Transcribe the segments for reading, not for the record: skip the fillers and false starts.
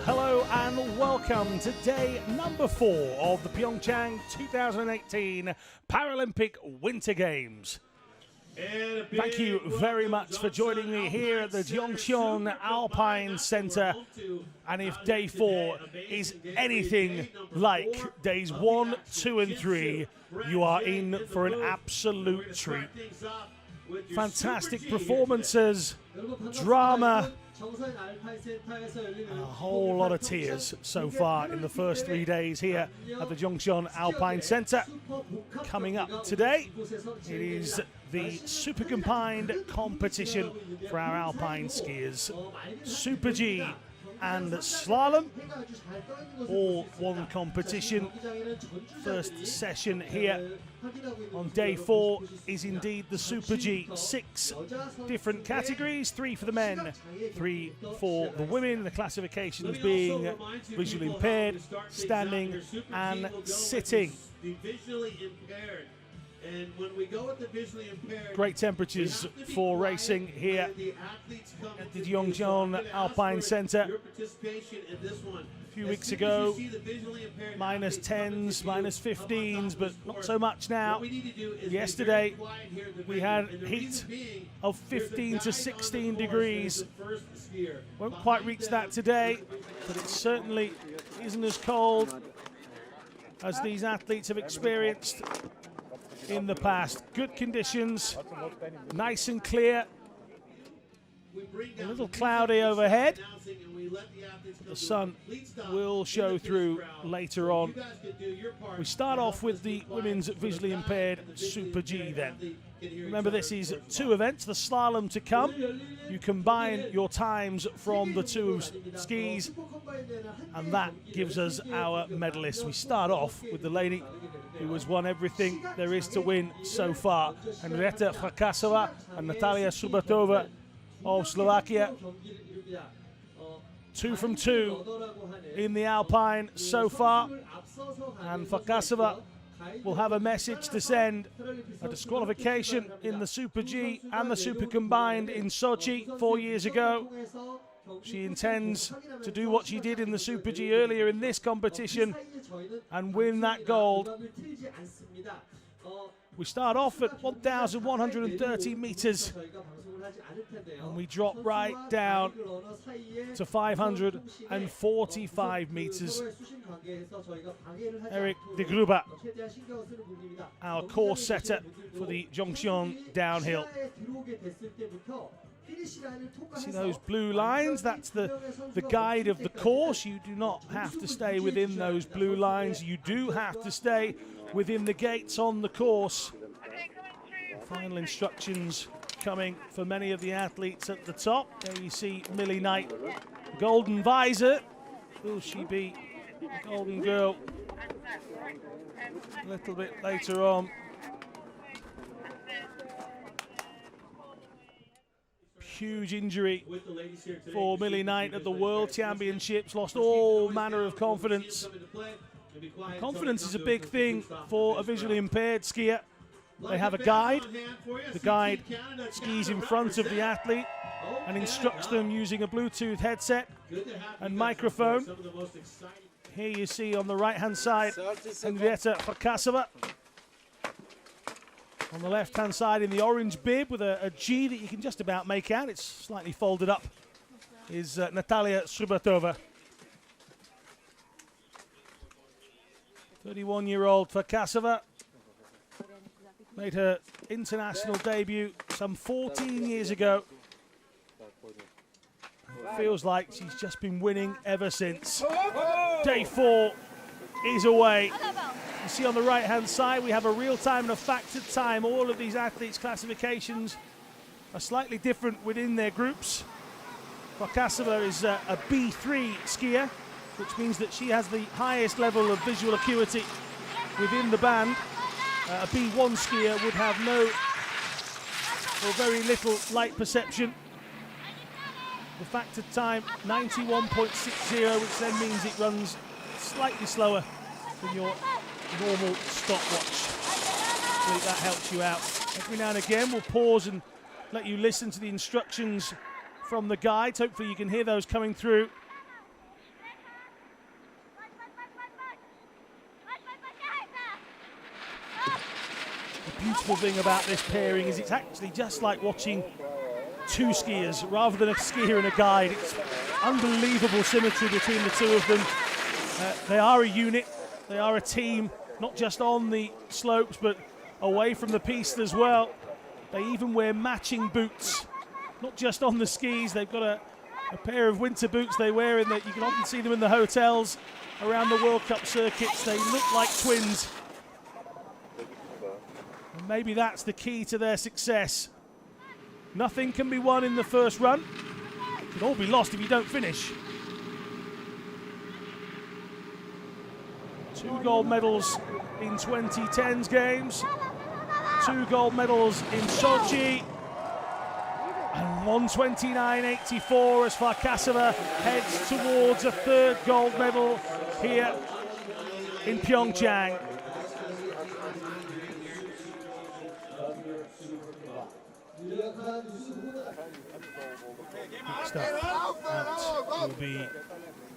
Hello and welcome to day number 4 of the PyeongChang 2018 Paralympic Winter Games. Thank you very much for joining me here at the Gyeongseon Alpine Centre. And if day 4 is anything like days 1, 2 and 3, you are in for an absolute treat. Fantastic performances, drama, a whole lot of tears so far in the first 3 days here at the Gyeongseon Alpine Centre. Coming up today, it is the Super Combined competition for our Alpine skiers. Super G and slalom, all one competition. First session here on day 4 is indeed the Super G. 6 different categories, 3 for the men, 3 for the women. The classifications being visually impaired, standing and sitting. And when we go with the visually impaired, great temperatures for racing here at the Gyeongseon Alpine Centre. A few weeks ago, minus 10s, minus 15s, but not so much now. Yesterday, we had heat of 15 to 16 degrees. Won't quite reach that today, but it certainly isn't as cold as these athletes have experienced in the past. Good conditions, nice and clear. A little cloudy overhead. The sun will show through later on. We start off with the women's visually impaired Super G then. Remember, this is 2 events, the slalom to come. You combine your times from the 2 skis, and that gives us our medalists. We start off with the lady who has won everything there is to win so far, Henrietta Farkasova and Natalia Subatova of Slovakia. 2 from 2 in the Alpine so far, and Farkasova will have a message to send. A disqualification in the Super G and the Super Combined in Sochi 4 years ago. She intends to do what she did in the Super G earlier in this competition and win that gold. We start off at 1,130 metres and we drop right down to 545 metres. Eric de Gruber, our course setter for the Gyeongseon downhill. See those blue lines? That's the guide of the course. You do not have to stay within those blue lines. You do have to stay within the gates on the course. Final instructions coming for many of the athletes at the top. There you see Millie Knight, golden visor. Will she be the golden girl a little bit later on? Huge injury for Millie Knight at the World Championships, lost all manner of confidence. Confidence is a big thing for a visually impaired skier. They have a guide. The guide skis in front of the athlete and instructs them using a Bluetooth headset and microphone. Here you see on the right-hand side, Henrietta Farkasova. On the left-hand side in the orange bib with a G that you can just about make out, it's slightly folded up, is Natalia Subatova. 31-year-old Farkasova made her international debut some 14 years ago. It feels like she's just been winning ever since. Day 4 is away. You see on the right-hand side, we have a real-time and a factored time. All of these athletes' classifications are slightly different within their groups. Farkasova is a B3 skier, which means that she has the highest level of visual acuity within the band. A B1 skier would have no or very little light perception. The factored time, 91.60, which then means it runs slightly slower than your normal stopwatch. So that helps you out. Every now and again we'll pause and let you listen to the instructions from the guides. Hopefully you can hear those coming through. beautiful thing about this pairing is it's actually just like watching two skiers rather than a skier and a guide. It's unbelievable symmetry between the two of them. They are a unit, they are a team, not just on the slopes but away from the piste as well. They even wear matching boots, not just on the skis. They've got a pair of winter boots they wear in that you can often see them in the hotels around the World Cup circuits. They look like twins. And maybe that's the key to their success. Nothing can be won in the first run. It can all be lost if you don't finish. 2 gold medals in 2010's games, 2 gold medals in Sochi, and 1:29.84 as Farkasova heads towards a 3rd gold medal here in PyeongChang. Next up will be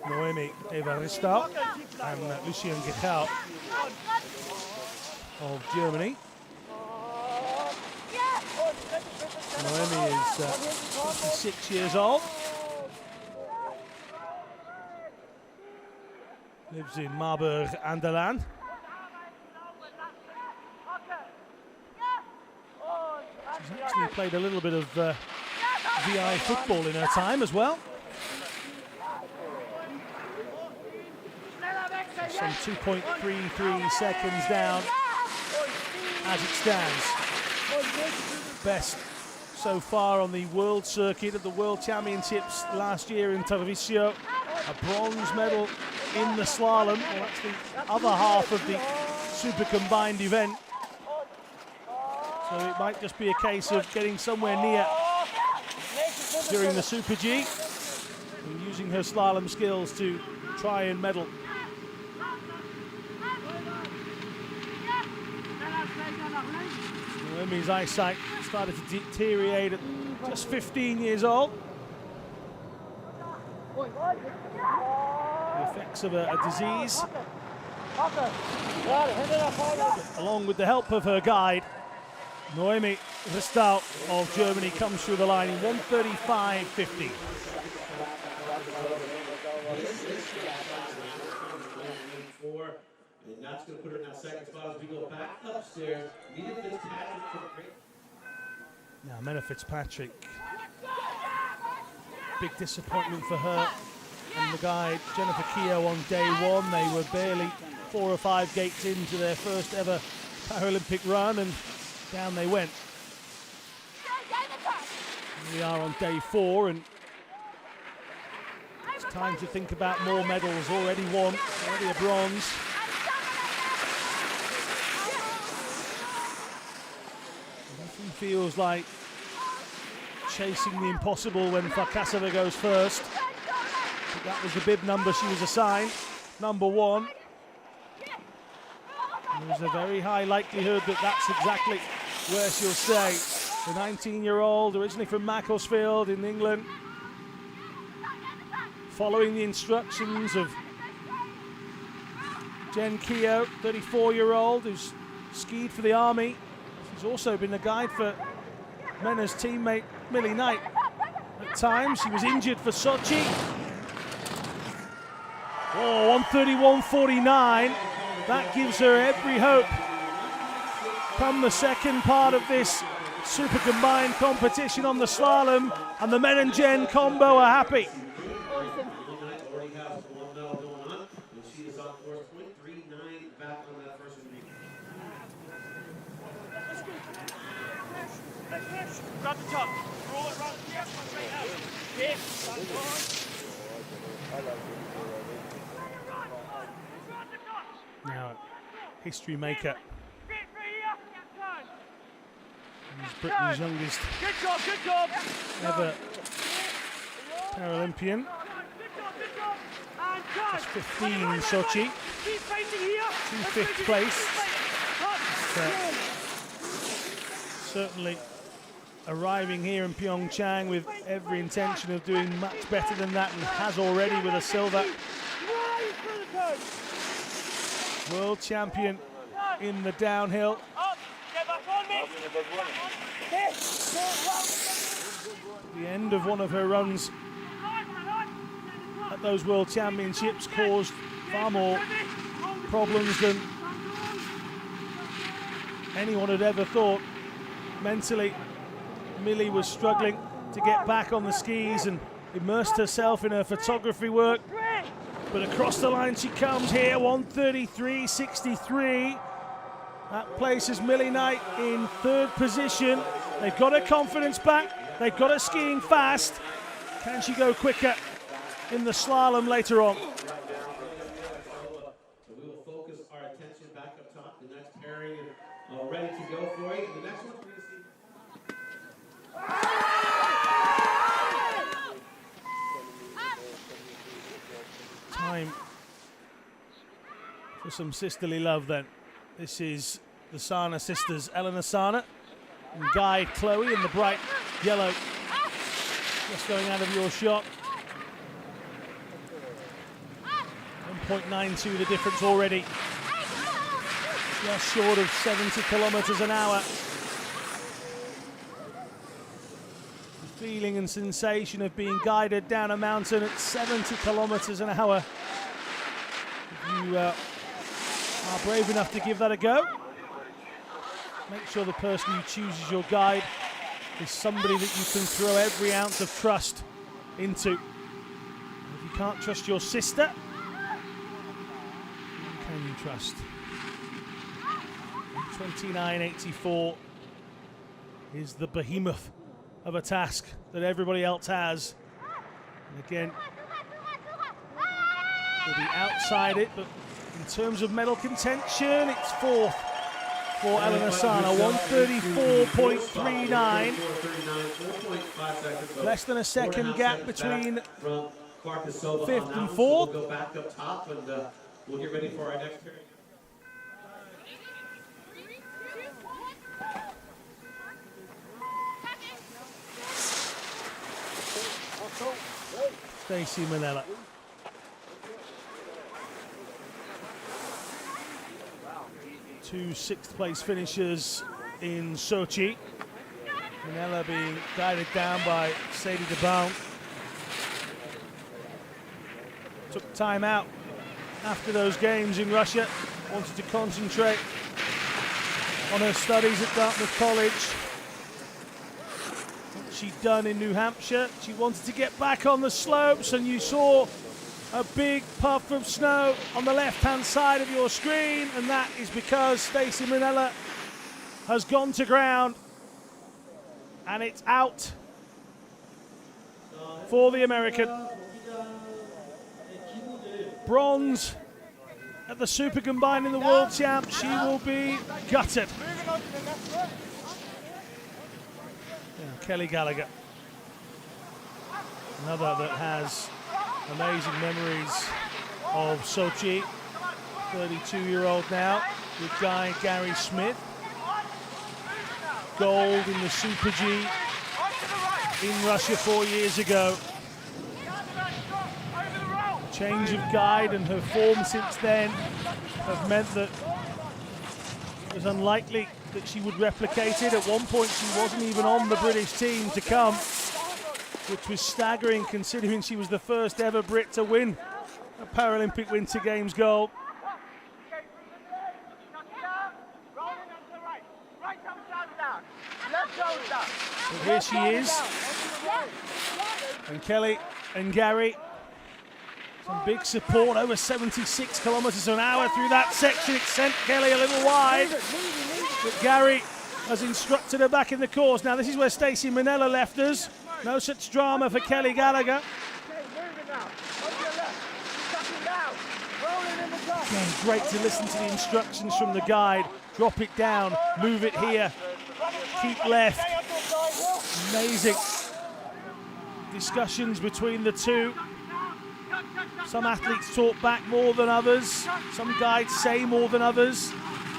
Noemi Eva Ristau and Lucien Gechau of Germany. Noemi is 26 years old. Lives in Marburg an der Lahn. She's actually played a little bit of VI football in her time as well. Some 2.33 seconds down as it stands. Best so far on the world circuit at the World Championships last year in Treviso. A bronze medal in the slalom. Well, that's the other half of the super combined event. So it might just be a case of getting somewhere near during the Super G and using her slalom skills to try and medal. Noemi's eyesight started to deteriorate at just 15 years old. The effects of a disease. Along with the help of her guide, Noemi Ristau of Germany comes through the line in 1:35.50. And that's going to put her in that second spot as we go back upstairs. Now, Menna Fitzpatrick, big disappointment for her and the guide Jennifer Keogh on day one. They were barely 4 or 5 gates into their first ever Paralympic run, and down they went. We are on day 4, and it's time to think about more medals. Already a bronze. Nothing feels like chasing the impossible when Farkasova goes first. But that was the bib number she was assigned, number 1. And there's a very high likelihood that that's exactly where she'll stay. The 19-year-old, originally from Macclesfield in England, following the instructions of Jen Keogh, 34-year-old, who's skied for the army. She's also been a guide for Menna's teammate Millie Knight. At times, she was injured for Sochi. Oh, 1:31.49. That gives her every hope come the second part of this super combined competition on the slalom, and the Men and Jen combo are happy. Grab the top, roll it round, straight out. Here, now, history maker. He's Britain's youngest ever Paralympian. Just 15 in Sochi. 5th place. Certainly arriving here in PyeongChang with every intention of doing much better than that, and has already with a silver. World champion in the downhill. The end of one of her runs at those World Championships caused far more problems than anyone had ever thought. Mentally, Millie was struggling to get back on the skis and immersed herself in her photography work. But across the line she comes here, 1:33.63. That places Millie Knight in third position. They've got her confidence back. They've got her skiing fast. Can she go quicker in the slalom later on? So we will focus our attention back up top. The next Perrine ready to go for it. The next one's going to see. Time for some sisterly love then. This is the Sana sisters, Eleanor Sana and Guy Chloe in the bright yellow. Just going out of your shot. 1.92 the difference already. Just short of 70 kilometers an hour. The feeling and sensation of being guided down a mountain at 70 kilometers an hour. If you are brave enough to give that a go, make sure the person who chooses your guide is somebody that you can throw every ounce of trust into. If you can't trust your sister, who can you trust? 29.84 is the behemoth of a task that everybody else has. And again, will be outside it, but in terms of medal contention, it's fourth for Eleanor Sana, 1:34.39. Less than a second gap between fifth and fourth. We'll go back up top and we'll get ready for our next period. Stacey Manella. Two sixth-place finishers in Sochi. Manella being guided down by Sadie DeBaum. Took time out after those games in Russia. Wanted to concentrate on her studies at Dartmouth College. What she'd done in New Hampshire. She wanted to get back on the slopes, and you saw a big puff of snow on the left-hand side of your screen, and that is because Stacey Manella has gone to ground, and it's out for the American. Bronze at the Super Combined in the World Champ. She will be gutted. Yeah, Kelly Gallagher, another that has amazing memories of Sochi, 32-year-old now, with Gary Smith. Gold in the Super G in Russia 4 years ago. Change of guide and her form since then have meant that it was unlikely that she would replicate it. At one point she wasn't even on the British team to come, which was staggering considering she was the first ever Brit to win a Paralympic Winter Games gold. But here she is. And Kelly and Gary, some big support, over 76 kilometers an hour through that section. It sent Kelly a little wide, but Gary has instructed her back in the course. Now this is where Stacey Manella left us. No such drama for Kelly Gallagher. Again, great to listen to the instructions from the guide. Drop it down, move it here, keep left. Amazing discussions between the two. Some athletes talk back more than others. Some guides say more than others.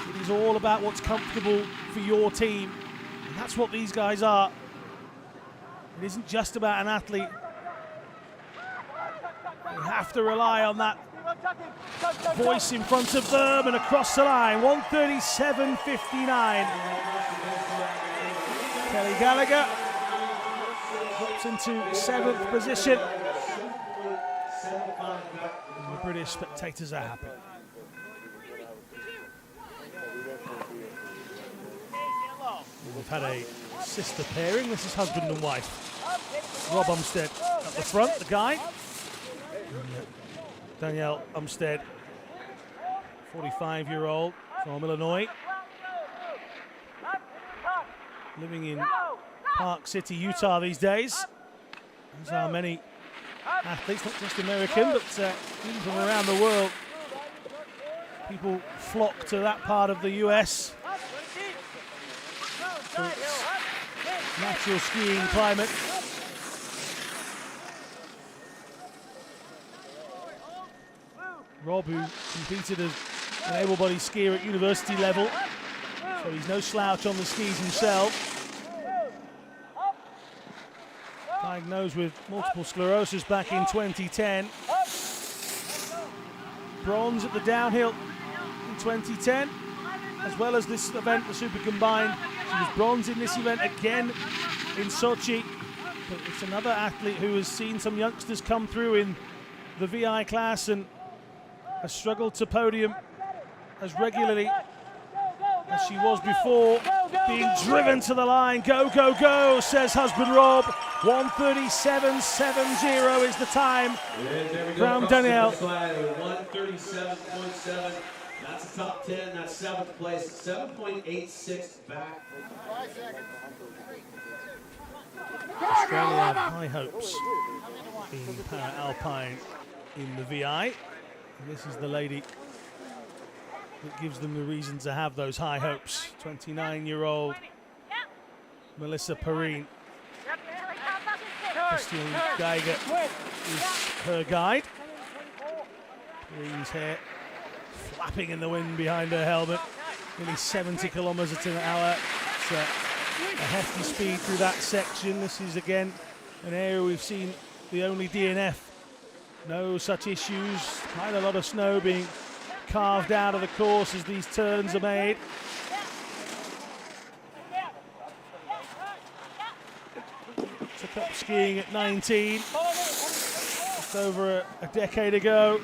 It is all about what's comfortable for your team. And that's what these guys are. It isn't just about an athlete. They have to rely on that voice in front of them and across the line. 1:37.59. Kelly Gallagher drops into 7th position. And the British spectators are happy. We've had a sister pairing. This is husband and wife. Rob Umstead at the front, the guide. Danielle Umstead, 45-year-old from Illinois. Living in Park City, Utah these days. There's how many athletes, not just American, but even from around the world. People flock to that part of the US. For its natural skiing climate. Rob, who competed as an able-bodied skier at university level, so he's no slouch on the skis himself. Diagnosed with multiple sclerosis back in 2010. Bronze at the downhill in 2010, as well as this event, the Super Combined. She was bronze in this event again in Sochi. But it's another athlete who has seen some youngsters come through in the VI class and has struggled to podium as regularly as she was before, being driven to the line. Go, go, go, says husband Rob. 1:37.70 is the time from Danielle. 1:37.7. That's the top 10. That's 7th place. 7.86 back. Australia have high hopes in Alpine in the VI. And this is the lady that gives them the reason to have those high hopes. 29-year-old Melissa Perrine. Christian Geiger is her guide. Perrine's hair flapping in the wind behind her helmet. Nearly 70 kilometers an hour. It's a hefty speed through that section. This is again an area we've seen the only DNF. No such issues. Quite a lot of snow being carved out of the course as these turns are made. Took up skiing at 19, just over a decade ago.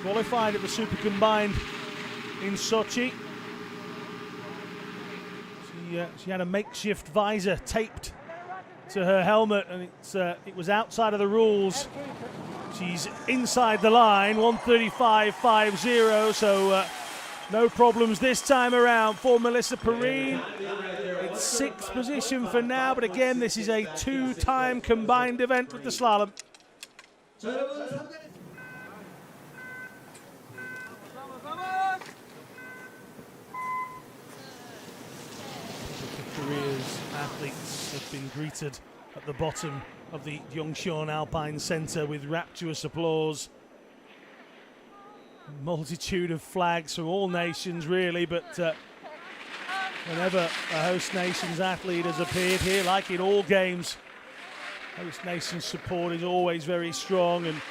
Qualified at the Super Combined in Sochi. She had a makeshift visor taped to her helmet, and it was outside of the rules. She's inside the line, 1:35.50, so no problems this time around for Melissa Perrine. It's 6th position for now, but again, this is a 2-time combined event with the slalom. Korea's athletes have been greeted at the bottom of the PyeongChang Alpine Centre with rapturous applause. Multitude of flags from all nations, really, but whenever a host nation's athlete has appeared here, like in all games, host nation's support is always very strong, and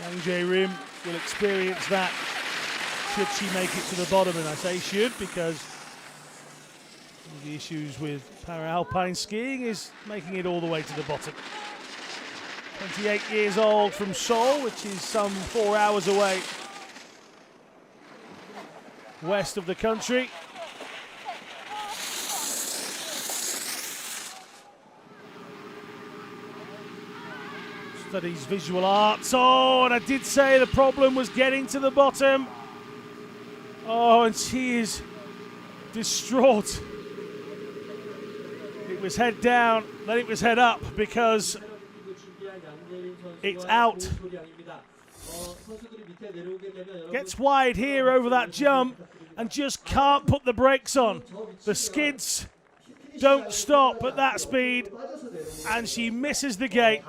young Jaerim will experience that should she make it to the bottom. And I say should because one of the issues with para-alpine skiing is making it all the way to the bottom. 28 years old from Seoul, which is some 4 hours away west of the country. Studies visual arts. Oh, and I did say the problem was getting to the bottom. Oh, and she is distraught. It was head down, then it was head up because it's out. Gets wide here over that jump and just can't put the brakes on. The skids don't stop at that speed and she misses the gate.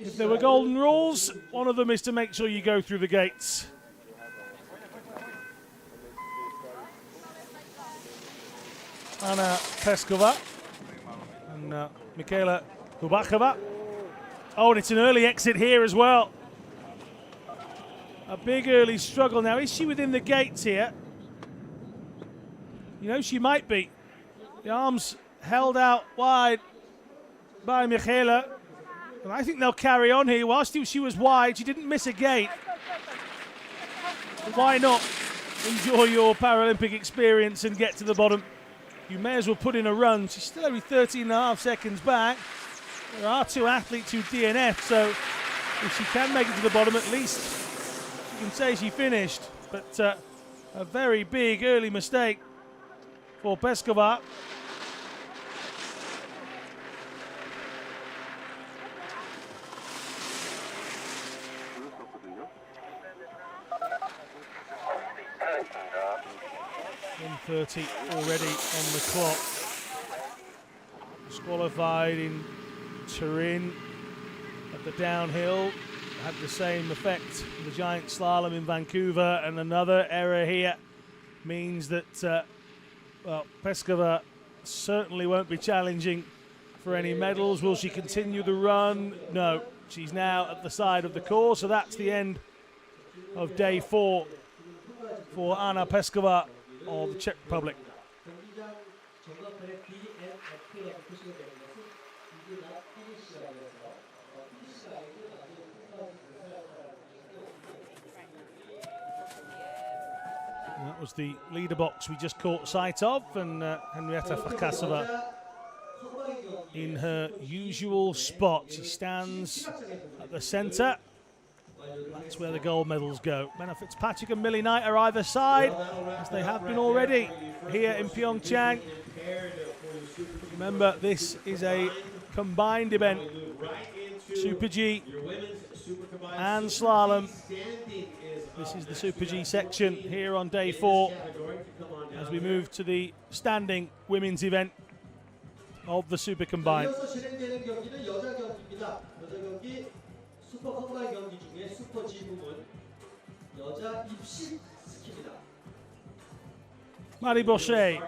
If there were golden rules, one of them is to make sure you go through the gates. Anna Peskova and Michaela Hubakova. Oh, and it's an early exit here as well. A big early struggle now. Is she within the gates here? You know, she might be. The arms held out wide by Michaela. And I think they'll carry on here. Whilst she was wide, she didn't miss a gate. But why not enjoy your Paralympic experience and get to the bottom? You may as well put in a run. She's still only 13.5 seconds back. There are 2 athletes who DNF, so if she can make it to the bottom, at least she can say she finished. But a very big early mistake for Peskova. .1:30 already on the clock. Disqualified in Turin at the downhill. Had the same effect in the giant slalom in Vancouver, and another error here means that well, Peskova certainly won't be challenging for any medals. Will she continue the run? No, she's now at the side of the course, so that's the end of day 4 for Anna Peskova of the Czech Republic. That was the leader box we just caught sight of, and Henrietta Farkasova in her usual spot. She stands at the centre. That's where the gold medals go. Menna Fitzpatrick and Millie Knight are either side, as they have been already here in PyeongChang. Remember, this is a combined event. Super G and slalom. This is the Super G section here on day 4 as we move to the standing women's event of the Super Combined. Marie Bochet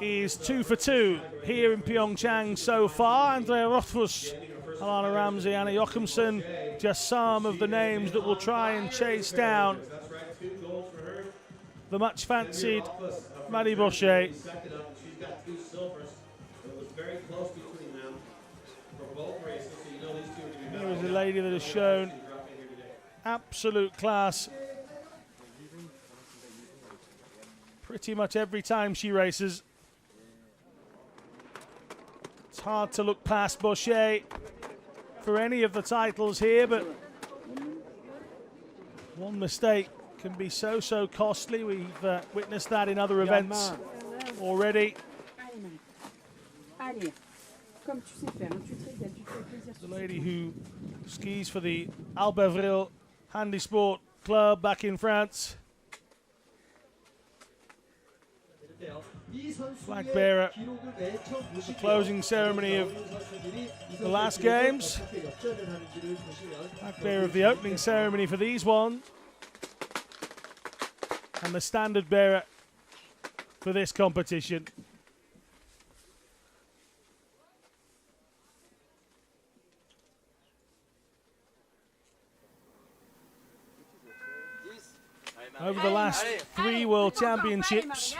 is 2 for 2 here in PyeongChang so far. Andrea Rothfuss, Alana Ramsey, Anna Jockemson, just some of the names that will try and chase down the much fancied Marie Bochet. Here is a lady that has shown absolute class pretty much every time she races. It's hard to look past Bochet for any of the titles here, but one mistake can be so costly. We've witnessed that in other events already. The lady who skis for the Albertville Handisport Club back in France. Flag bearer, the closing ceremony of the last games. Flag bearer of the opening ceremony for these ones. And the standard bearer for this competition. Over the last 3 World Championships,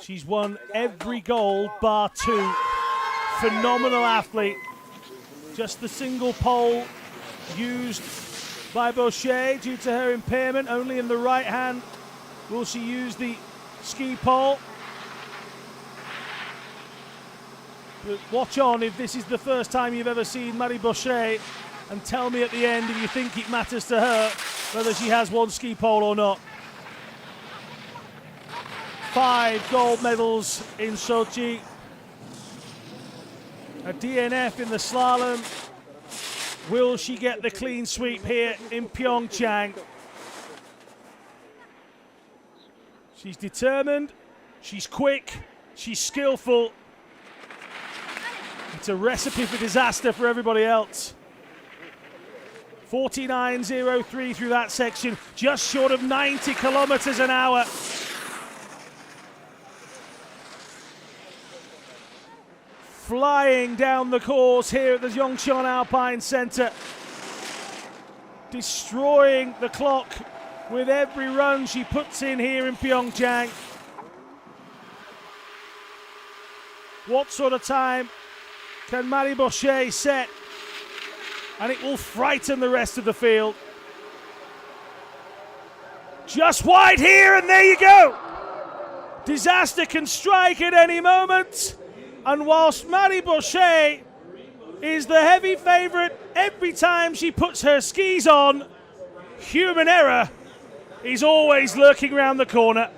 she's won every gold bar 2. Phenomenal athlete. Just the single pole used by Bochet due to her impairment. Only in the right hand will she use the ski pole. But watch on if this is the first time you've ever seen Marie Bochet, and tell me at the end if you think it matters to her whether she has one ski pole or not. 5 gold medals in Sochi. A DNF in the slalom. Will she get the clean sweep here in PyeongChang? She's determined, she's quick, she's skillful. It's a recipe for disaster for everybody else. 49.03 through that section, just short of 90 kilometers an hour. Flying down the course here at the Yongchon Alpine Centre. destroying the clock with every run she puts in here in PyeongChang. What sort of time can Marie Bochet set? And it will frighten the rest of the field. Just wide here, and there you go. Disaster can strike at any moment. And whilst Marie Bochet is the heavy favourite every time she puts her skis on, human error is always lurking around the corner.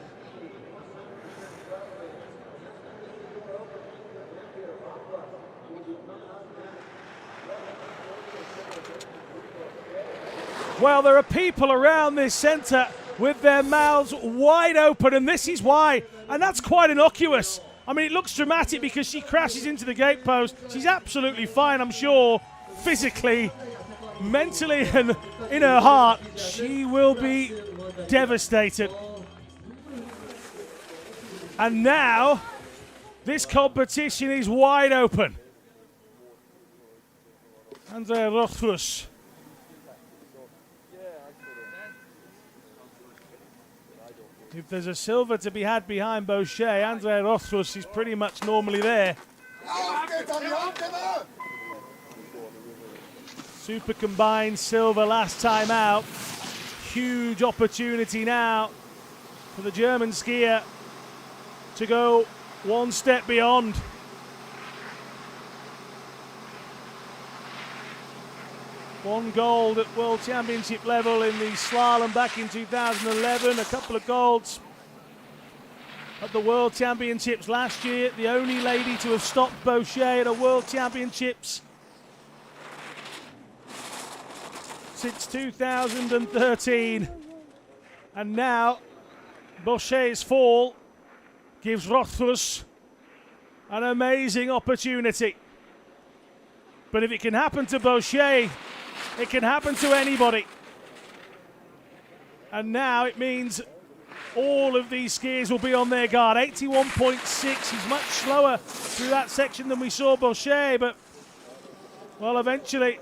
Well, there are people around this centre with their mouths wide open, and this is why. And that's quite innocuous. I mean, it looks dramatic because she crashes into the gate post. She's absolutely fine, I'm sure, physically, mentally, and in her heart. She will be devastated. And now, this competition is wide open. Andrea Rothfuss. If there's a silver to be had behind Bochet, Andrea Rothfuss is pretty much normally there. Super combined silver last time out. Huge opportunity now for the German skier to go one step beyond. One gold at World Championship level in the slalom back in 2011. A couple of golds at the World Championships last year. The only lady to have stopped Bochet at a World Championships since 2013. And now Bochet's fall gives Rothfuss an amazing opportunity. But if it can happen to Bochet, it can happen to anybody. And now it means all of these skiers will be on their guard. 81.6, he's much slower through that section than we saw Bochet, but, well, eventually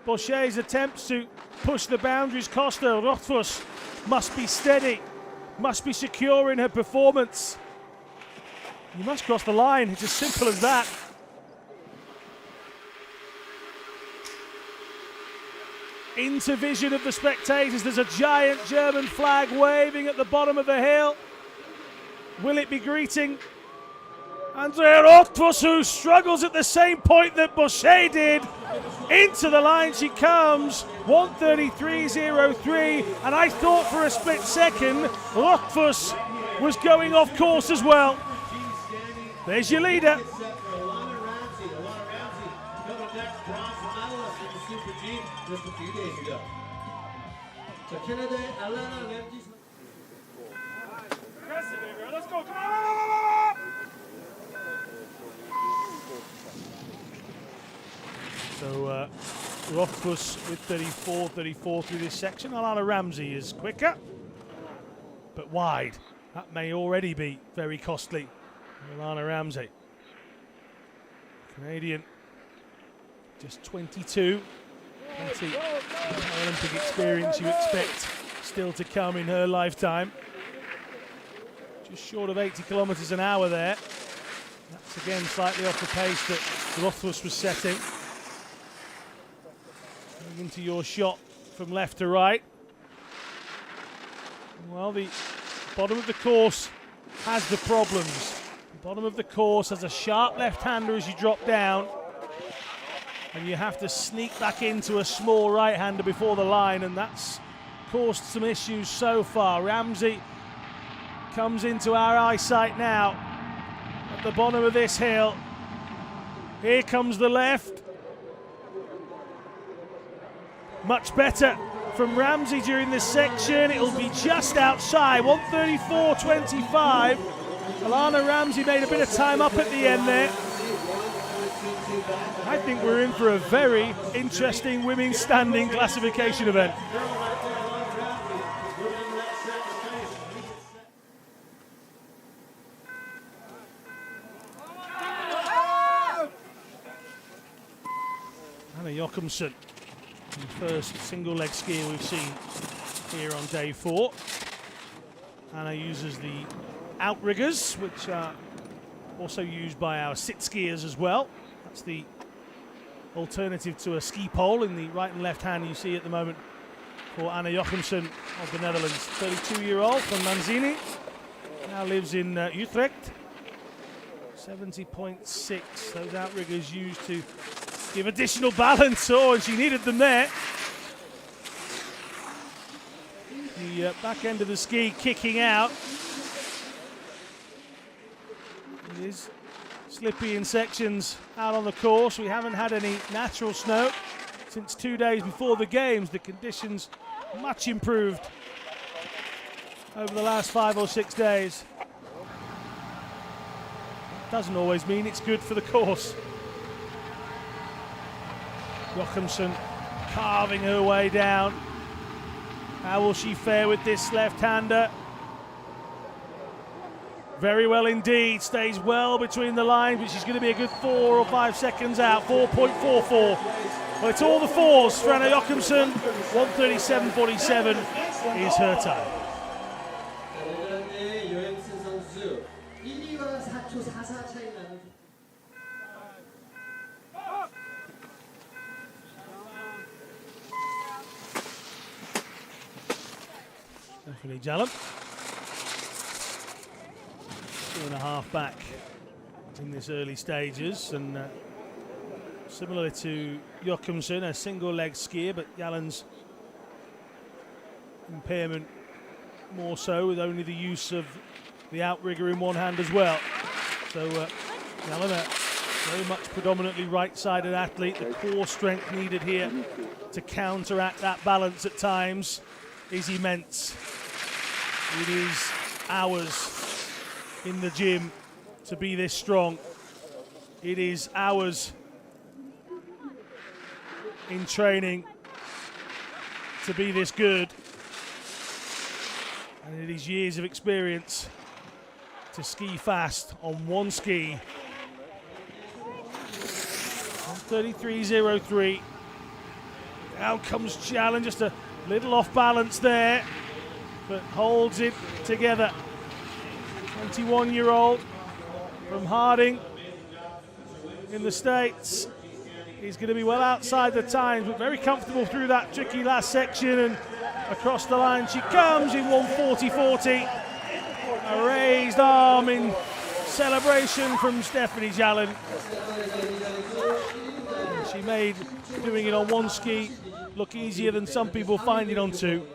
Bochet's attempts to push the boundaries cost her. Rothfuss must be steady, must be secure in her performance. You must cross the line, it's as simple as that. Into vision of the spectators, there's a giant German flag waving at the bottom of the hill. Will it be greeting Andrea Rothfuss, who struggles at the same point that Bochet did? Into the line she comes, 1:33.03, and I thought for a split second Rothfuss was going off course as well. There's your leader. Just a few days ago. So Canada, Alana, Let's go, come on! So Rothfuss with 34 through this section. Alana Ramsey is quicker, but wide. That may already be very costly. Alana Ramsey, Canadian, just 22. Plenty of Paralympic experience you expect still to come in her lifetime. Just short of 80 kilometres an hour there. That's again slightly off the pace that Rothfuss was setting. Going into your shot from left to right. Well, the bottom of the course has the problems. The bottom of the course has a sharp left-hander as you drop down. And you have to sneak back into a small right-hander before the line, and that's caused some issues so far. Ramsey comes into our eyesight now at the bottom of this hill. Here comes the left. Much better from Ramsey during this section. It'll be just outside, 1:34.25. Alana Ramsey made a bit of time up at the end there. I think we're in for a very interesting women's standing classification event. Anna Jochemson The first single leg skier we've seen here on day 4. Anna uses the outriggers, which are also used by our sit skiers as well. That's the alternative to a ski pole in the right and left hand you see at the moment for Anna Jochemson of the Netherlands. 32-year-old from Manzini, now lives in Utrecht. 70.6, those outriggers used to give additional balance. Oh, and she needed them there. The back end of the ski kicking out. It is slippy in sections out on the course. We haven't had any natural snow since 2 days before the games. The conditions much improved over the last 5 or 6 days. Doesn't always mean it's good for the course. Jochemson carving her way down. How will she fare with this left-hander? Very well indeed, stays well between the lines, but she's going to be a good 4 or 5 seconds out. 4.44. Well, it's all the 4s for Anna Jochemson. 1:37.47 is her time. Definitely Jallen. 2.5 back in this early stages, and similar to Jochemson, a single leg skier, but Jallen's impairment more so with only the use of the outrigger in one hand as well. So Jallen, a very much predominantly right-sided athlete. The core strength needed here to counteract that balance at times is immense. It is hours in the gym to be this strong. It is hours in training to be this good. And it is years of experience to ski fast on one ski. 1:33.03. Down comes Jallen, just a little off balance there, but holds it together. 21-year-old from Harding in the States. He's going to be well outside the times, but very comfortable through that tricky last section, and across the line she comes in 1:40.40. A raised arm in celebration from Stephanie Jallen. She made doing it on one ski look easier than some people find it on two.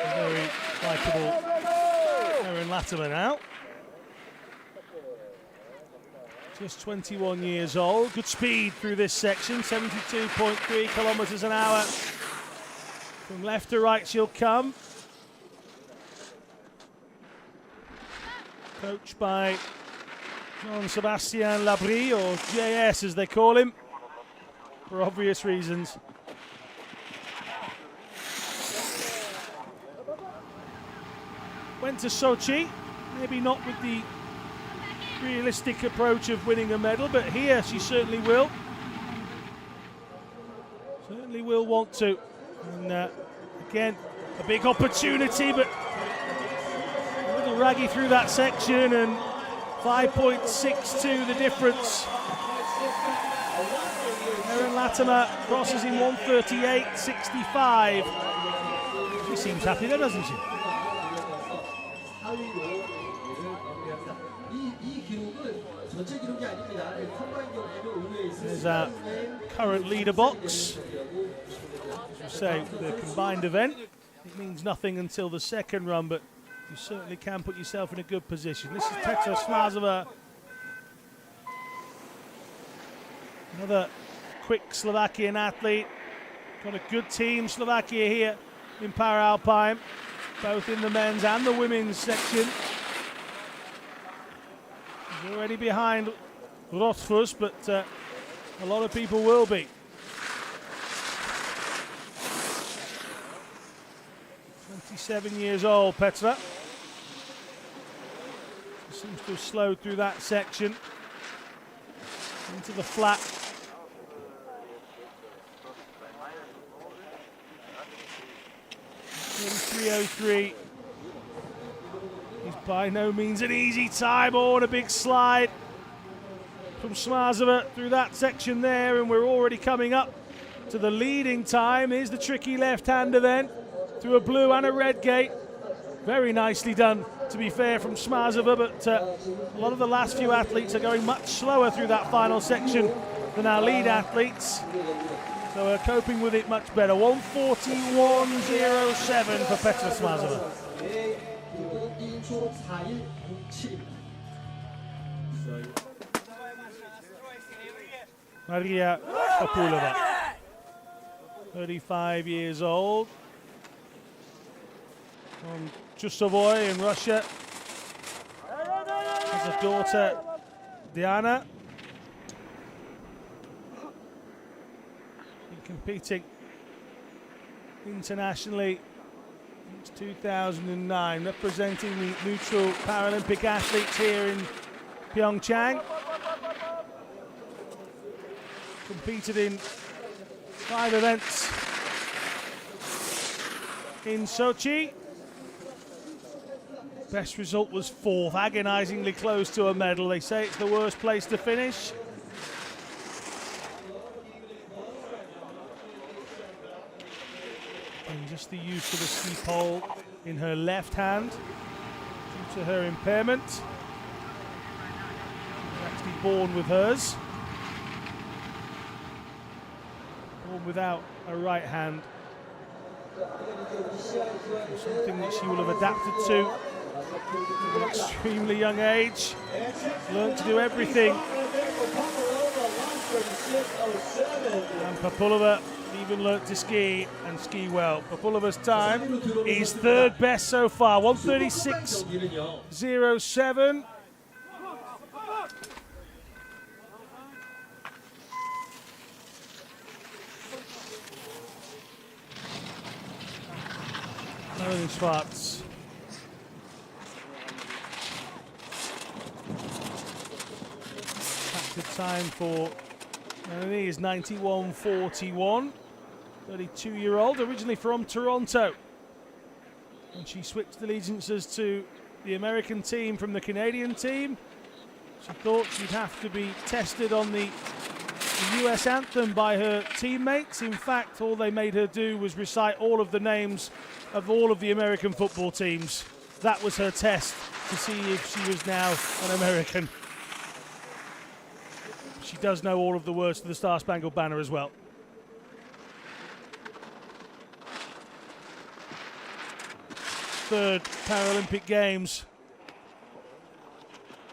Very likeable Perrine Latimer now. Just 21 years old. Good speed through this section, 72.3 kilometers an hour. From left to right she'll come. Coached by Jean-Sébastien Labrie, or JS as they call him, for obvious reasons. Went to Sochi, maybe not with the realistic approach of winning a medal, but here she certainly will. Certainly will want to. And again, a big opportunity, but a little raggy through that section, and 5.62 the difference. Perrine Latimer crosses in 1:38.65. She seems happy there, doesn't she? There's our current leader box. As we say, the combined event, it means nothing until the second run, but you certainly can put yourself in a good position. This is Petra Smazova. Another quick Slovakian athlete. Got a good team, Slovakia, here in Paralpine, both in the men's and the women's section. He's already behind Rothfuss, but a lot of people will be. 26 27 years old, Petra. She seems to have slowed through that section. Into the flat. 3:03 is by no means an easy time. Oh, and a big slide from Smazova through that section there, and we're already coming up to the leading time. Here's the tricky left-hander then, through a blue and a red gate. Very nicely done, to be fair, from Smazova, but a lot of the last few athletes are going much slower through that final section than our lead athletes. So we're coping with it much better. 1:41.07 for Petra Smazova. Maria Populova, 35 years old, from Chusovoy in Russia. Has a daughter, Diana. Been competing internationally since 2009, representing the neutral Paralympic athletes here in PyeongChang. Competed in 5 events in Sochi. Best result was 4th, agonisingly close to a medal. They say it's the worst place to finish. And just the use of the ski pole in her left hand due to her impairment. She's actually born with hers. Born without a right hand. Something that she will have adapted to at an extremely young age. Learned to do everything. And Populova even learnt to ski, and ski well. Populova's time is 3rd best so far, 1:36.07. Melanie Schwartz. Active time for Melanie is 91.41. 32-year-old, originally from Toronto. And she switched allegiances to the American team from the Canadian team. She thought she'd have to be tested on the US anthem by her teammates. In fact, all they made her do was recite all of the names of all of the American football teams. That was her test to see if she was now an American. She does know all of the words to the Star Spangled Banner as well. Third Paralympic Games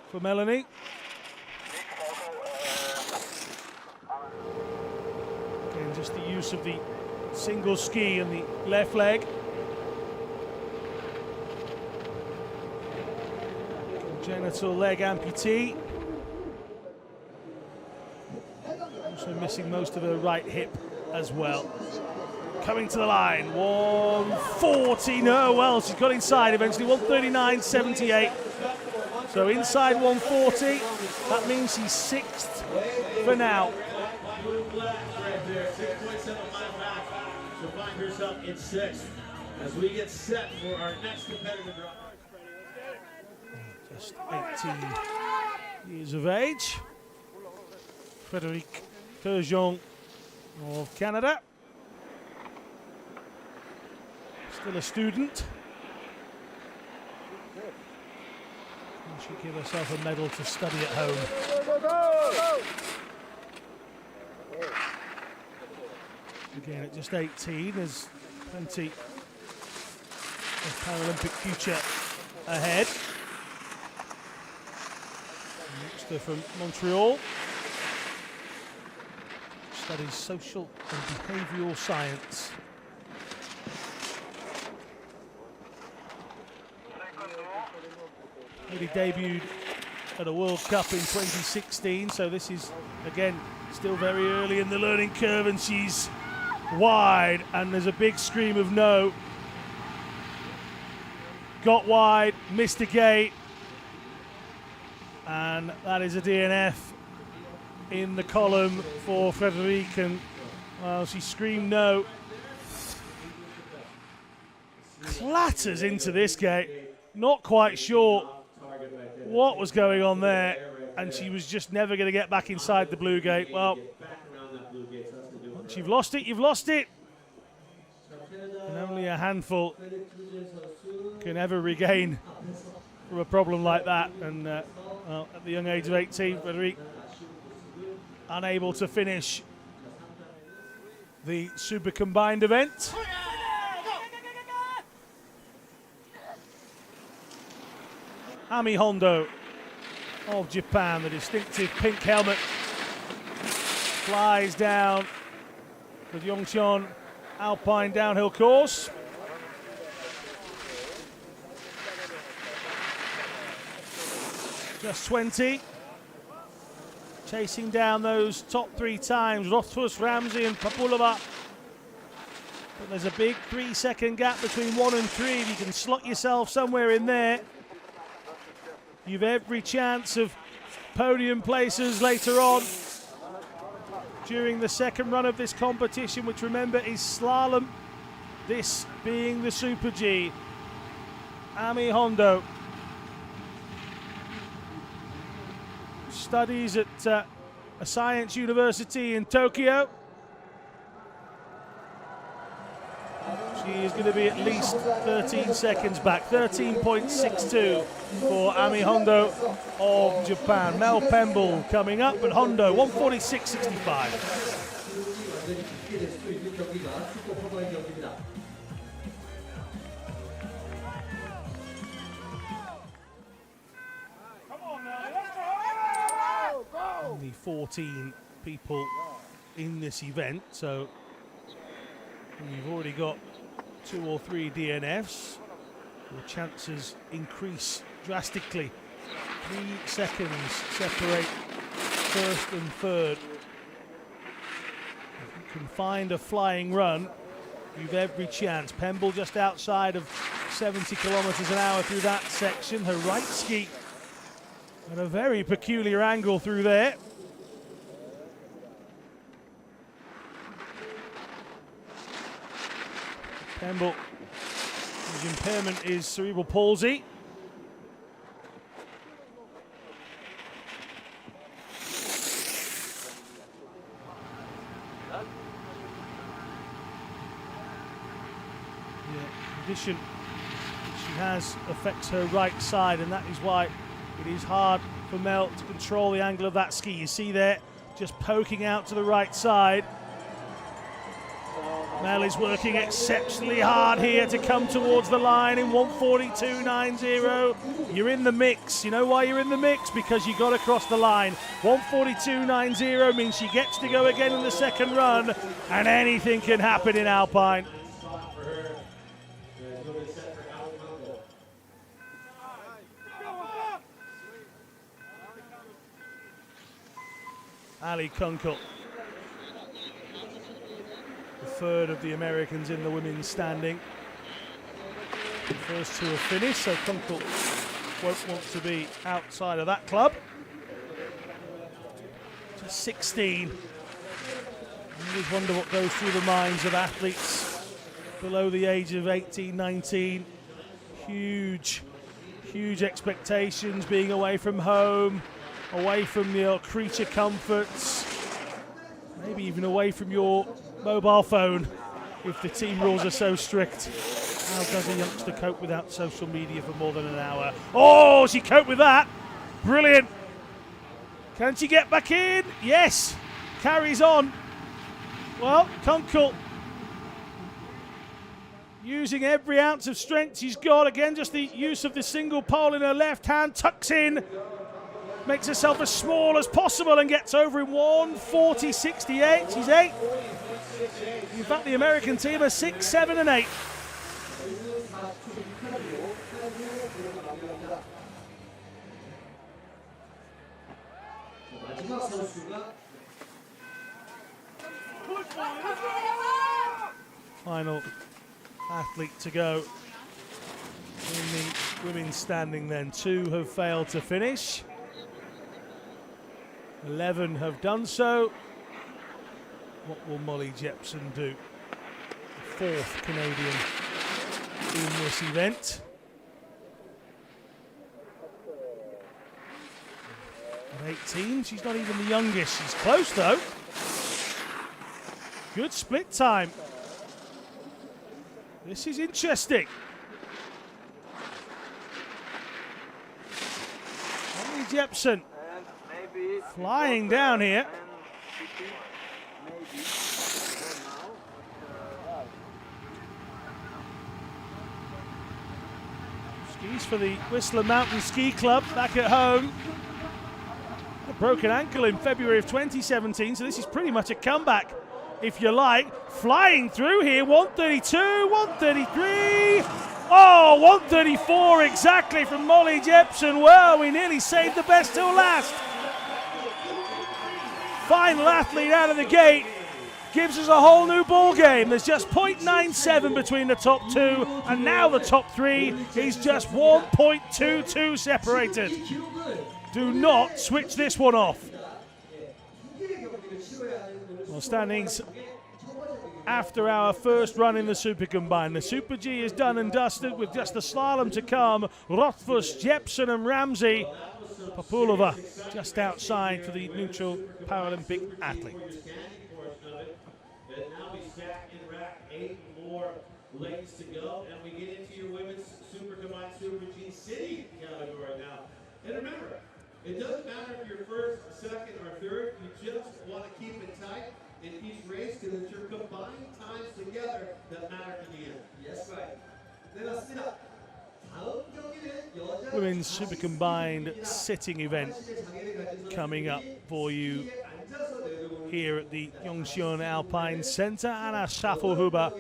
for Melanie. Again, just the use of the single ski and the left leg. Congenital leg amputee. Also missing most of her right hip as well. Coming to the line, 1:40, no, well, she's got inside eventually, 1:39.78. So inside 1:40, that means she's 6th for now. She'll find herself in 6th as we get set for our next competitive draw. Just 18 years of age. Frédéric Turgeon of Canada. Still a student. And she'll give herself a medal to study at home. Again, at just 18, there's plenty of Paralympic future ahead. Next, from Montreal. Studies social and behavioural science. Really debuted at a World Cup in 2016, so this is, again, still very early in the learning curve, and she's wide, and there's a big scream of no. got wide, missed a gate, and that is a DNF in the column for Frederique, and well, she screamed no. Clatters into this gate, not quite sure what was going on there, and she was just never going to get back inside the blue gate. Well, once you've lost it, you've lost it. And only a handful can ever regain from a problem like that. And well, at the young age of 18, Frederique unable to finish the super combined event. Ami Hondo of Japan, the distinctive pink helmet, flies down the PyeongChang Alpine downhill course. Just 20. Chasing down those top 3 times, Rothfuss, Ramsey and Papulova. But there's a big 3-second gap between 1 and 3. If you can slot yourself somewhere in there, you've every chance of podium places later on during the second run of this competition, which remember is slalom, this being the Super G. Ami Hondo studies at a science university in Tokyo. She is going to be at least 13 seconds back, 13.62 for Ami Hondo of Japan. Mel Pemble coming up, but Hondo 146.65. Only 14 people in this event, so you've already got 2 or 3 DNFs. Your chances increase drastically. 3 seconds separate first and third. If you can find a flying run, you've every chance. Pemble just outside of 70 kilometers an hour through that section. Her right ski at a very peculiar angle through there. Pemble, his impairment is cerebral palsy. The condition she has affects her right side, and that is why it is hard for Mel to control the angle of that ski. You see there, just poking out to the right side. Mel is working exceptionally hard here to come towards the line in 142.90. You're in the mix. You know why you're in the mix? Because you got across the line. 142.90 means she gets to go again in the second run, and anything can happen in Alpine. Ali Kunkel, the third of the Americans in the women's standing. The first 2 have finished, so Kunkel won't want to be outside of that club. Just 16. I always wonder what goes through the minds of athletes below the age of 18, 19. Huge expectations, being away from home, away from your creature comforts, maybe even away from your mobile phone if the team rules are so strict. How does a youngster cope without social media for more than an hour? Oh, she coped with that. Brilliant. Can she get back in? Yes. Carries on. Well, Kunkel using every ounce of strength she's got. Again, just the use of the single pole in her left hand. Tucks in. Makes herself as small as possible and gets over in 140.68. She's 8. In fact, the American team are 6, 7, and 8. Final athlete to go In the women's standing then, 2 have failed to finish. 11 have done so. What will Molly Jepson do? The 4th Canadian in this event. At 18, she's not even the youngest. She's close though. Good split time. This is interesting. Molly Jepson flying down here. Skis for the Whistler Mountain Ski Club back at home. A broken ankle in February of 2017, so this is pretty much a comeback, if you like. Flying through here, 132, 133. Oh, 134 exactly from Molly Jepson. Well, we nearly saved the best till last. Final athlete out of the gate gives us a whole new ball game. There's just 0.97 between the top 2, and now the top 3 is just 1.22 separated. Do not switch this one off. Well, standings after our first run in the Super Combined. The Super G is done and dusted with just the slalom to come. Rothfuss, Jepson and Ramsey. Populova just outside for the neutral Paralympic athlete. Now we stack in rack 8 more legs to go, and we get into your women's Super Combined Super G City category now. And remember, it doesn't matter if you're first, second, or third. You just want to keep it tight in each race because it's your combined times together that matter in the end. Yes, right. Women's Super Combined sitting event coming up for you here at the PyeongChang Alpine Centre. Anna Schaffelhuber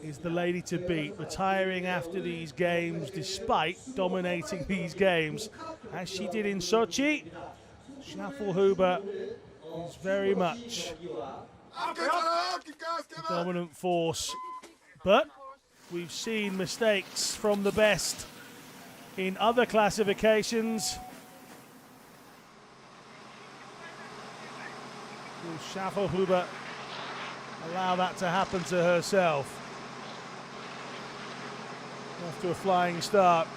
is the lady to beat, retiring after these games despite dominating these games as she did in Sochi. Schaffelhuber is very much the dominant force, but we've seen mistakes from the best in other classifications. Will Schaffelhuber allow that to happen to herself? After a flying start.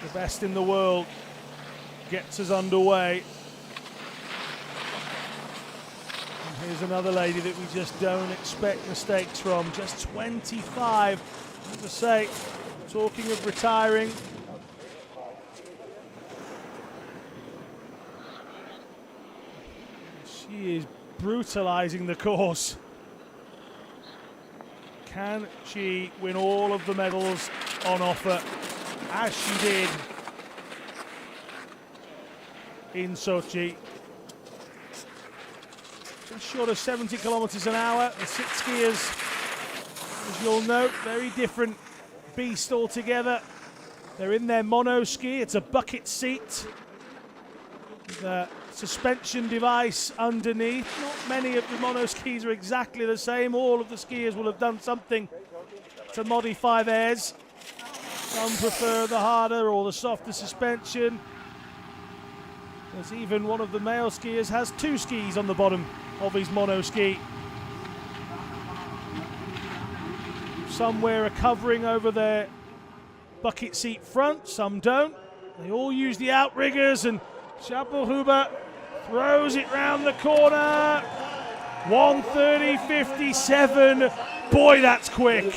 The best in the world gets us underway. And here's another lady that we just don't expect mistakes from. Just 25. As I say, talking of retiring. She is brutalizing the course. Can she win all of the medals on offer, as she did in Sochi? Just short of 70 kilometers an hour. The sit skiers, as you'll note, very different beast altogether. They're in their mono ski. It's a bucket seat. The suspension device underneath. Not many of the mono skis are exactly the same. All of the skiers will have done something to modify theirs. Some prefer the harder or the softer suspension. There's even one of the male skiers has 2 skis on the bottom of his mono ski. Some wear a covering over their bucket seat front, some don't. They all use the outriggers, and Schaffelhuber throws it round the corner. 1:30.57. Boy, that's quick.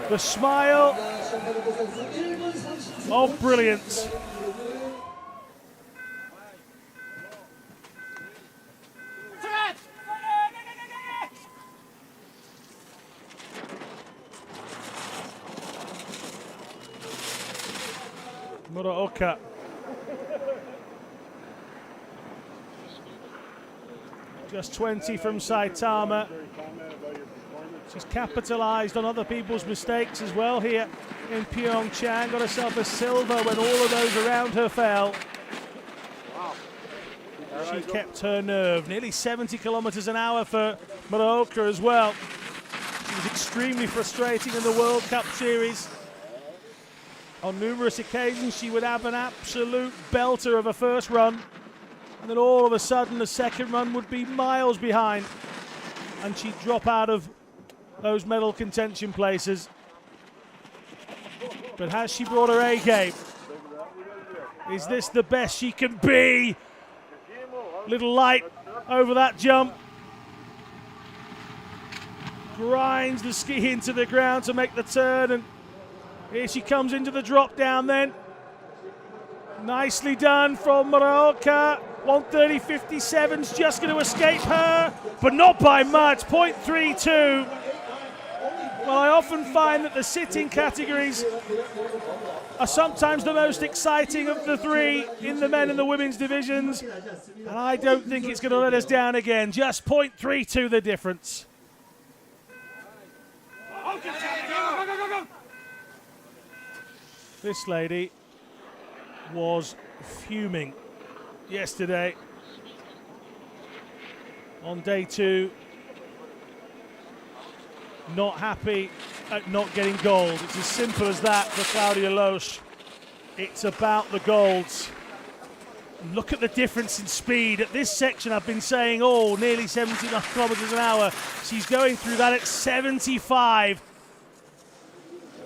The smile of brilliance. Muraoka. Just 20 from Saitama. She's capitalised on other people's mistakes as well here in PyeongChang. Got herself a silver when all of those around her fell. She kept her nerve. Nearly 70 kilometers an hour for Muraoka as well. She was extremely frustrating in the World Cup series. On numerous occasions, she would have an absolute belter of a first run, and then all of a sudden, the second run would be miles behind, and she'd drop out of those medal contention places. But has she brought her A game? Is this the best she can be? Little light over that jump. Grinds the ski into the ground to make the turn, and here she comes into the drop down then. Nicely done from Muraoka. 1:30.57's just going to escape her, but not by much. 0.32. Well, I often find that the sitting categories are sometimes the most exciting of the three in the men and the women's divisions, and I don't think it's going to let us down again. Just 0.32 the difference. This lady was fuming yesterday on day 2. Not happy at not getting gold. It's as simple as that for Claudia Loesch. It's about the golds. And look at the difference in speed. At this section, I've been saying, nearly 70 kilometers an hour. She's going through that at 75.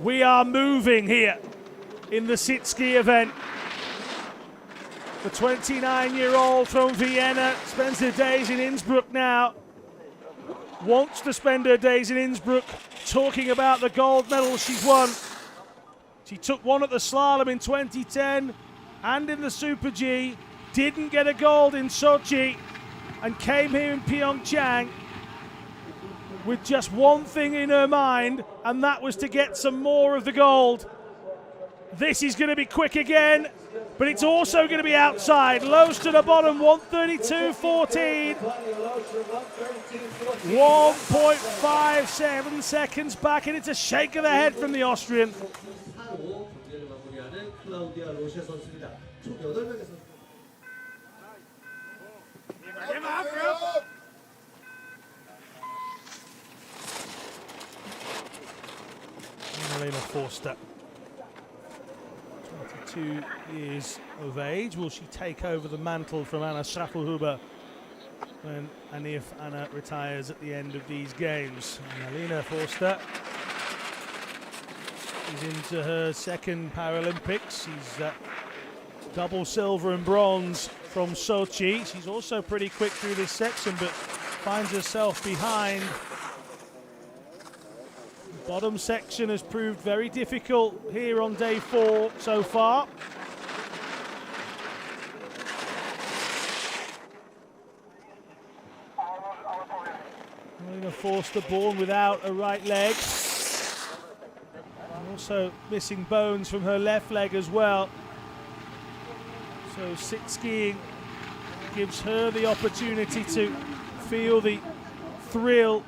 We are moving here in the sit ski event. The 29-year-old from Vienna spends her days in Innsbruck now. Wants to spend her days in Innsbruck talking about the gold medals she's won. She took one at the slalom in 2010 and in the Super G. Didn't get a gold in Sochi and came here in PyeongChang with just one thing in her mind, and that was to get some more of the gold. This is going to be quick again, but it's also going to be outside. Loesch to the bottom, 1:32.14. 1.57 seconds back, and it's a shake of the head from the Austrian. Manella Forster, 22 years of age. Will she take over the mantle from Anna Schaffelhuber when Anna retires at the end of these games? Manella Forster is into her second Paralympics. She's double silver and bronze from Sochi. She's also pretty quick through this section, but finds herself behind. The bottom section has proved very difficult here on day 4 so far. Manella Forster born without a right leg. And also missing bones from her left leg as well. So sit skiing gives her the opportunity to feel the thrill,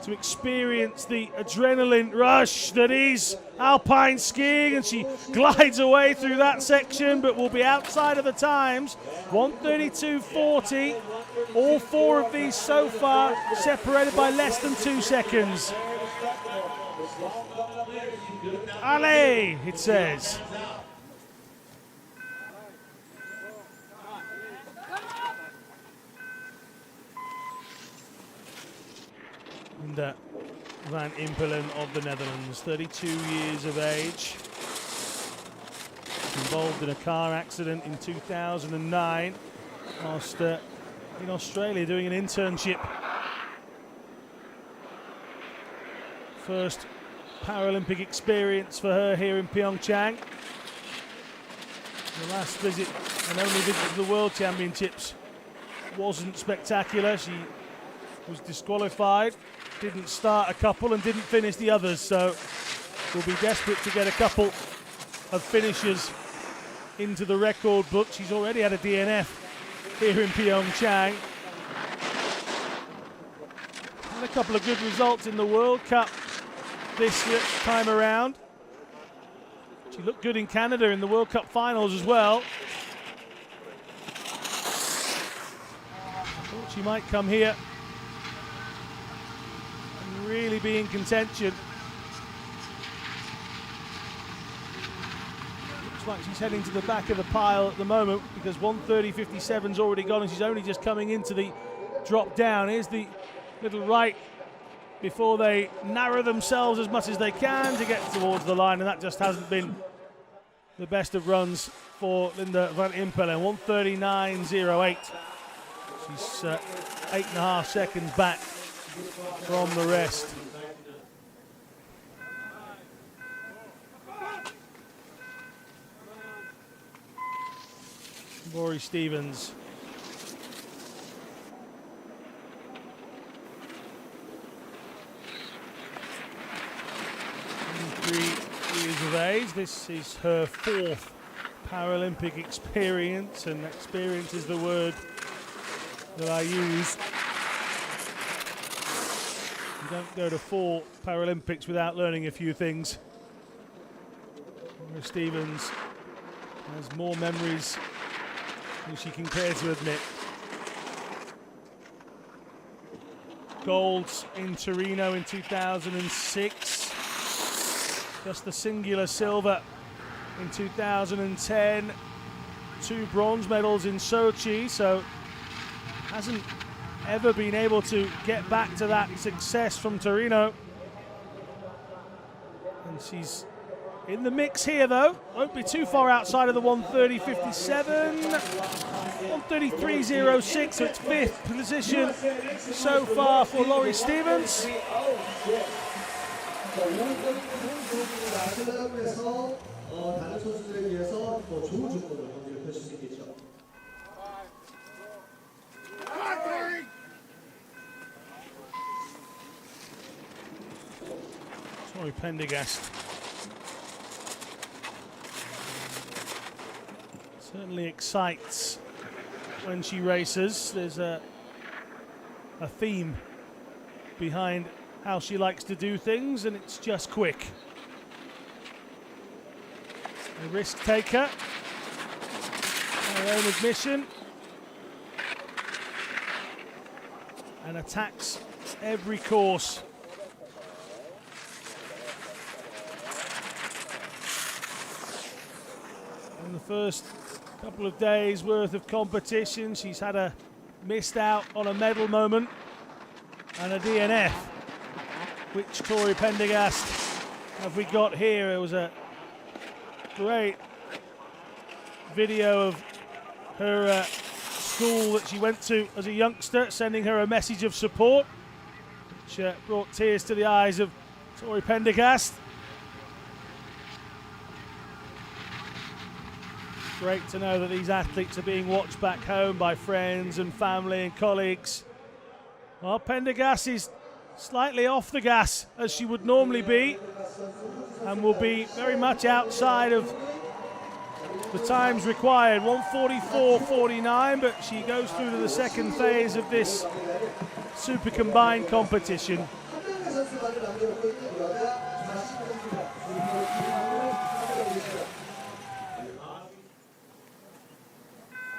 to experience the adrenaline rush that is Alpine skiing, and she glides away through that section, but will be outside of the times. 1:32.40. All 4 of these so far separated by less than 2 seconds. Allez, it says. And Van Impelen of the Netherlands, 32 years of age. Involved in a car accident in 2009 whilst in Australia doing an internship. First Paralympic experience for her here in PyeongChang. The last visit and only visit to the World Championships wasn't spectacular. She was disqualified, didn't start a couple and didn't finish the others, so will be desperate to get a couple of finishes into the record book. She's already had a DNF here in PyeongChang. And a couple of good results in the World Cup this time around. She looked good in Canada in the World Cup finals as well. She might come here and really be in contention. Looks like she's heading to the back of the pile at the moment because 1:30.57's already gone and she's only just coming into the drop down. Here's the little right before they narrow themselves as much as they can to get towards the line, and that just hasn't been the best of runs for Linda van Impelen. 1:39.08. She's 8.5 seconds back from the rest. Rory Stevens. 23 years of age. This is her 4th Paralympic experience, and experience is the word that I use. You don't go to 4 Paralympics without learning a few things. Rory Stevens has more memories than she can care to admit. Golds in Torino in 2006. Just the singular silver in 2010. 2 bronze medals in Sochi, so hasn't ever been able to get back to that success from Torino. And she's in the mix here though. Won't be too far outside of the 1:30.57. 1:33.06, so it's 5th position so far for Rory Stevens. Sorry, Pendergast. Certainly excites when she races. There's a theme behind how she likes to do things, and it's just quick. A risk taker, her own admission, and attacks every course. In the first couple of days worth of competition, she's had missed out on a medal moment and a DNF. Which Tori Pendergast have we got here? It was a great video of her school that she went to as a youngster, sending her a message of support, which brought tears to the eyes of Tori Pendergast. Great to know that these athletes are being watched back home by friends and family and colleagues. Well, Pendergast is slightly off the gas as she would normally be, and will be very much outside of the times required. 1:44.49, but she goes through to the second phase of this super combined competition.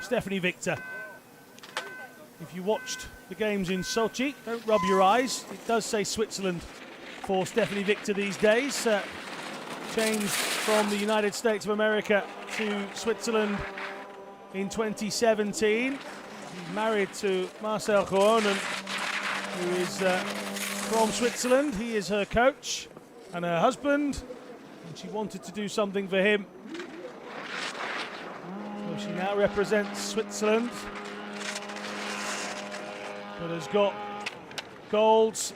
Stephanie Victor. If you watched the games in Sochi, don't rub your eyes. It does say Switzerland for Stephanie Victor these days. Changed from the United States of America to Switzerland in 2017. She's married to Marcel Groenen, who is from Switzerland. He is her coach and her husband, and she wanted to do something for him. So she now represents Switzerland, but has got golds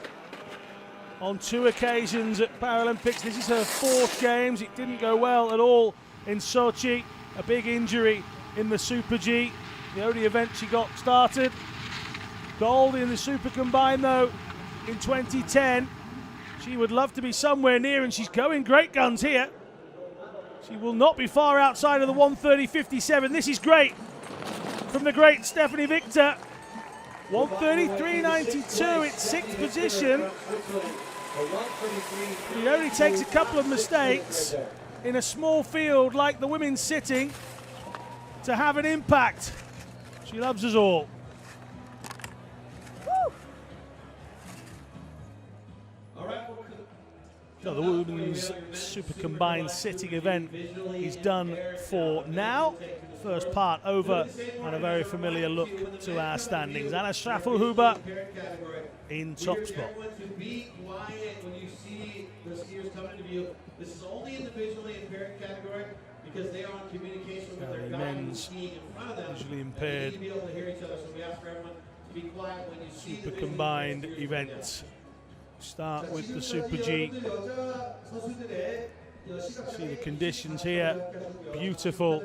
on 2 occasions at Paralympics. This is her 4th games. It didn't go well at all in Sochi. A big injury in the Super G, the only event she got started. Gold in the Super Combined though in 2010. She would love to be somewhere near, and she's going great guns here. She will not be far outside of the 1:30.57. This is great from the great Stephanie Victor. 1:33.92, it's 6th position. It only takes a couple of mistakes in a small field like the women's sitting to have an impact. She loves us all. So the women's super combined sitting event is done for now. First part over, and a very familiar look to our standings. Anna Schaffelhuber in top spot. Be quiet when you see the skiers coming to view. This is only in the visually impaired category because they are on communication with their guide who's skiing in front of them. Visually impaired. They need to be able to hear each other, so we ask for everyone to be quiet when you see Super combined event. Start with the Super G. See the conditions here, beautiful.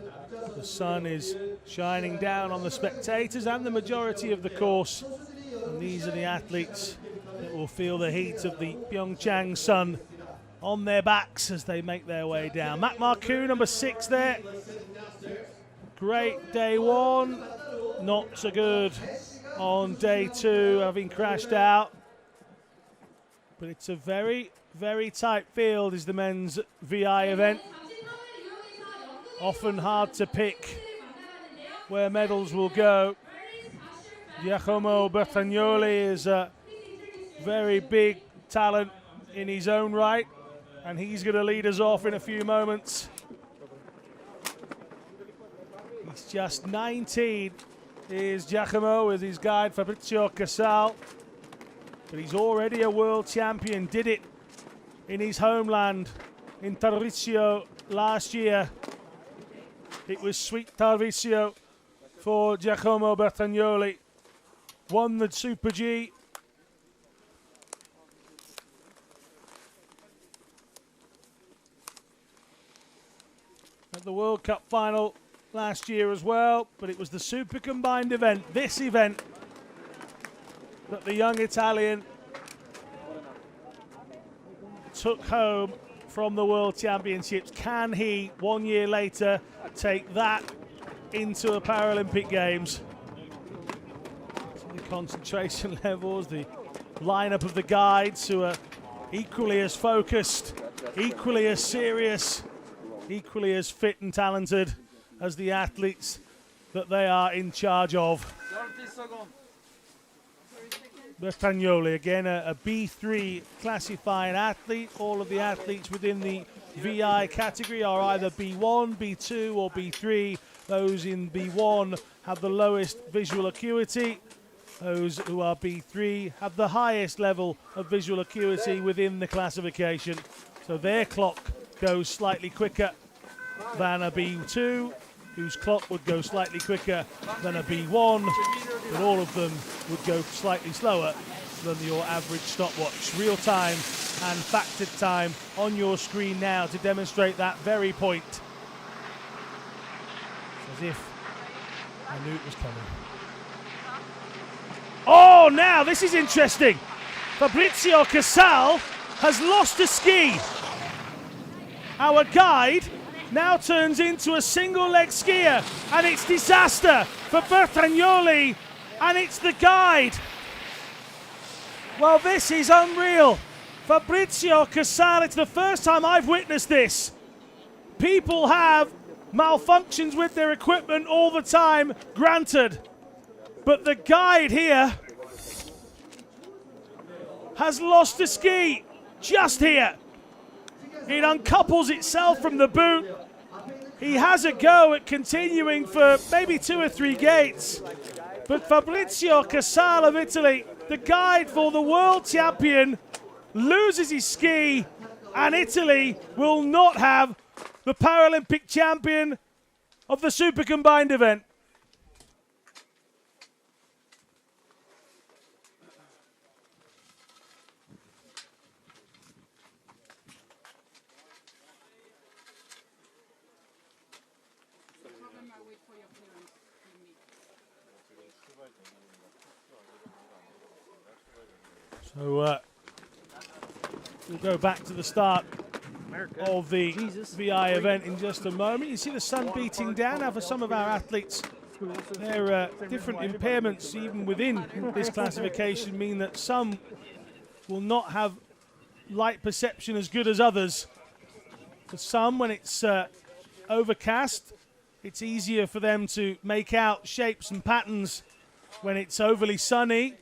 The sun is shining down on the spectators and the majority of the course. And these are the athletes that will feel the heat of the PyeongChang sun on their backs as they make their way down. Mac Marcoux, number 6 there. Great day 1, not so good on day 2, having crashed out. But it's a very, very tight field, is the men's VI event. Often hard to pick where medals will go. Giacomo Bertagnoli is a very big talent in his own right, and he's going to lead us off in a few moments. He's just 19, is Giacomo, with his guide Fabrizio Casal. But he's already a world champion, did it in his homeland in Tarvisio last year. It was sweet Tarvisio for Giacomo Bertagnoli. Won the Super G. At the World Cup final last year as well, but it was the super combined event, this event, that the young Italian took home from the World Championships. Can he, 1 year later, take that into a Paralympic Games? The concentration levels, the lineup of the guides who are equally as focused, equally as serious, equally as fit and talented as the athletes that they are in charge of. Bertagnoli, again, a B3 classified athlete. All of the athletes within the VI category are either B1, B2 or B3. Those in B1 have the lowest visual acuity. Those who are B3 have the highest level of visual acuity within the classification. So their clock goes slightly quicker than a B2, whose clock would go slightly quicker than a B1, but all of them would go slightly slower than your average stopwatch. Real time and factored time on your screen now to demonstrate that very point. As if I knew it was coming. Oh, now this is interesting. Fabrizio Casal has lost a ski. Our guide now turns into a single leg skier, and it's disaster for Bertagnoli, and it's the guide. Well, this is unreal. Fabrizio Casal, it's the first time I've witnessed this. People have malfunctions with their equipment all the time, granted. But the guide here has lost a ski just here. It uncouples itself from the boot. He has a go at continuing for maybe 2 or 3 gates. But Fabrizio Casal of Italy, the guide for the world champion, loses his ski, and Italy will not have the Paralympic champion of the super combined event. So we'll go back to the start of the VI event in just a moment. You see the sun beating down. Now for some of our athletes, their different impairments even within this classification mean that some will not have light perception as good as others. For some, when it's overcast, it's easier for them to make out shapes and patterns. When it's overly sunny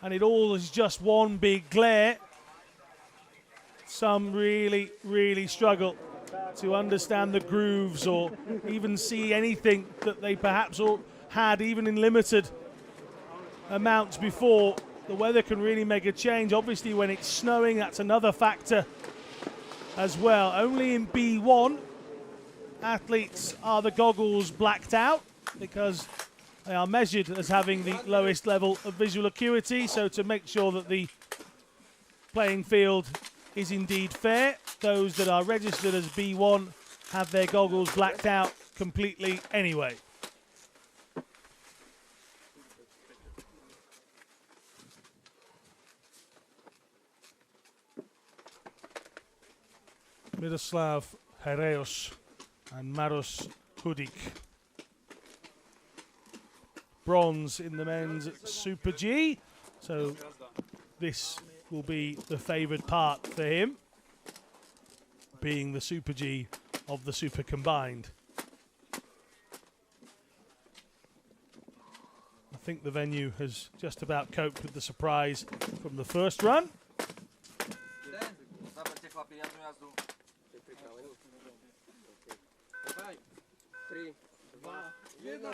and it all is just one big glare, Some really, really struggle to understand the grooves or even see anything that they perhaps all had even in limited amounts before. The weather can really make a change. Obviously when it's snowing, that's another factor as well. Only in B1 athletes are the goggles blacked out because they are measured as having the lowest level of visual acuity. So to make sure that the playing field is indeed fair, those that are registered as B1 have their goggles blacked out completely anyway. Miroslav Hreos and Maros Hudik. Bronze in the men's Super G, so this will be the favoured part for him, being the Super G of the Super Combined. I think the venue has just about coped with the surprise from the first run. So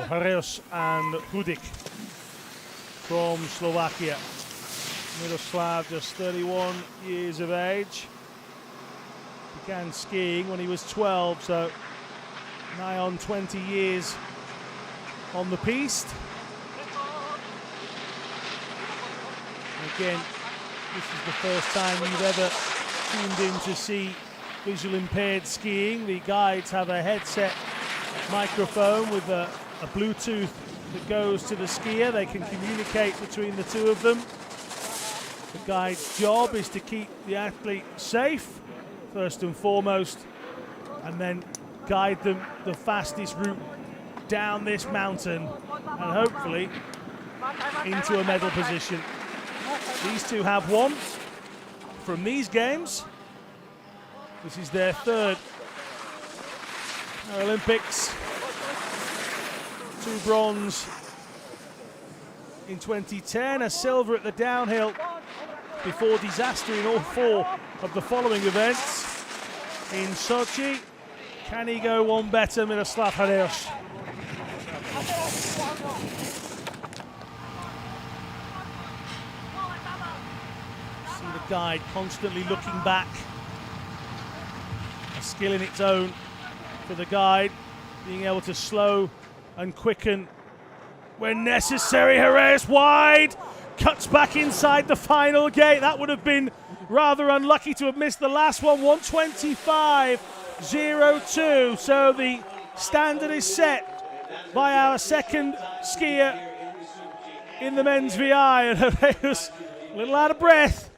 Hreos and Hudik from Slovakia. Miroslav, just 31 years of age. Began skiing when he was 12, so nigh on 20 years on the piste. And again, this is the first time you've ever tuned in to see visual impaired skiing. The guides have a headset microphone with a Bluetooth that goes to the skier. They can communicate between the two of them. The guide's job is to keep the athlete safe, first and foremost, and then guide them the fastest route down this mountain and hopefully into a medal position. These two have won from these games. This is their third Paralympics. 2 bronze in 2010, a silver at the downhill before disaster in all 4 of the following events. In Sochi, can he go one better, Miroslav Hreos? See the guide constantly looking back. A skill in its own for the guide, being able to slow and quicken when necessary. Hreos wide, cuts back inside the final gate. That would have been rather unlucky to have missed the last one. 1:25.02. So the standard is set by our second skier in the men's VI, and Hreos a little out of breath.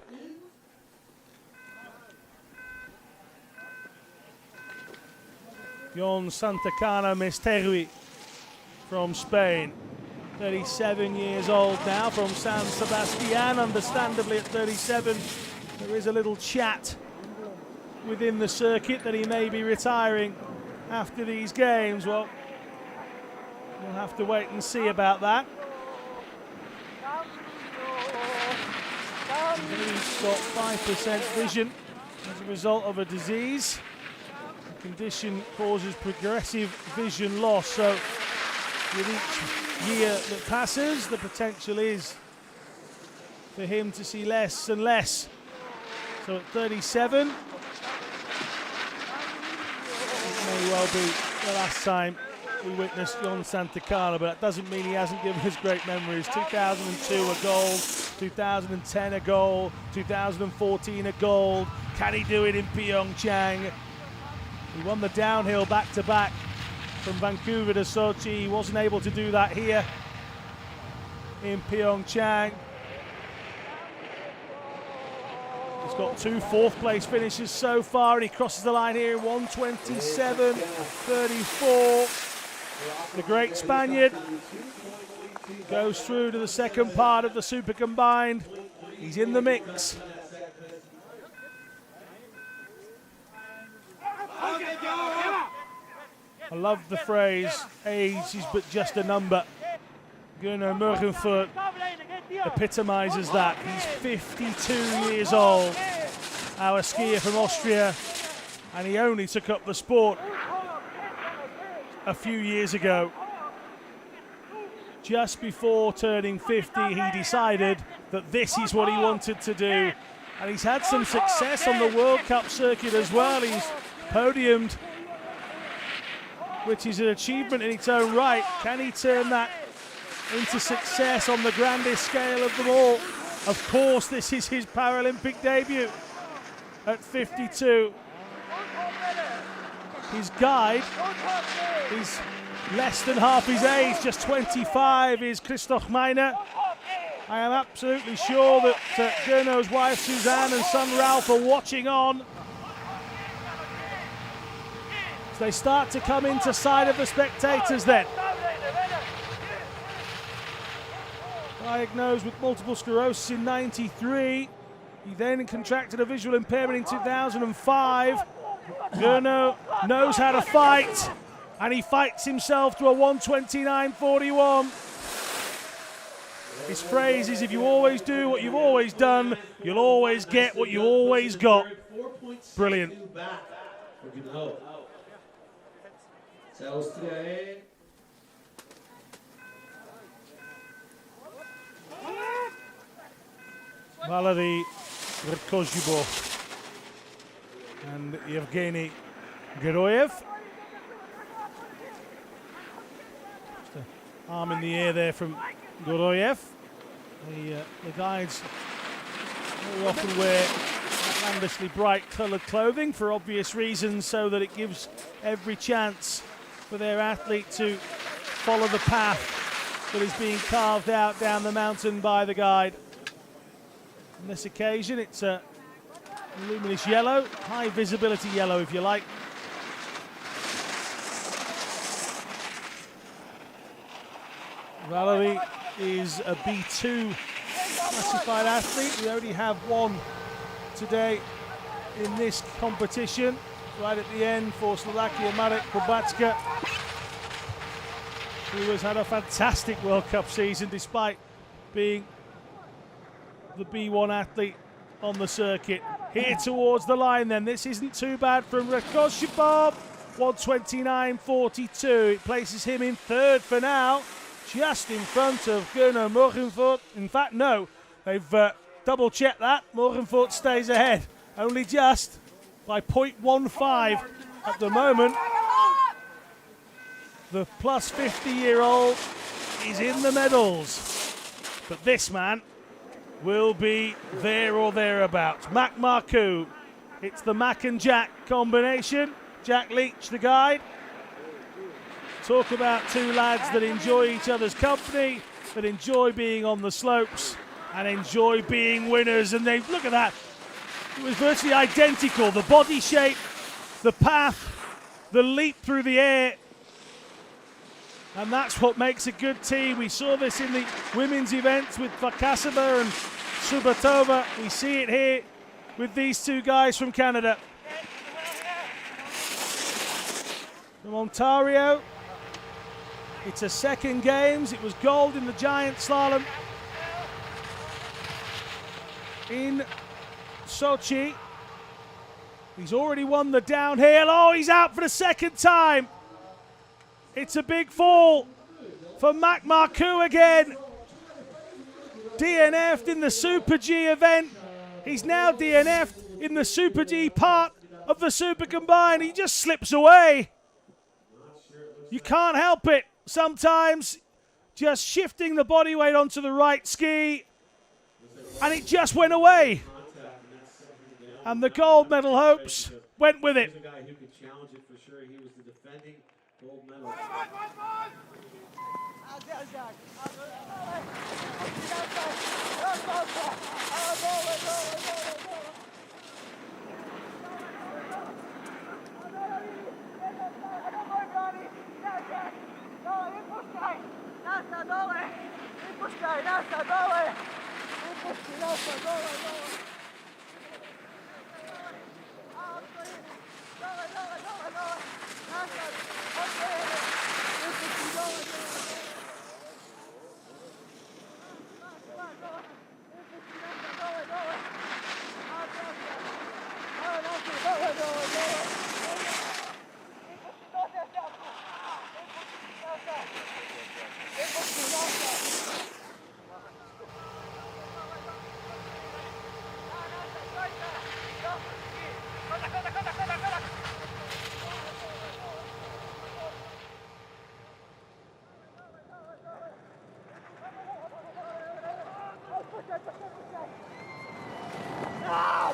Jon Santacana Mesterui from Spain, 37 years old now, from San Sebastian. Understandably at 37 there is a little chat within the circuit that he may be retiring after these games. Well, we'll have to wait and see about that. He's got 5% vision as a result of a disease. The condition causes progressive vision loss, so with each year that passes, the potential is for him to see less and less. So at 37, it may well be the last time we witnessed Jon Santacana, but that doesn't mean he hasn't given us great memories. 2002 a gold, 2010 a gold, 2014 a gold. Can he do it in PyeongChang? He won the downhill back-to-back from Vancouver to Sochi. He wasn't able to do that here in PyeongChang. He's got 2 4th-place finishes so far, and he crosses the line here in 1:27.34. The great Spaniard goes through to the second part of the Super Combined. He's in the mix. I love the phrase, age is but just a number. Gunnar Morgenfurt epitomizes that. He's 52 years old. our skier from Austria, and he only took up the sport a few years ago. Just before turning 50, he decided that this is what he wanted to do. And he's had some success on the World Cup circuit as well. He's podiumed, which is an achievement in its own right. Can he turn that into success on the grandest scale of them all? Of course, this is his Paralympic debut at 52. His guide is less than half his age, just 25, is Christoph Meiner. I am absolutely sure that Gernot's wife Suzanne and son Ralph are watching on. As they start to come into sight of the spectators then. Diagnosed with multiple sclerosis in '93. He then contracted a visual impairment in 2005. Gernot knows how to fight, and he fights himself to a 129.41. His phrase is, if you always do what you've always done, you'll always get what you always got. Brilliant. Valery Verkozhubov and Yevgeny Geroyev. Just an arm in the air there from Geroyev. The guides very often wear outlandishly bright coloured clothing for obvious reasons, so that it gives every chance for their athlete to follow the path that is being carved out down the mountain by the guide. On this occasion, it's a luminous yellow, high visibility yellow if you like. Valery is a B2 classified athlete. We only have one today in this competition. Right at the end for Slovakia, Marek Kubacka, who has had a fantastic World Cup season despite being the B1 athlete on the circuit. Here towards the line then. This isn't too bad from Verkozhubov. 129.42. It places him in third for now, just in front of Gernot Morgenfort. In fact, no, they've double-checked that. Morgenfort stays ahead, only just by 0.15 at the moment. The plus 50-year-old is in the medals, but this man will be there or thereabouts. Mac Marcoux. It's the Mac and Jack combination. Jack Leach, the guide. Talk about two lads that enjoy each other's company, that enjoy being on the slopes and enjoy being winners. And they look at that. It was virtually identical. The body shape, the path, the leap through the air. And that's what makes a good team. We saw this in the women's events with Farkasova and Subatova. We see it here with these two guys from Canada. From Ontario, it's a second games. It was gold in the giant slalom in Sochi. He's already won the downhill. Oh, he's out for the second time. It's a big fall for Mac Marcoux again. DNF'd in the Super G event. He's now DNF'd in the Super G part of the Super Combined. He just slips away. You can't help it. Sometimes just shifting the body weight onto the right ski, and it just went away. And the gold medal hopes went with it. Gold medal.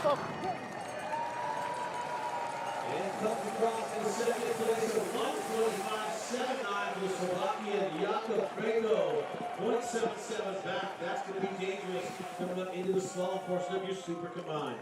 And comes across in second place of 1:25.79 for Slovakian Jakob Grego. 1:77 back. That's going to be dangerous coming up into the slalom portion of your super combined.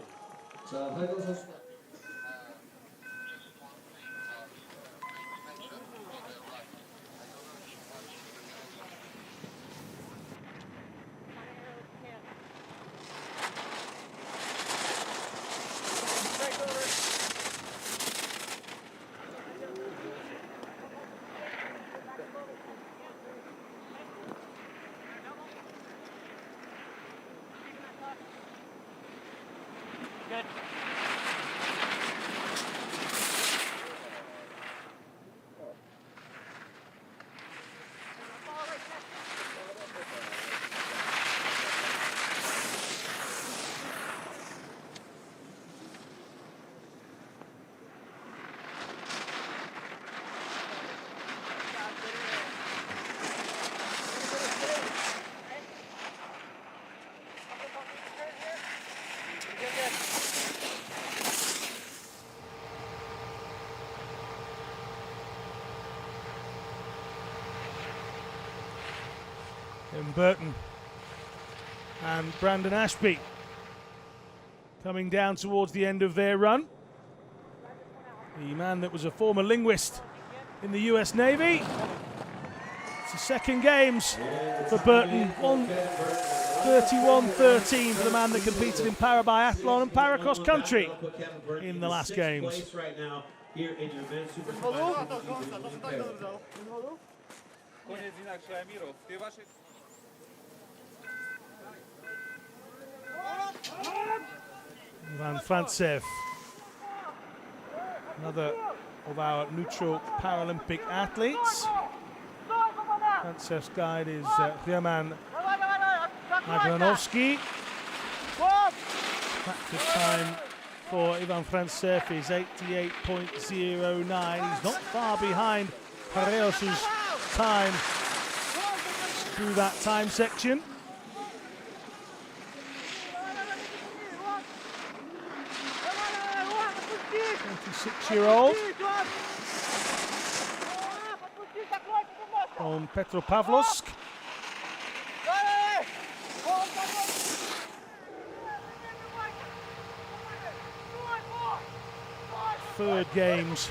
Good. And Burton and Brandon Ashby coming down towards the end of their run. The man that was a former linguist in the US Navy. It's the second games for Burton. 31-13 for the man that competed in para-biathlon and para-cross country in the last games. Right now here in your men's super Ivan Frantsev, another of our neutral Paralympic athletes. Frantsev's guide is Roman Maglanovsky. Practice time for Ivan Frantsev is 88.09. He's not far behind Pareos's time through that time section. 26-year-old on Petropavlovsk. Third games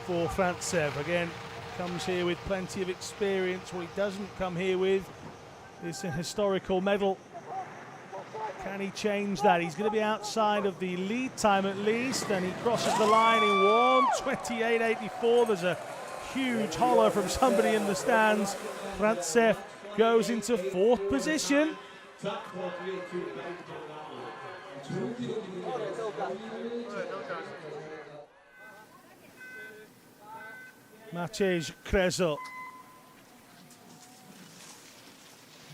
for Frantsev. Again, comes here with plenty of experience. What he doesn't come here with is a historical medal. Can he change that? He's going to be outside of the lead time at least, and he crosses the line in 1:28.84. There's a huge holler from somebody in the stands. Frantsev goes into fourth position. Maciej Krezel.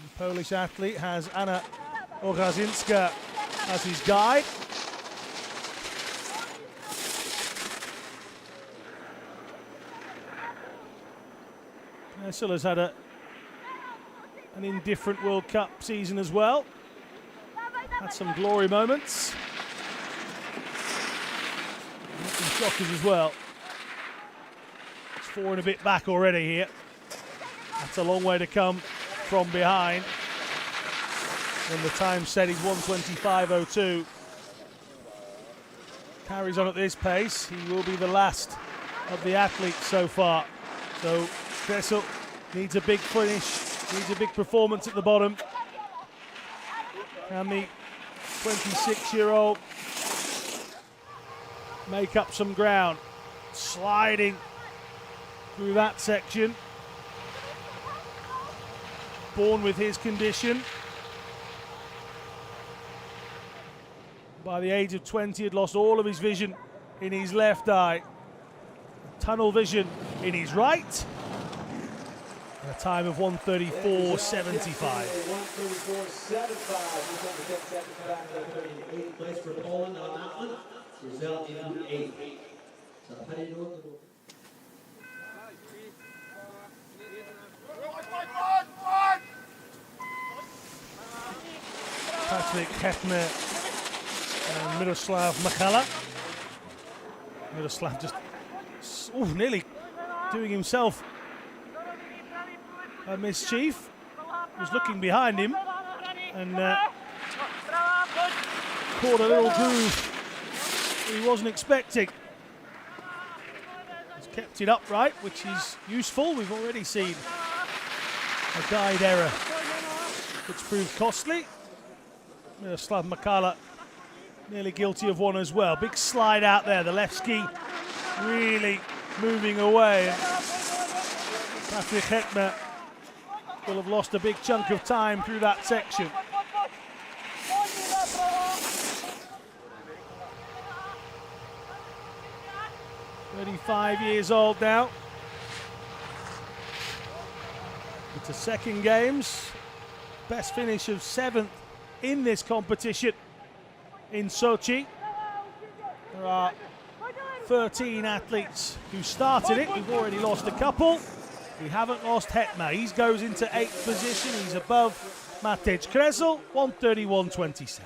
The Polish athlete has Anna Ogazinska as his guide. Krezel has had an indifferent World Cup season as well. Had some glory moments. Had some shockers as well. It's 4 and a bit back already here. That's a long way to come from behind. And the time set is 1:25.02. Carries on at this pace. He will be the last of the athletes so far. So Krezel needs a big finish, needs a big performance at the bottom. Can the 26-year-old make up some ground? Sliding through that section. Born with his condition. By the age of 20, had lost all of his vision in his left eye. Tunnel vision in his right. And a time of 1:34.75. 1:34.75. 8th place for Poland on that one. Jallen in 8th. Patrick Hefner And Miroslav Makala. Miroslav just nearly doing himself a mischief. Was looking behind him and caught a little groove he wasn't expecting. He's kept it upright, which is useful. We've already seen a guide error which proved costly. Miroslav Makala nearly guilty of one as well. Big slide out there. The left ski really moving away. Patrick Hetmer will have lost a big chunk of time through that section. "35 years old now. It's a second games. Best finish of 7th in this competition in Sochi. There are 13 athletes who started it. We've already lost a couple. We haven't lost Hetma. He goes into 8th position. He's above Matej Kresel, 131.27.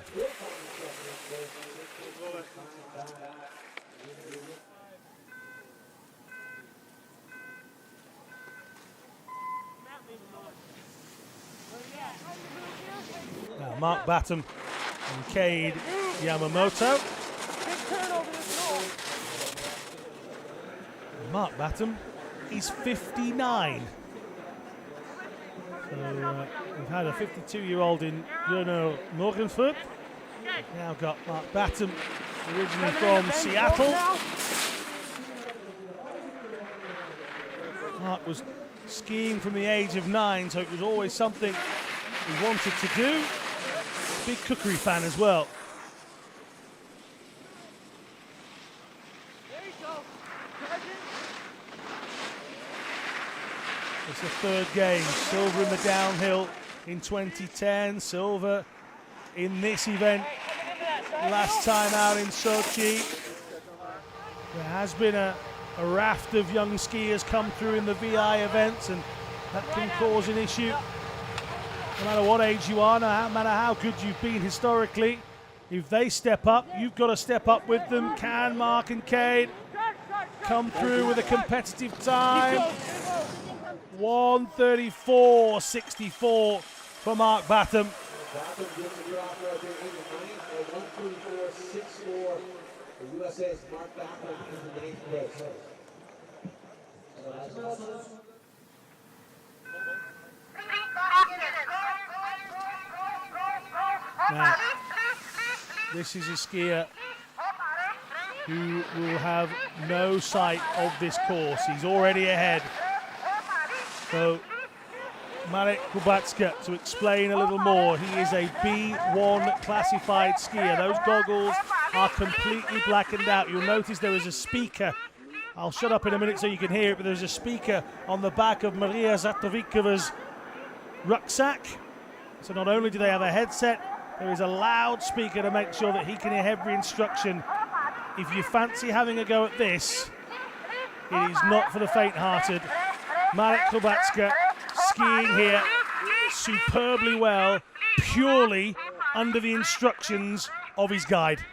Now Mark Batum and Cade Yamamoto. Mark Batum is 59. So we've had a 52-year-old in Bruno Morgenfurt. Now got Mark Batum, originally from Seattle. Mark was skiing from the age of 9, so it was always something he wanted to do. Big cookery fan as well. It's the third game. Silver in the downhill in 2010. Silver in this event last time out in Sochi. There has been a raft of young skiers come through in the VI events, and that can cause an issue. No matter what age you are, no matter how good you've been historically, if they step up, you've got to step up with them. Can Mark and Cade come through with a competitive time? 1:34.64 for Mark Batum. Now, this is a skier who will have no sight of this course. He's already ahead. So, Marek Kubacka, to explain a little more, he is a B1 classified skier. Those goggles are completely blackened out. You'll notice there is a speaker. I'll shut up in a minute so you can hear it, but there's a speaker on the back of Maria Zatovikova's rucksack. So not only do they have a headset, there is a loudspeaker to make sure that he can hear every instruction. If you fancy having a go at this, it is not for the faint-hearted. Marek Kubacka skiing here superbly well, purely under the instructions of his guide.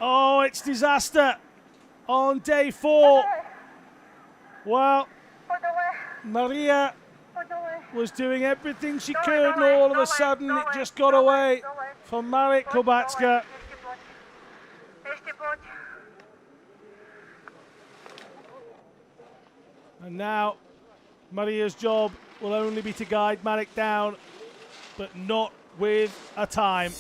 Oh, it's disaster on day 4. Well, Maria was doing everything she could, and all of a sudden it just got away from Marek Kubacka. And now Maria's job will only be to guide Marek down, but not with a time.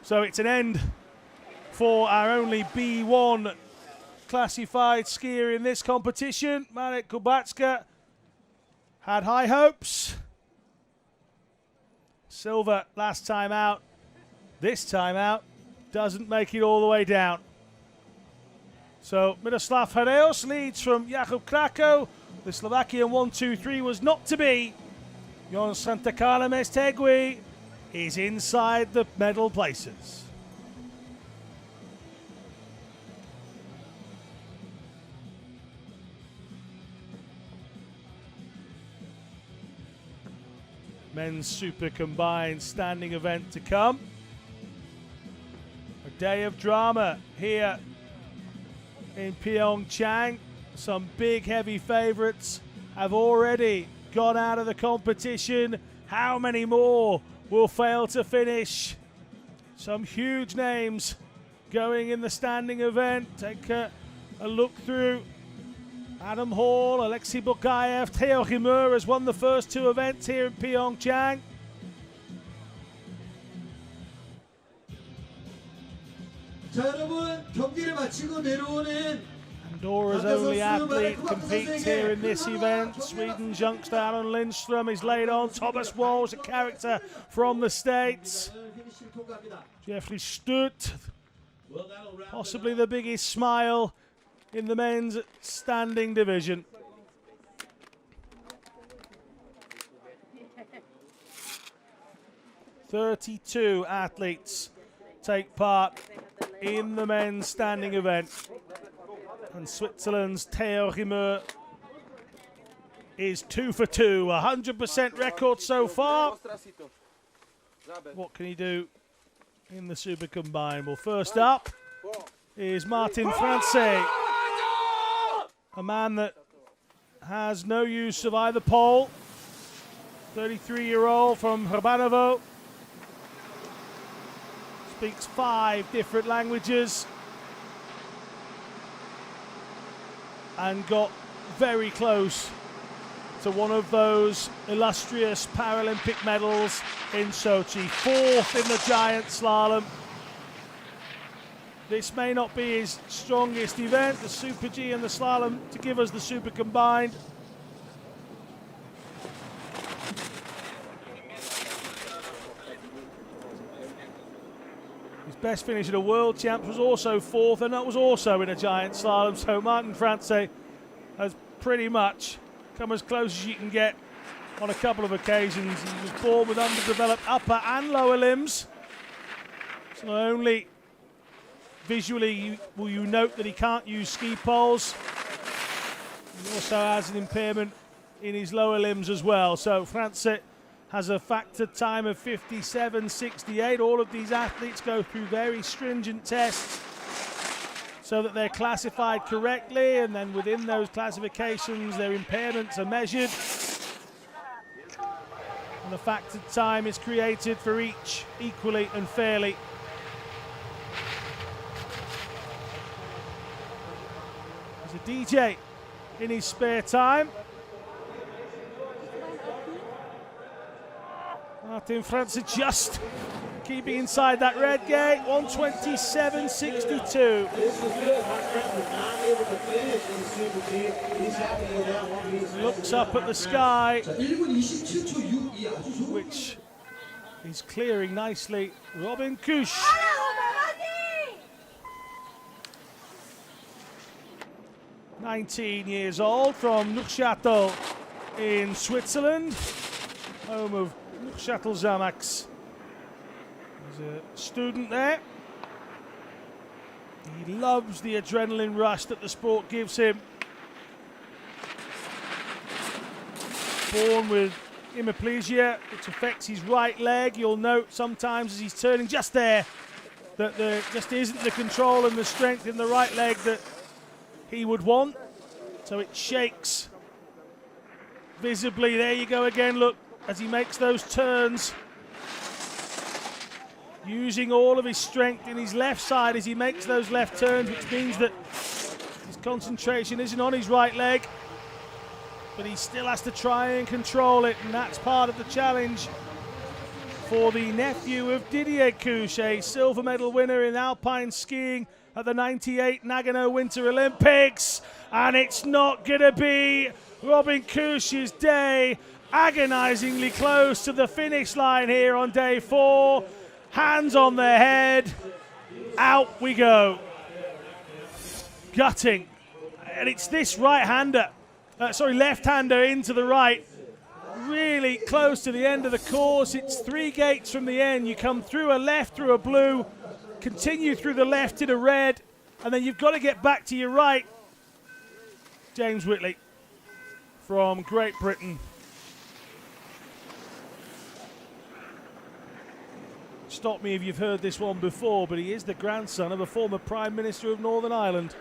So it's an end for our only B1 classified skier in this competition. Marek Kubacka had high hopes, Silver last time out. This time out doesn't make it all the way down. So Miroslav Hreos leads from Jakub Krakow. The Slovakian 1-2-3 was not to be. Jon Santakala Mestegui is inside the medal places. Men's super combined standing event to come. A day of drama here in PyeongChang. Some big heavy favourites have already gone out of the competition. How many more will fail to finish? Some huge names going in the standing event. Take a look through. Adam Hall, Alexei Bochet, Jaerim has won the first two events here in PyeongChang. Andorra's only athlete competes here in this event. Sweden's youngster Alan Lindström is laid on. Thomas Walsh, a character from the States. Jeffrey Stutt, possibly the biggest smile in the men's standing division. "32 athletes take part in the men's standing event. And Switzerland's Jaerim is 2 for 2, 100% record so far. What can he do in the super combined? Well, first up is Martin Franze, a man that has no use of either pole. 33-year-old from Hrbanovo. Speaks 5 different languages. And got very close to one of those illustrious Paralympic medals in Sochi. 4th in the giant slalom. This may not be his strongest event, the Super G and the slalom, to give us the super combined. His best finish at a World Champs was also 4th, and that was also in a giant slalom. So Martin Franze has pretty much come as close as you can get on a couple of occasions. He was born with underdeveloped upper and lower limbs. So not only visually will you note that he can't use ski poles, he also has an impairment in his lower limbs as well. So Franze has a factor time of 57.68. All of these athletes go through very stringent tests so that they're classified correctly, and then within those classifications their impairments are measured. And the factor time is created for each equally and fairly. He's a DJ in his spare time. Martin Franze just keeping inside that red gate. 127.62. Looks up at the sky, which is clearing nicely. Robin Kusch. 19 years old, from Neuchâtel in Switzerland, home of Neuchâtel Xamax. He's a student there. He loves the adrenaline rush that the sport gives him. Born with hemiplegia, which affects his right leg. You'll note sometimes as he's turning just there that there just isn't the control and the strength in the right leg that he would want, so it shakes visibly. There you go again, look, as he makes those turns, using all of his strength in his left side as he makes those left turns, which means that his concentration isn't on his right leg, but he still has to try and control it, and that's part of the challenge for the nephew of Didier Kusch, a silver medal winner in Alpine skiing at the '98 Nagano Winter Olympics. And it's not going to be Robin Kusch's day agonizingly close to the finish line here on day 4. Hands on their head. Out we go. Gutting. And it's this right-hander, left-hander into the right. Really close to the end of the course. It's 3 gates from the end. You come through a left, through a blue, continue through the left in a red, and then you've got to get back to your right. James Whitley from Great Britain. Stop me if you've heard this one before, but he is the grandson of a former Prime Minister of Northern Ireland.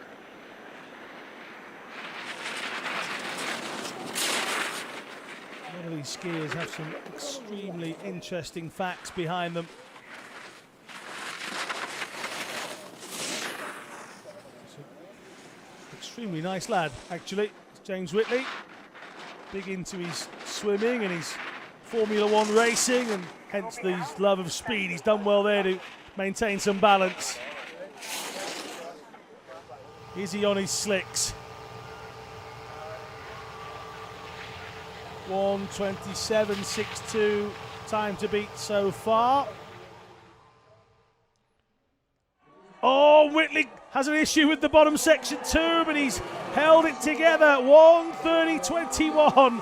A lot of these skiers have some extremely interesting facts behind them. Extremely nice lad, actually. It's James Whitley. Big into his swimming and his Formula One racing, and hence his love of speed. He's done well there to maintain some balance. Is he on his slicks? 1:27.62 time to beat so far. Oh, Whitley has an issue with the bottom section too, but he's held it together. 1:30.21.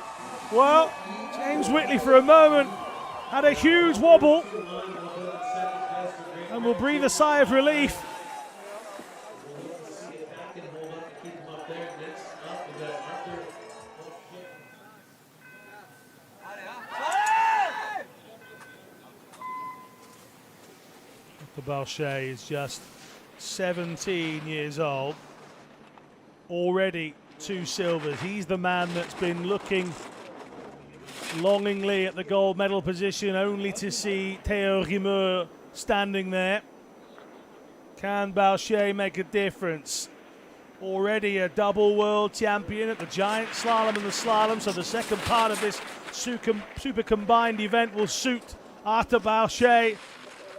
Well, James Whitley for a moment had a huge wobble and will breathe a sigh of relief. The Bochet is just 17 years old. Already 2 silvers. He's the man that's been looking longingly at the gold medal position, only to see Jaerim standing there. Can Bochet make a difference? Already a double world champion at the giant slalom and the slalom, so the second part of this super combined event will suit Arthur Bochet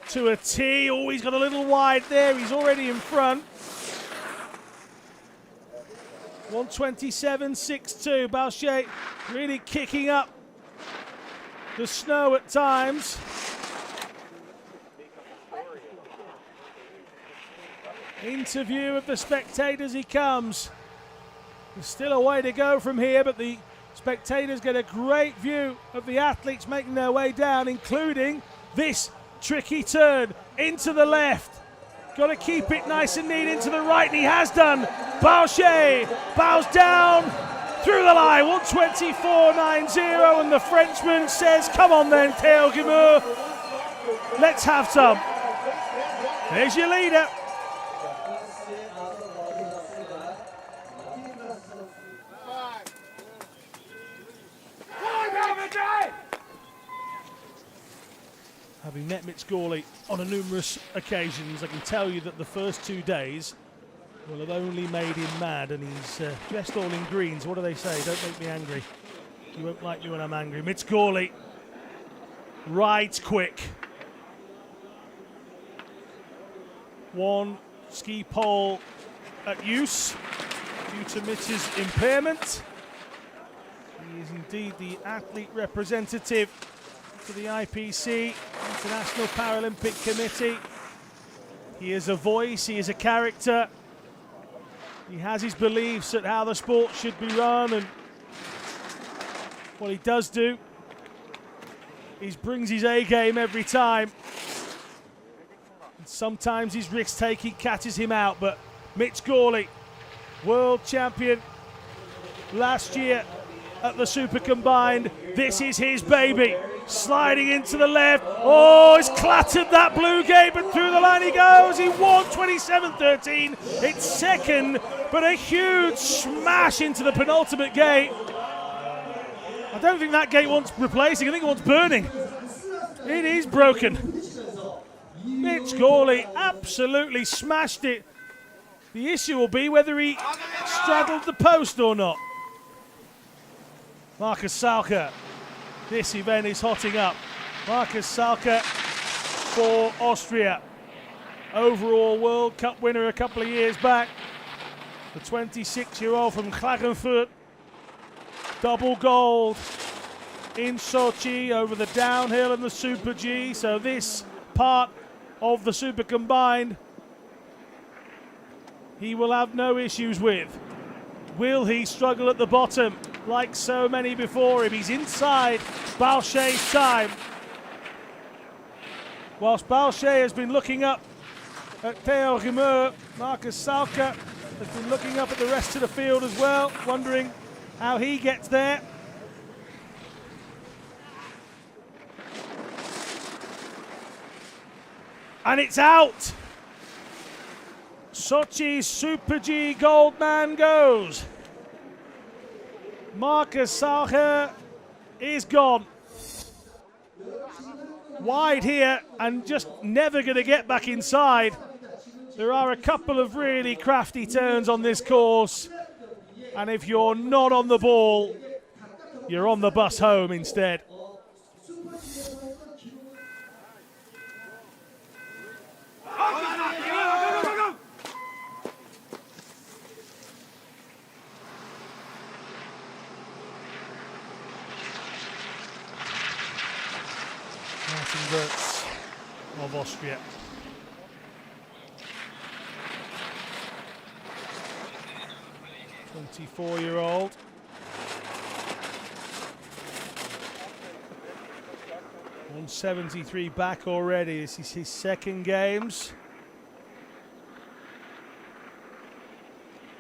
to a T. Oh, he's got a little wide there. He's already in front. 1:27.62. Bochet really kicking up the snow at times. Interview of the spectators he comes. There's still a way to go from here, but the spectators get a great view of the athletes making their way down, including this tricky turn into the left. Got to keep it nice and neat into the right, and he has done. Bochet bows down through the line, 1:24.90, and the Frenchman says, come on then, Jaerim, let's have some. There's your leader. Having met Mitch Gourley on a numerous occasions, I can tell you that the first 2 days will have only made him mad, and he's dressed all in greens. What do they say? Don't make me angry. You won't like me when I'm angry. Mitch Gourley rides quick. 1 ski pole at use due to Mitch's impairment. He is indeed the athlete representative to the IPC, International Paralympic Committee. He is a voice, he is a character. He has his beliefs at how the sport should be run, and what he does do is brings his A game every time. And sometimes his risk-taking catches him out, but Mitch Gourley, world champion last year at the Super Combined, this is his baby. Sliding into the left. Oh, he's clattered that blue gate, but through the line he goes. He won 27.13. It's second, but a huge smash into the penultimate gate. I don't think that gate wants replacing. I think it wants burning. It is broken. Mitch Gourley absolutely smashed it. The issue will be whether he straddled the post or not. Markus Salka. This event is hotting up. Markus Salka for Austria. Overall World Cup winner a couple of years back. The 26-year-old from Klagenfurt. Double gold in Sochi over the downhill and the Super G. So this part of the Super Combined, he will have no issues with. Will he struggle at the bottom like so many before him? He's inside Bochet's time. Whilst Bochet has been looking up at Perrine, Marcus Salka has been looking up at the rest of the field as well, wondering how he gets there. And it's out. Sochi's Super G gold man goes. Marcus Salka is gone. Wide here and just never going to get back inside. There are a couple of really crafty turns on this course, and if you're not on the ball, you're on the bus home instead. Of Austria. '24-year-old. On 73 back already. This is his second games.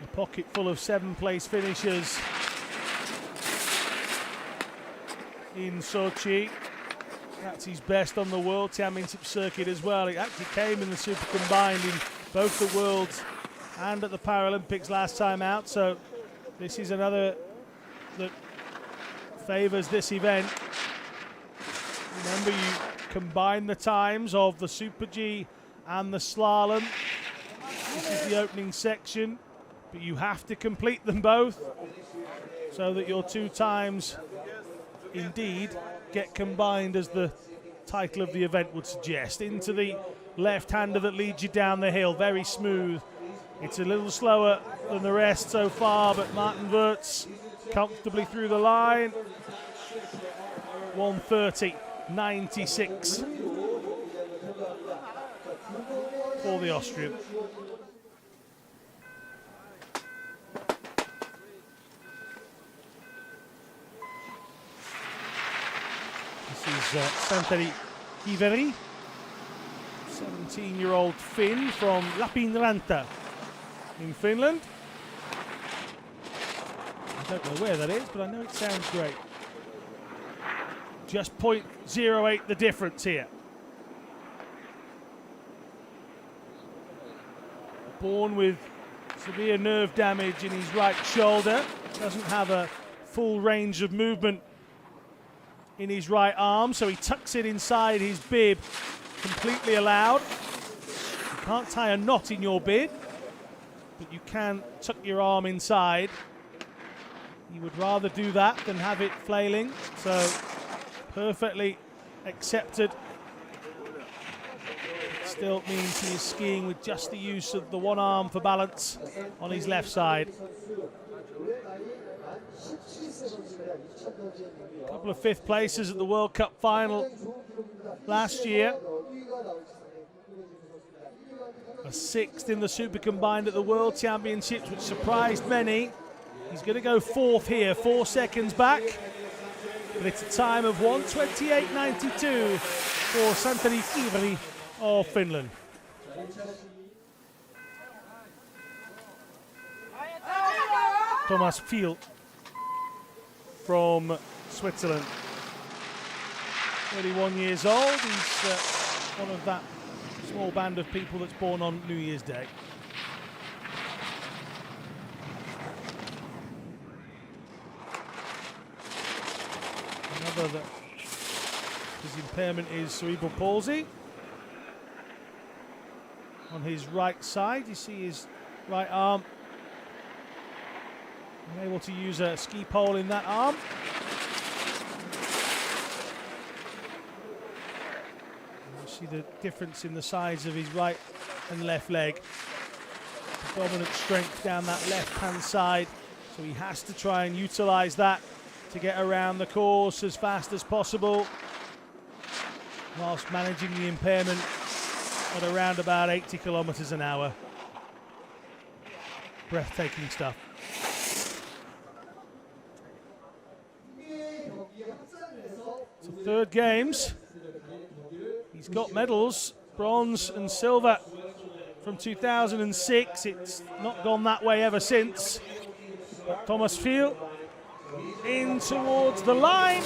A pocket full of 7th-place finishers in Sochi. That's his best on the World Championship circuit as well. It actually came in the Super Combined in both the Worlds and at the Paralympics last time out. So this is another that favours this event. Remember, you combine the times of the Super G and the slalom. This is the opening section, but you have to complete them both so that your 2 times indeed get combined, as the title of the event would suggest. Into the left-hander that leads you down the hill, very smooth. It's a little slower than the rest so far, but Martin Wirtz comfortably through the line. 1:30.96 for the Austrian. This is Santeri Iveri, 17-year-old Finn from Lapinranta in Finland. I don't know where that is, but I know it sounds great. Just 0.08 the difference here. Born with severe nerve damage in his right shoulder, doesn't have a full range of movement in his right arm, so he tucks it inside his bib, completely allowed. You can't tie a knot in your bib, but you can tuck your arm inside. He would rather do that than have it flailing, so perfectly accepted. It still means he is skiing with just the use of the one arm for balance on his left side. A couple of 5th places at the World Cup final last year. A 6th in the Super Combined at the World Championships, which surprised many. He's going to go 4th here, 4 seconds back. But it's a time of 1:28.92 for Santeri Iveri of Finland. Thomas Field from Switzerland. 31 years old. He's one of that small band of people that's born on New Year's Day. Another that his impairment is cerebral palsy. On his right side, you see his right arm. I'm able to use a ski pole in that arm. You see the difference in the size of his right and left leg. The dominant strength down that left-hand side, so he has to try and utilize that to get around the course as fast as possible, whilst managing the impairment at around about 80 kilometres an hour. Breathtaking stuff. So third games. He's got medals, bronze and silver from 2006. It's not gone that way ever since. But Thomas Field in towards the line.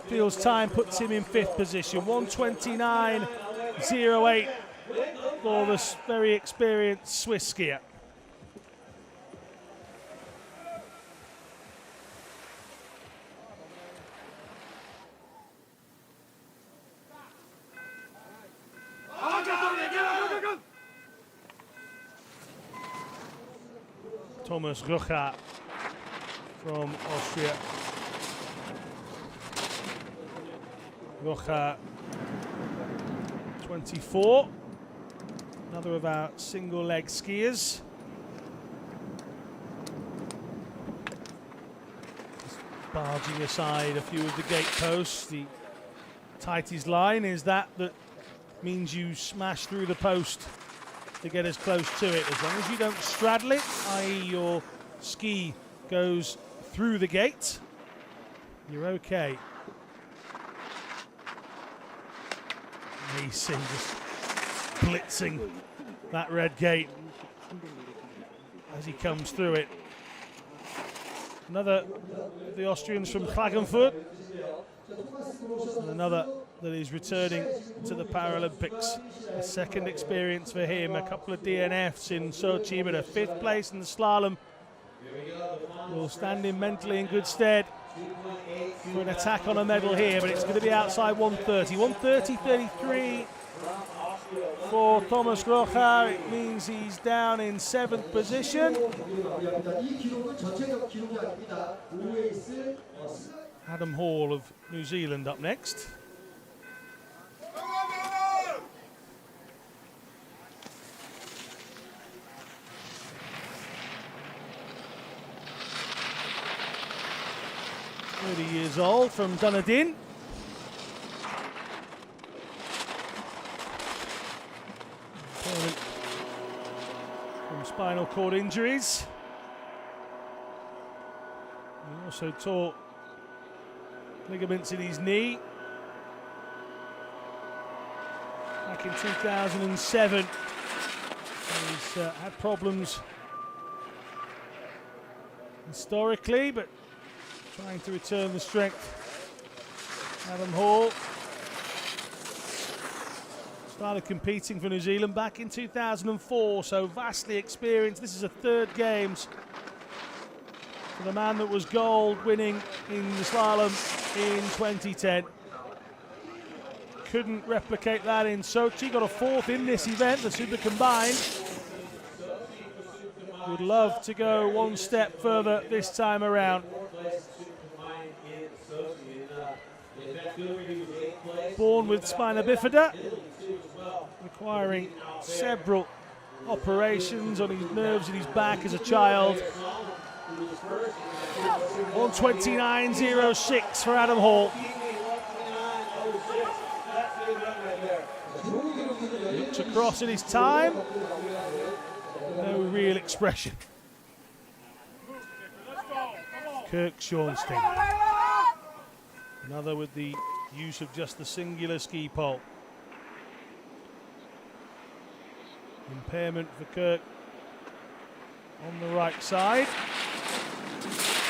Field's time puts him in 5th position, 1:29.08 for this very experienced Swiss skier. Thomas Röcher from Austria. Röcher, 24. Another of our single leg skiers. Just barging aside a few of the gate posts. The tightest line is that means you smash through the post to get as close to it. As long as you don't straddle it, i.e. your ski goes through the gate, you're okay. Mason just blitzing that red gate as he comes through it. Another of the Austrians from Klagenfurt, and another that is returning to the Paralympics. A second experience for him, a couple of DNFs in Sochi, but a 5th place in the slalom will stand him mentally in good stead for an attack on a medal here, but it's going to be outside 1:30. 1:30.33 for Thomas Röcher. It means he's down in 7th position. Adam Hall of New Zealand up next. Years old from Dunedin. From spinal cord injuries. He also tore ligaments in his knee back in 2007. He's had problems historically, but trying to return the strength. Adam Hall started competing for New Zealand back in 2004, so vastly experienced. This is a 3rd games for the man that was gold winning in the slalom in 2010. Couldn't replicate that in Sochi, got a 4th in this event, the super combined. Would love to go one step further this time around. Born with spina bifida, requiring several operations on his nerves in his back as a child. 1:29.06 for Adam Hall. Looks across at his time. No real expression. Kirk Schornstein. Another with the use of just the singular ski pole. Impairment for Kirk on the right side.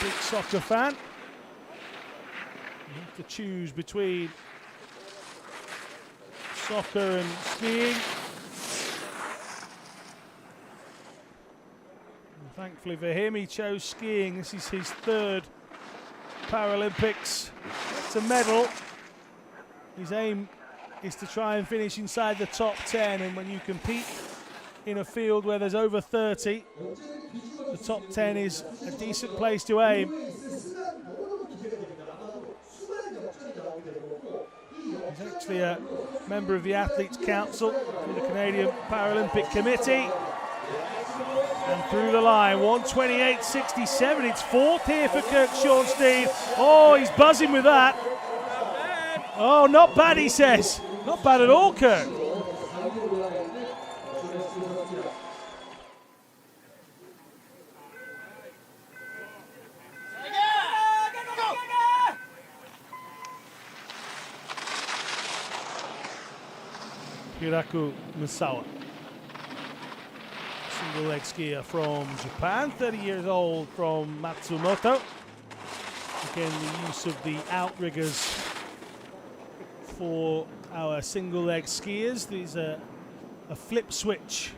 Big soccer fan. You have to choose between soccer and skiing. And thankfully for him, he chose skiing. This is his 3rd Paralympics. It's a medal. His aim is to try and finish inside the top 10, and when you compete in a field where there's over 30, the top 10 is a decent place to aim. He's actually a member of the Athletes' Council for the Canadian Paralympic Committee. And through the line, 128.67. It's fourth here for Kirk Schornstein. Oh, he's buzzing with that. Oh, not bad, he says. Not bad at all, Kirk. Hiraku Misawa. Single leg skier from Japan, 30 years old from Matsumoto. Again, the use of the outriggers for our single leg skiers. There's a flip switch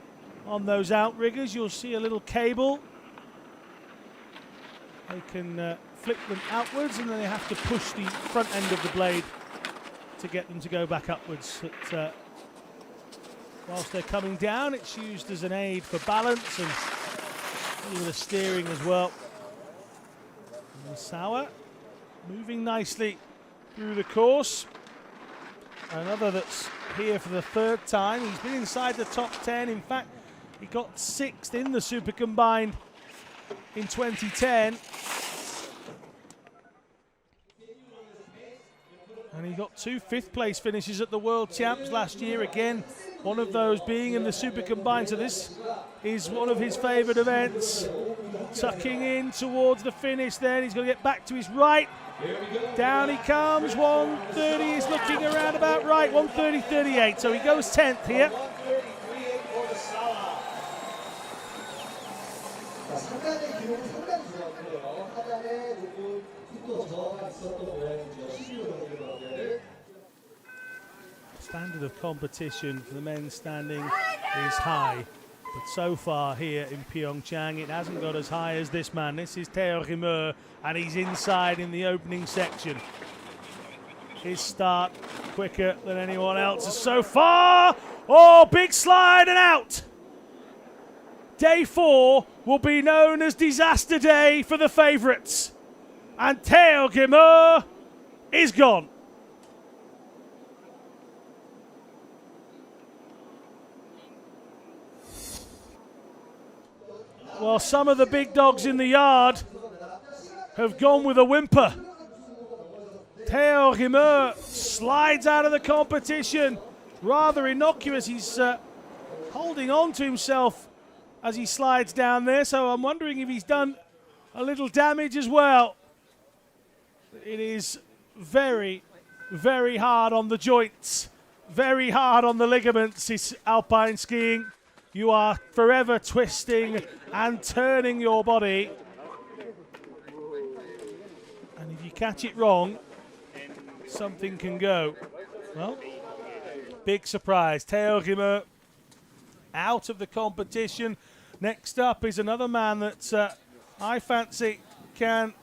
on those outriggers. You'll see a little cable. They can flip them outwards, and then they have to push the front end of the blade to get them to go back upwards. Whilst they're coming down, it's used as an aid for balance and a little bit of steering as well. Misawa moving nicely through the course. Another that's here for the third time. He's been inside the top 10. In fact, he got 6th in the Super Combined in 2010. And he got 2 fifth-place finishes at the World Champs last year. Again, one of those being in the Super Combined. So this is one of his favourite events. Tucking in towards the finish then. He's going to get back to his right. Down he comes. 130 is looking around about right. 130.38. So he goes 10th here. Standard of competition for the men's standing is high, but so far here in PyeongChang it hasn't got as high as this man. This is Jaerim, and he's inside in the opening section. His start quicker than anyone else's so far. Oh, big slide and out. Day 4 will be known as disaster day for the favourites, and Jaerim is gone. Well, some of the big dogs in the yard have gone with a whimper. Jaerim slides out of the competition. Rather innocuous. He's holding on to himself as he slides down there, so I'm wondering if he's done a little damage as well. It is very, very hard on the joints, very hard on the ligaments, this alpine skiing. You are forever twisting and turning your body. And if you catch it wrong, something can go. Well, big surprise. Jaerim out of the competition. Next up is another man that I fancy can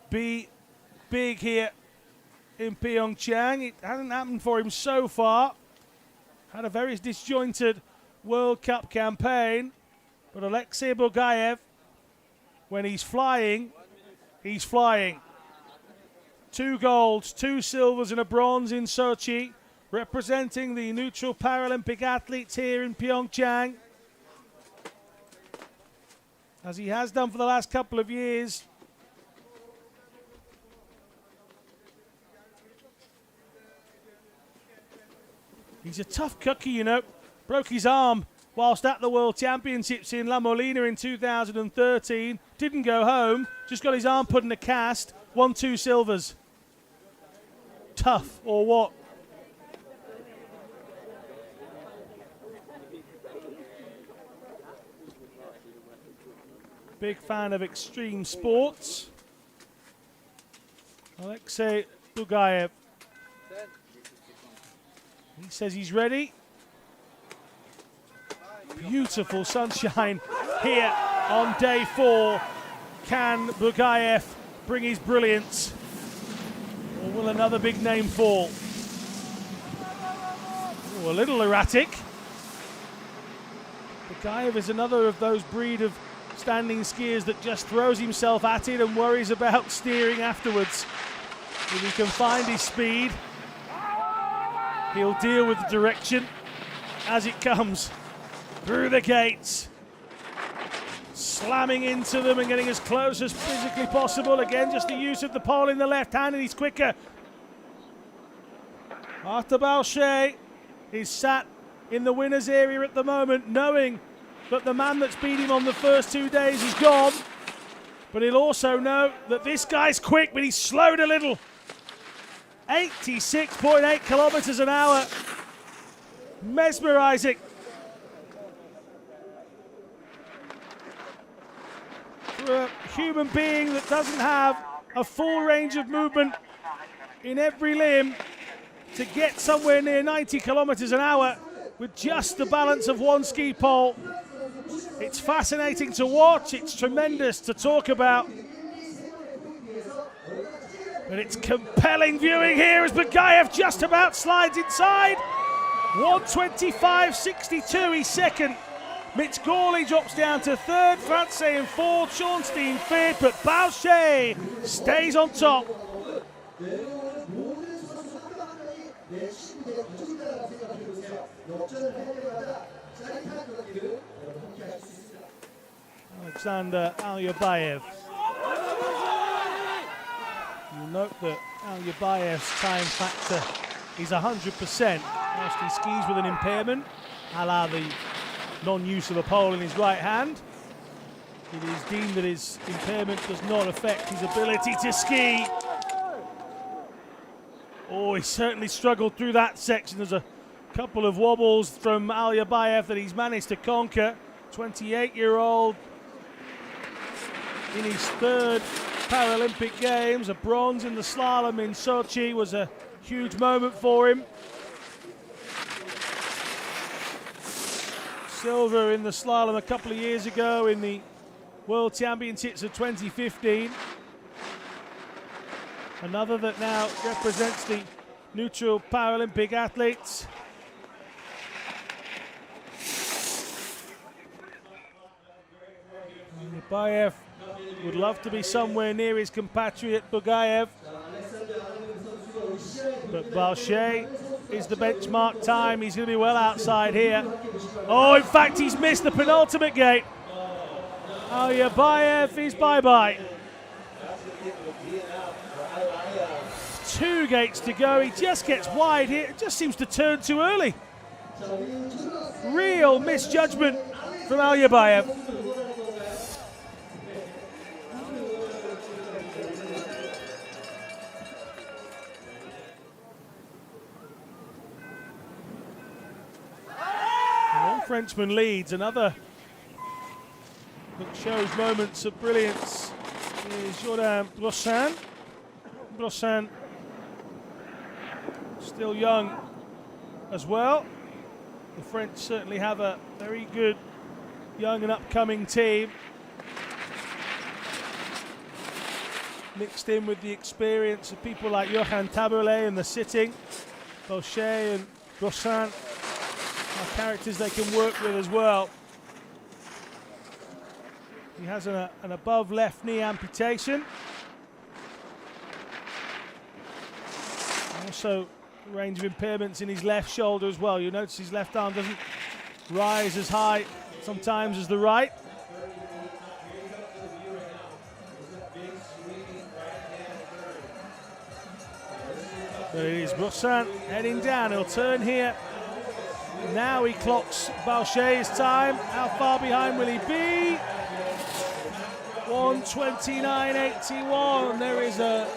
be big here in PyeongChang. It hasn't happened for him so far. Had a very disjointed World Cup campaign, but Alexei Bugaev, when he's flying, he's flying. 2 golds, 2 silvers and a bronze in Sochi, representing the neutral Paralympic athletes here in PyeongChang, as he has done for the last couple of years. He's a tough cookie, you know. Broke his arm whilst at the World Championships in La Molina in 2013. Didn't go home, just got his arm put in a cast. 1, 2 silvers. Tough or what? Big fan of extreme sports. Alexei Bugaev. He says he's ready. Beautiful sunshine here on day 4. Can Bugaev bring his brilliance, or will another big name fall? Oh, a little erratic. Bugaev is another of those breed of standing skiers that just throws himself at it and worries about steering afterwards. If he can find his speed, he'll deal with the direction as it comes through the gates. slamming into them and getting as close as physically possible. Again, just the use of the pole in the left hand, and he's quicker. Arthur Bochet is sat in the winner's area at the moment, knowing that the man that's beat him on the first 2 days is gone. But he'll also know that this guy's quick, but he's slowed a little. 86.8 kilometers an hour. Mesmerizing. For a human being that doesn't have a full range of movement in every limb, to get somewhere near 90 kilometers an hour with just the balance of one ski pole. It's fascinating to watch, it's tremendous to talk about. But it's compelling viewing here as Bochet just about slides inside. 1:25.62, he's second. Mitch Gourley drops down to third, Francais in fourth, Schornstein fifth, but Bochet stays on top. Alexander Alyabayev. You'll note that Alyabayev's time factor is 100% whilst he skis with an impairment, a la the non-use of a pole in his right hand. It is deemed that his impairment does not affect his ability to ski. Oh, he certainly struggled through that section. There's a couple of wobbles from Alyabayev that he's managed to conquer. 28-year-old in his third Paralympic Games. A bronze in the slalom in Sochi was a huge moment for him. Silver in the slalom a couple of years ago in the World Championships of 2015. Another that now represents the neutral Paralympic athletes. Bayev would love to be somewhere near his compatriot Bochet, but Bochet is the benchmark time. He's going to be well outside here. Oh, in fact, he's missed the penultimate gate. Oh yeah, Bayev is bye-bye. 2 gates to go. He just gets wide here. It just seems to turn too early. Real misjudgment from Alyabayev. One Frenchman leads. Another that shows moments of brilliance is Jaerim Brossan. Still young as well. The French certainly have a very good young and upcoming team, mixed in with the experience of people like Johan Taboulet in the sitting. Bochet and Brossan are characters they can work with as well. He has an above left knee amputation. Also a range of impairments in his left shoulder as well. You notice his left arm doesn't rise as high sometimes as the right. But it is Brossan heading down. He'll turn here. Now he clocks Bochet's time. How far behind will he be? 1:29.81. There is a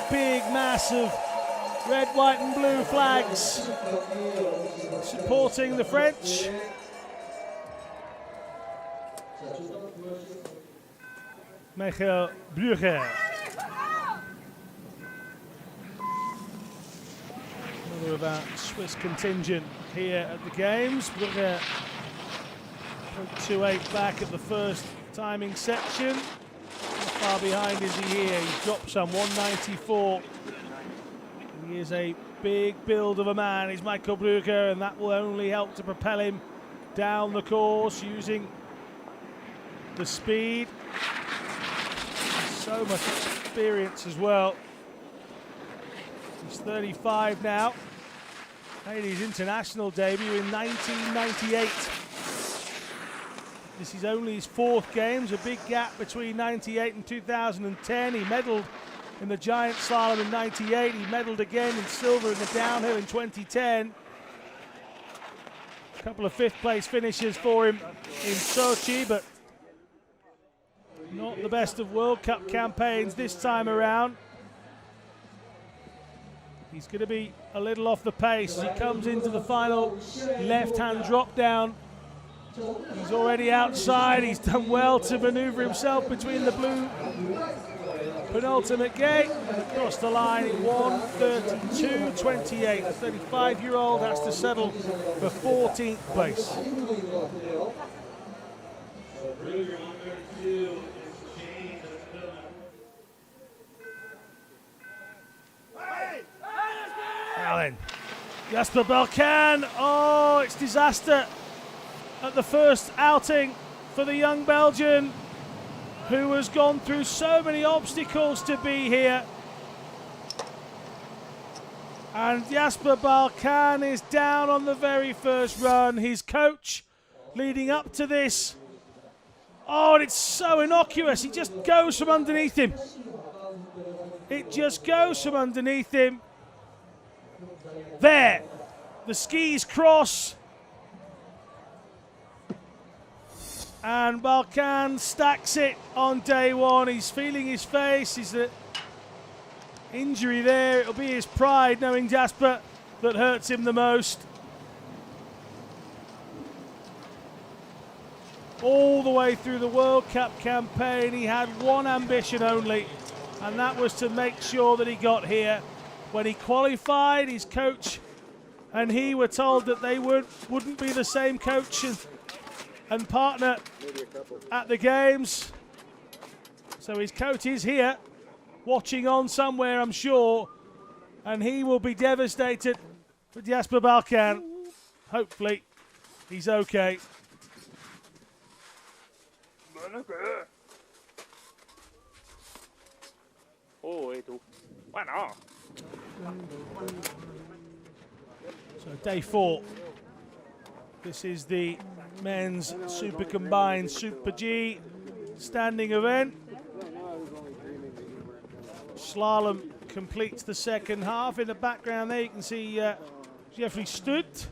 big mass of red, white and blue flags supporting the French. Michael Brugger. Another of our Swiss contingent here at the Games. Brugger 0.28 back at the first timing section. How far behind is he here? He's dropped some, 194. He is a big build of a man. He's Michael Brugger, and that will only help to propel him down the course using the speed. So much experience as well. He's 35 now. Made his international debut in 1998. This is only his 4th games, a big gap between 98 and 2010. He medalled in the giant slalom in 98. He medalled again in silver in the downhill in 2010. A couple of 5th place finishes for him in Sochi, but not the best of World Cup campaigns this time around. He's going to be a little off the pace. He comes into the final left-hand drop down. He's already outside. He's done well to maneuver himself between the blue penultimate gate. Across the line in 1:32.28. The 35-year-old has to settle for 14th place. Now then, Jasper Balkan. Oh, it's disaster at the first outing for the young Belgian, who has gone through so many obstacles to be here. And Jasper Balkan is down on the very first run. His coach leading up to this. Oh, and it's so innocuous. He just goes from underneath him. It just goes from underneath him. There, the skis cross. And Balkan stacks it on day one. He's feeling his face. He's an injury there. It'll be his pride, knowing Jasper, that hurts him the most. All the way through the World Cup campaign, he had one ambition only, and that was to make sure that he got here. When he qualified, his coach and he were told that they wouldn't be the same coach and partner at the games. So his coach is here, watching on somewhere, I'm sure, and he will be devastated with Jasper Balkan. Hopefully, he's okay. So day 4. This is the men's super combined Super G standing event. Slalom completes the second half. In the background there you can see Jeffrey Studt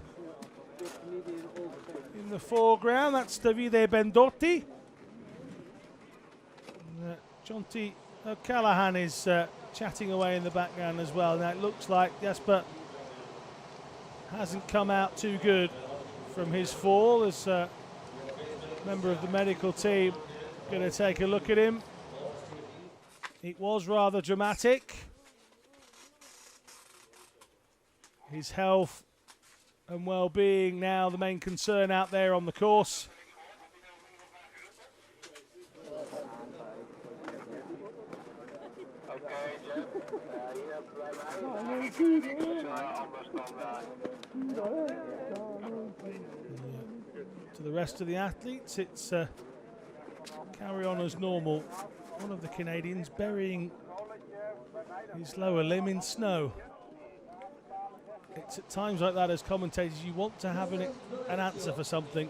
in the foreground. That's Davide Bendotti. Jonty O'Callaghan is chatting away in the background as well. Now it looks like Jasper hasn't come out too good from his fall. As a member of the medical team going to take a look at him. It was rather dramatic. His health and well-being now the main concern out there on the course. To the rest of the athletes, it's carry on as normal. One of the Canadians burying his lower limb in snow. It's at times like that, as commentators, you want to have an answer for something.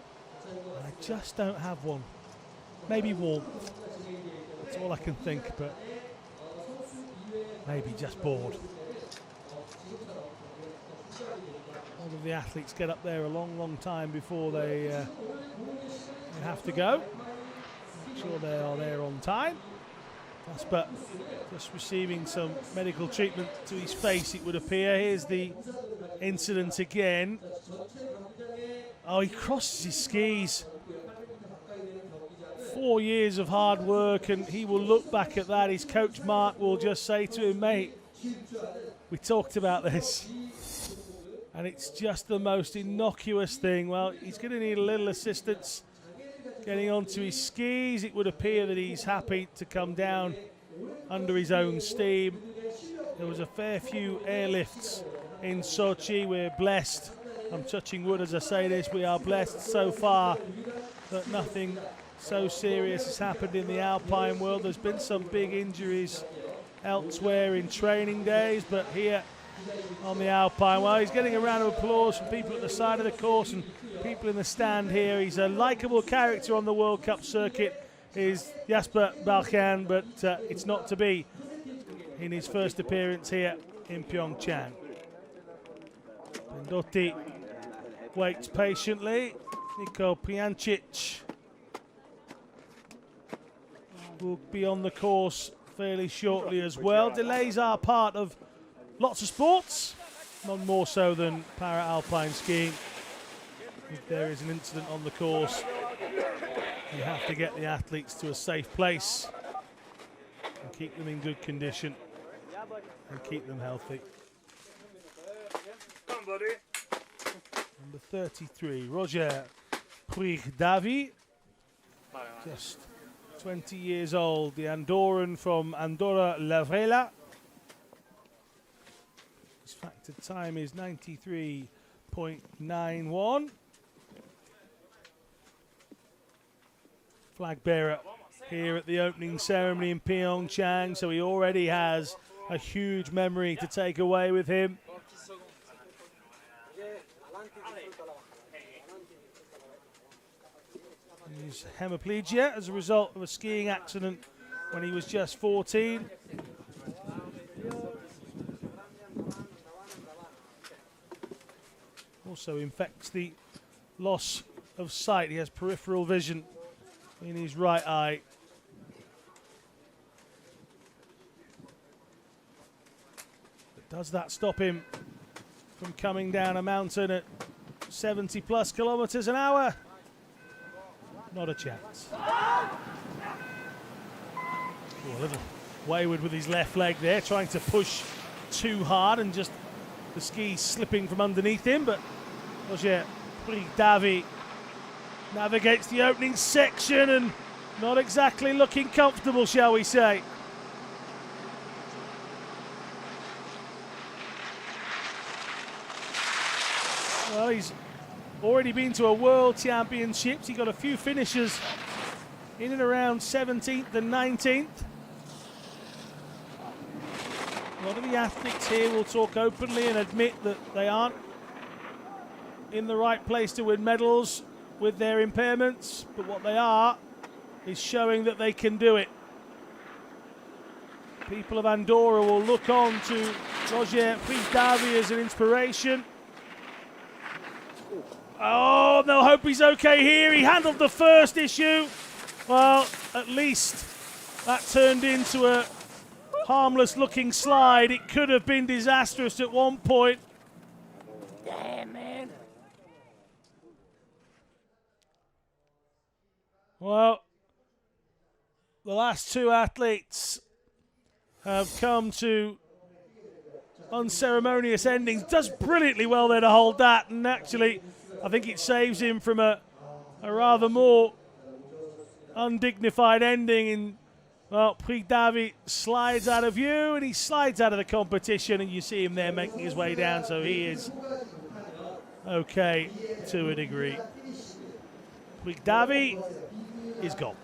I just don't have one. Maybe warmth. That's all I can think, but maybe just bored. All of the athletes get up there a long time before they have to go. Make sure they are there on time. But just receiving some medical treatment to his face, it would appear. Here's the incident again. Oh, he crosses his skis. 4 years of hard work, and he will look back at that. His coach Mark will just say to him, mate, we talked about this. And it's just the most innocuous thing. Well, he's going to need a little assistance getting onto his skis. It would appear that he's happy to come down under his own steam. There was a fair few airlifts in Sochi. We're blessed. I'm touching wood as I say this. We are blessed so far that nothing so serious has happened in the Alpine world. There's been some big injuries elsewhere in training days, but here on the Alpine. Well, he's getting a round of applause from people at the side of the course and people in the stand here. He's a likeable character on the World Cup circuit, is Jasper Balkan, but it's not to be in his first appearance here in PyeongChang. Bendotti waits patiently. Niko Pijancic will be on the course fairly shortly as well. Delays are part of lots of sports, none more so than para-alpine skiing. If there is an incident on the course, you have to get the athletes to a safe place and keep them in good condition and keep them healthy. Number 33, Roger Prejudice, just 20 years old, the Andorran from Andorra La Vella. His factored time is 93.91. Flag bearer here at the opening ceremony in PyeongChang, so he already has a huge memory to take away with him. He's hemiplegia as a result of a skiing accident when he was just 14. Also infects the loss of sight. He has peripheral vision in his right eye. But does that stop him from coming down a mountain at 70 plus kilometers an hour? Not a chance. Oh, a little wayward with his left leg there, trying to push too hard and just the skis slipping from underneath him, but Roger Prejudice navigates the opening section and not exactly looking comfortable, shall we say. Well, he's already been to a World Championships. He got a few finishes in and around 17th and 19th. A lot of the athletes here will talk openly and admit that they aren't in the right place to win medals with their impairments, but what they are is showing that they can do it. People of Andorra will look on to Roger Prejudice as an inspiration. Oh, they'll hope he's okay here. He handled the first issue. Well, at least that turned into a harmless looking slide. It could have been disastrous at one point. Damn, man. Well, the last two athletes have come to unceremonious endings. Does brilliantly well there to hold that, and actually I think it saves him from a rather more undignified ending. In, well, Prejudice slides out of view and he slides out of the competition, and you see him there making his way down, so he is okay to a degree. Prejudice is gone.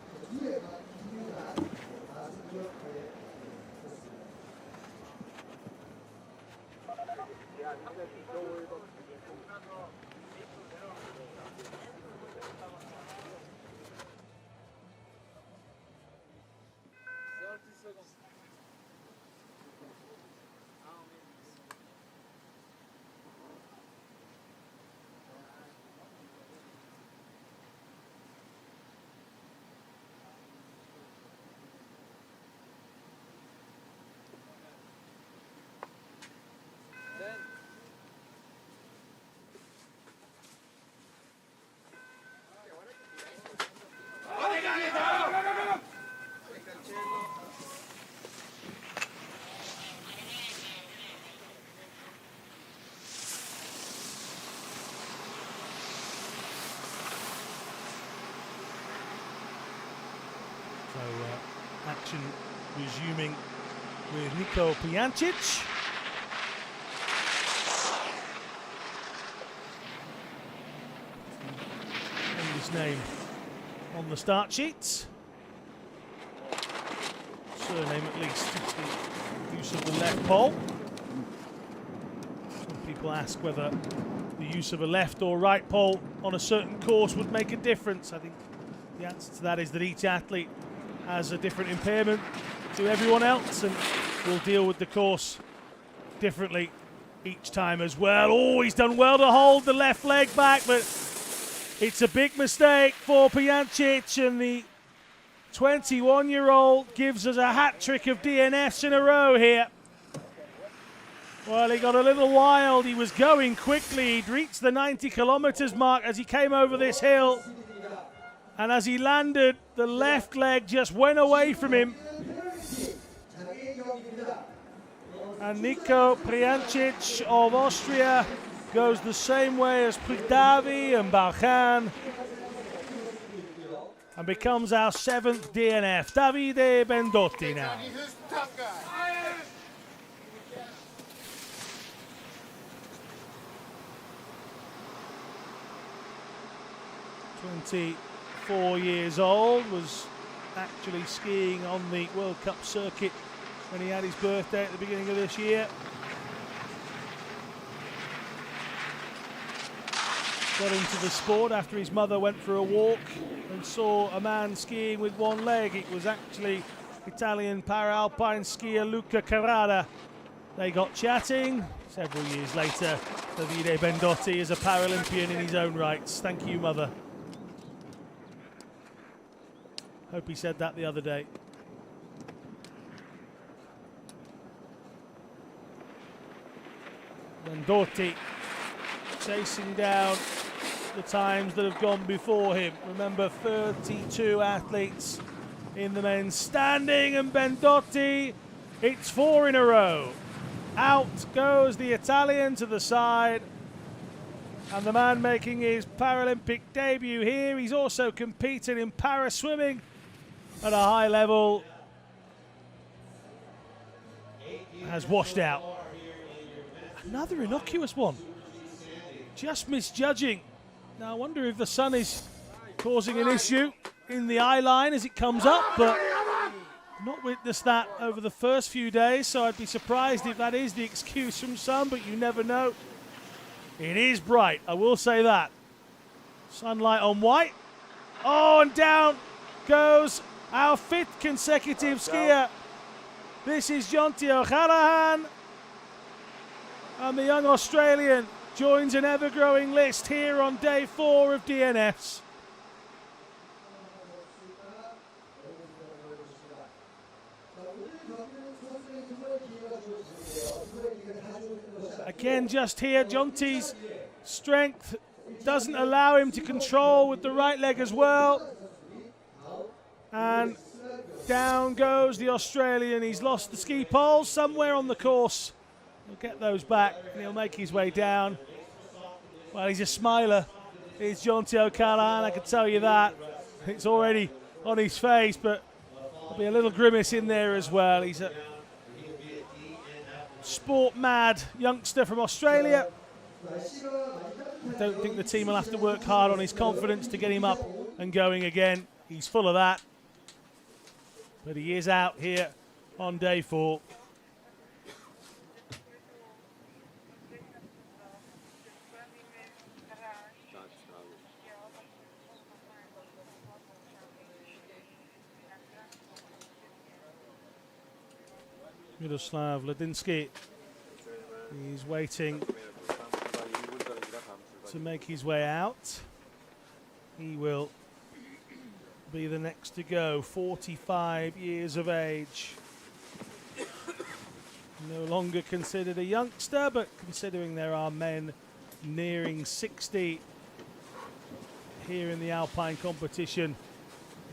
Action resuming with Niko Pijancic. And his name on the start sheets. Surname at least, the use of the left pole. people ask whether the use of a left or right pole on a certain course would make a difference. I think the answer to that is that each athlete has a different impairment to everyone else and will deal with the course differently each time as well. Oh, he's done well to hold the left leg back, but it's a big mistake for PyeongChang, and the 21-year-old gives us a hat-trick of DNFs in a row here. Well, he got a little wild. He was going quickly. He'd reached the 90 kilometers mark as he came over this hill. And as he landed, the left leg just went away from him. And Nico PyeongChang of Austria goes the same way as Prejudice and Balkan and becomes our 7th DNF. Davide Bendotti now. 24 years old, was actually skiing on the World Cup circuit when he had his birthday at the beginning of this year. Got into the sport after his mother went for a walk and saw a man skiing with one leg. It was actually Italian Paralympic skier Luca Carrara. They got chatting. Several years later, Davide Bendotti is a Paralympian in his own rights. Thank you, mother. Hope he said that the other day. Bendotti chasing down the times that have gone before him. Remember, 32 athletes in the men's standing, and Bendotti, it's 4 in a row. Out goes the Italian to the side, and the man making his Paralympic debut here. He's also competed in para swimming at a high level. Has washed out. Another innocuous one. Just misjudging. Now I wonder if the sun is causing an issue in the eye line as it comes up, but not witnessed that over the first few days, so I'd be surprised if that is the excuse from some, but you never know. It is bright, I will say that. Sunlight on white. Oh, and down goes our 5th consecutive skier. This is Jonty O'Callaghan, and the young Australian joins an ever-growing list here on day 4 of DNFs. Again, just here, Jonty's strength doesn't allow him to control with the right leg as well. And down goes the Australian. He's lost the ski poles somewhere on the course. He'll get those back and he'll make his way down. Well, he's a smiler. He's Jonty O'Callaghan, I can tell you that. It's already on his face, but there'll be a little grimace in there as well. He's a sport-mad youngster from Australia. I don't think the team will have to work hard on his confidence to get him up and going again. He's full of that. But he is out here on day 4. Miroslav Ladinsky, he's waiting to make his way out. He will be the next to go, 45 years of age. No longer considered a youngster, but considering there are men nearing 60 here in the Alpine competition,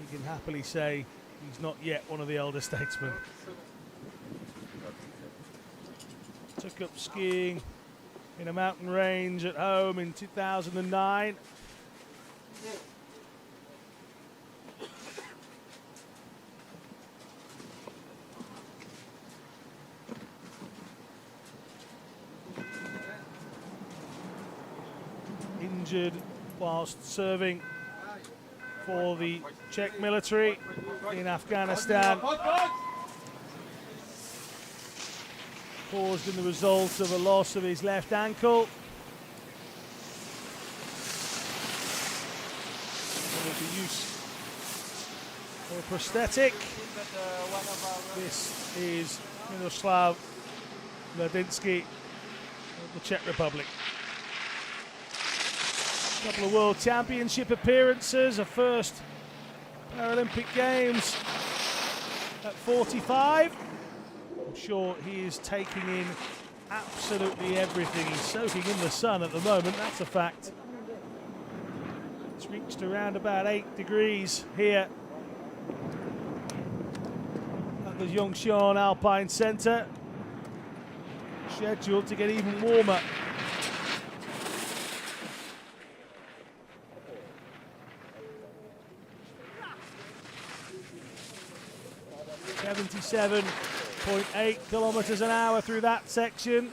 you can happily say he's not yet one of the elder statesmen. Took up skiing in a mountain range at home in 2009. Injured whilst serving for the Czech military in Afghanistan. caused in the result of a loss of his left ankle. With the use of a prosthetic. This is Miroslav Ladinsky of the Czech Republic. A couple of World Championship appearances, a first Paralympic Games at 45. I'm sure he is taking in absolutely everything. He's soaking in the sun at the moment, that's a fact. It's reached around about 8 degrees here at the PyeongChang Alpine Centre. Scheduled to get even warmer. .8 kilometers an hour through that section.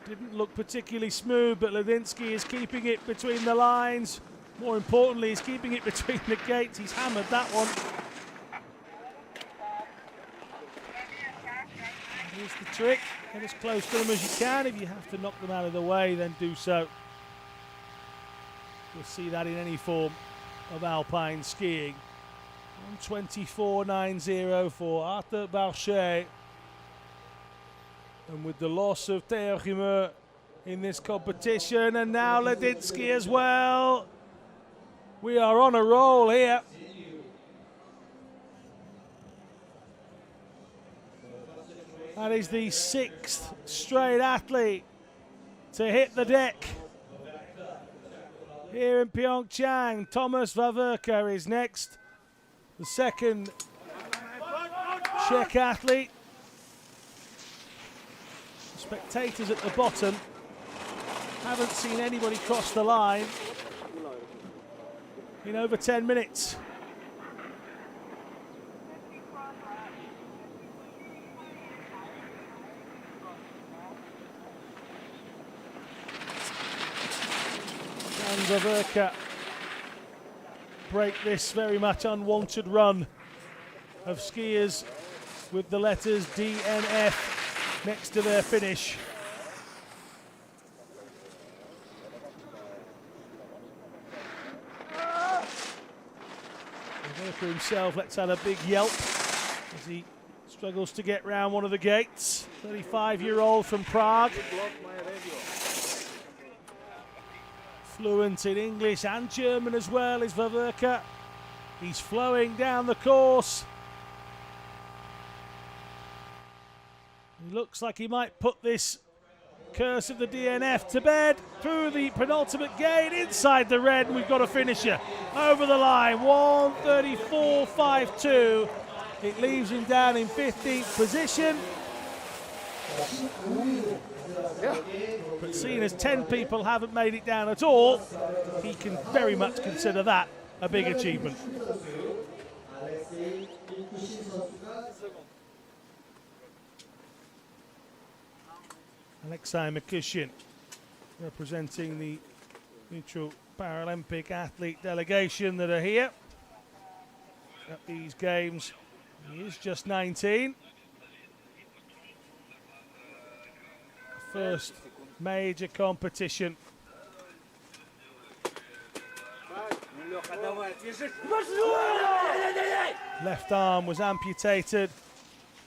Didn't look particularly smooth, but Ladinsky is keeping it between the lines. More importantly, he's keeping it between the gates. He's hammered that one. Here's the trick. Get as close to them as you can. If you have to knock them out of the way, then do so. You'll see that in any form of alpine skiing. 1:24.90 for Arthur Bochet. And with the loss of Jaerim in this competition, and now Ladinsky as well. We are on a roll here. That is the 6th straight athlete to hit the deck here in PyeongChang. Thomas Vaverka is next. The second Czech athlete. The spectators at the bottom haven't seen anybody cross the line in over 10 minutes. And Vaverka break this very much unwanted run of skiers with the letters DNF next to their finish. Vaverka himself lets out a big yelp as he struggles to get round one of the gates. 35-year-old from Prague. Fluent in English and German as well is Vaverka. He's flowing down the course. He looks like he might put this curse of the DNF to bed. Through the penultimate gate, inside the red, and we've got a finisher. Over the line, 1:34.52. It leaves him down in 15th position. But seeing as 10 people haven't made it down at all, he can very much consider that a big achievement. Alexei Mikushin representing the neutral Paralympic athlete delegation that are here at these games. He is just 19. First major competition. Left arm was amputated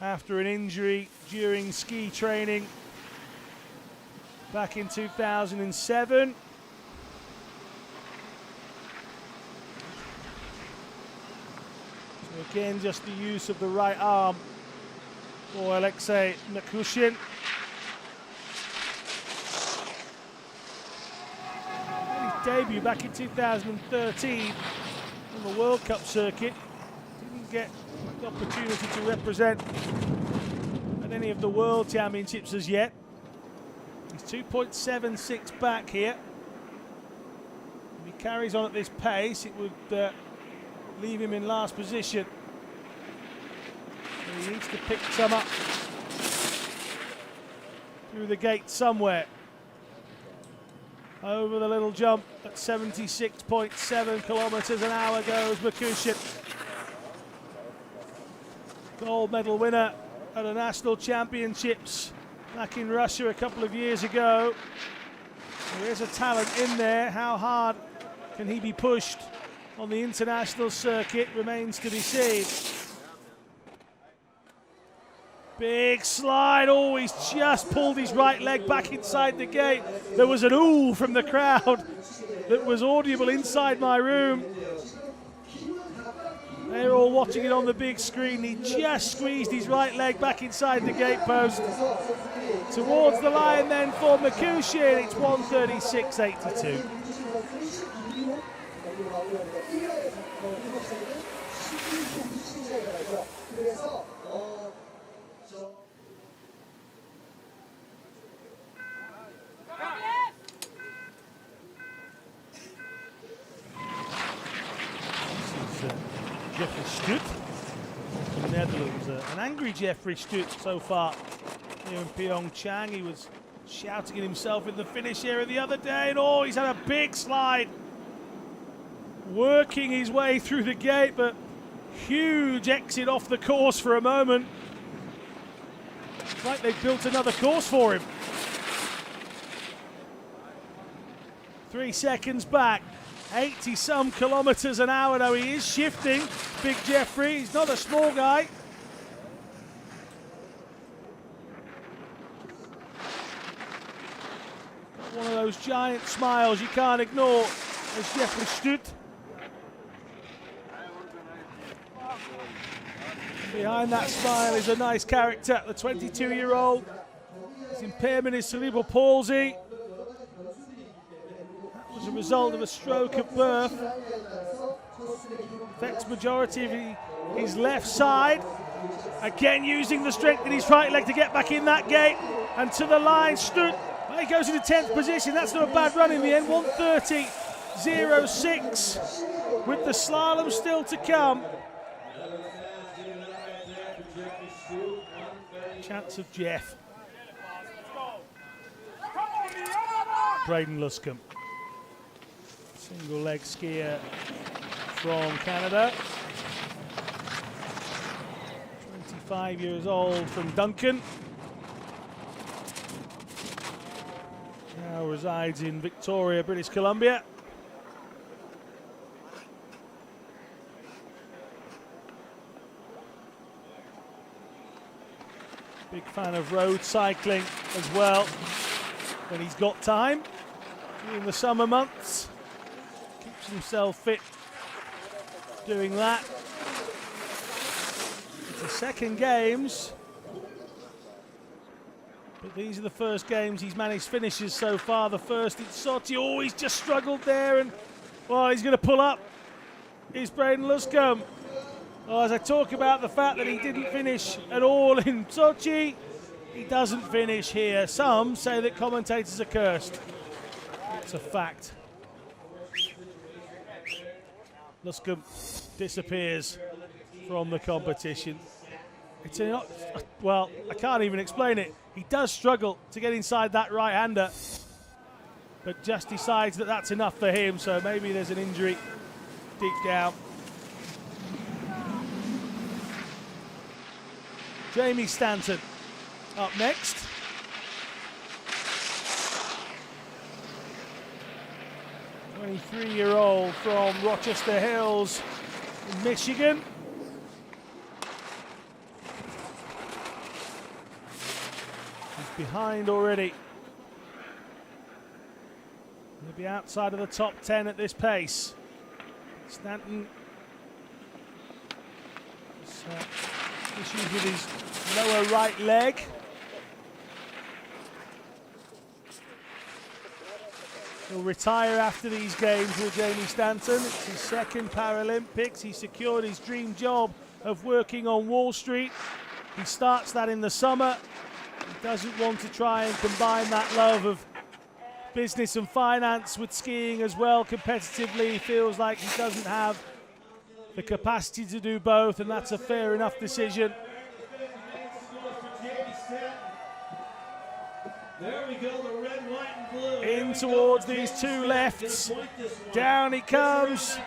after an injury during ski training back in 2007. So again, just the use of the right arm for Alexei Mikushin. Debut back in 2013 on the World Cup circuit. Didn't get the opportunity to represent at any of the World Championships as yet. He's 2.76 back here. If he carries on at this pace, it would leave him in last position. So he needs to pick some up through the gate somewhere. Over the little jump at 76.7 kilometers an hour goes Mikushin. Gold medal winner at the national championships back in Russia a couple of years ago. There is a talent in there. How hard can he be pushed on the international circuit remains to be seen. Big slide. Oh, he's just pulled his right leg back inside the gate. There was an ooh from the crowd that was audible inside my room. They're all watching it on the big screen. He just squeezed his right leg back inside the gate post. Towards the line then for Makushin. It's 136.82. Jeffrey Stut from the Netherlands. An angry Jeffrey Stut so far here in PyeongChang. He was shouting at himself in the finish area the other day, and oh, he's had a big slide. Working his way through the gate, but huge exit off the course for a moment. It's like they've built another course for him. 3 seconds back. 80-some kilometres an hour, though. He is shifting, Big Jeffrey. He's not a small guy. One of those giant smiles you can't ignore as Jeffrey Stut. Behind that smile is a nice character, the 22-year-old. His impairment is cerebral palsy. As a result of a stroke at birth. Affects majority of his left side. Again using the strength in his right leg to get back in that gate. And to the line, Stut. Well, he goes into 10th position. That's not a bad run in the end. 1:30.06 with the slalom still to come. Chance of Jeff. Braden Luscombe. Single leg skier from Canada. 25 years old from Duncan. Now resides in Victoria, British Columbia. Big fan of road cycling as well when he's got time during the summer months. Keeps himself fit doing that. It's the second games, but these are the first games he's managed finishes so far. The first in Sochi. Oh, he's just struggled there, and well, he's going to pull up. Here's Braden Luscombe. Well, as I talk about the fact that he didn't finish at all in Sochi, he doesn't finish here. Some say that commentators are cursed. It's a fact. Luscombe disappears from the competition. It's well, I can't even explain it. He does struggle to get inside that right-hander, but just decides that that's enough for him, so maybe there's an injury deep down. Jamie Stanton up next. A 23-year-old from Rochester Hills in Michigan. He's behind already. He'll be outside of the top 10 at this pace. Stanton issues with his lower right leg. He'll retire after these games with Jamie Stanton. It's his second Paralympics. He secured his dream job of working on Wall Street. He starts that in the summer. He doesn't want to try and combine that love of business and finance with skiing as well competitively. He feels like he doesn't have the capacity to do both, and that's a fair enough decision. There we go, the red, white, and blue. In towards these two lefts. Down he comes.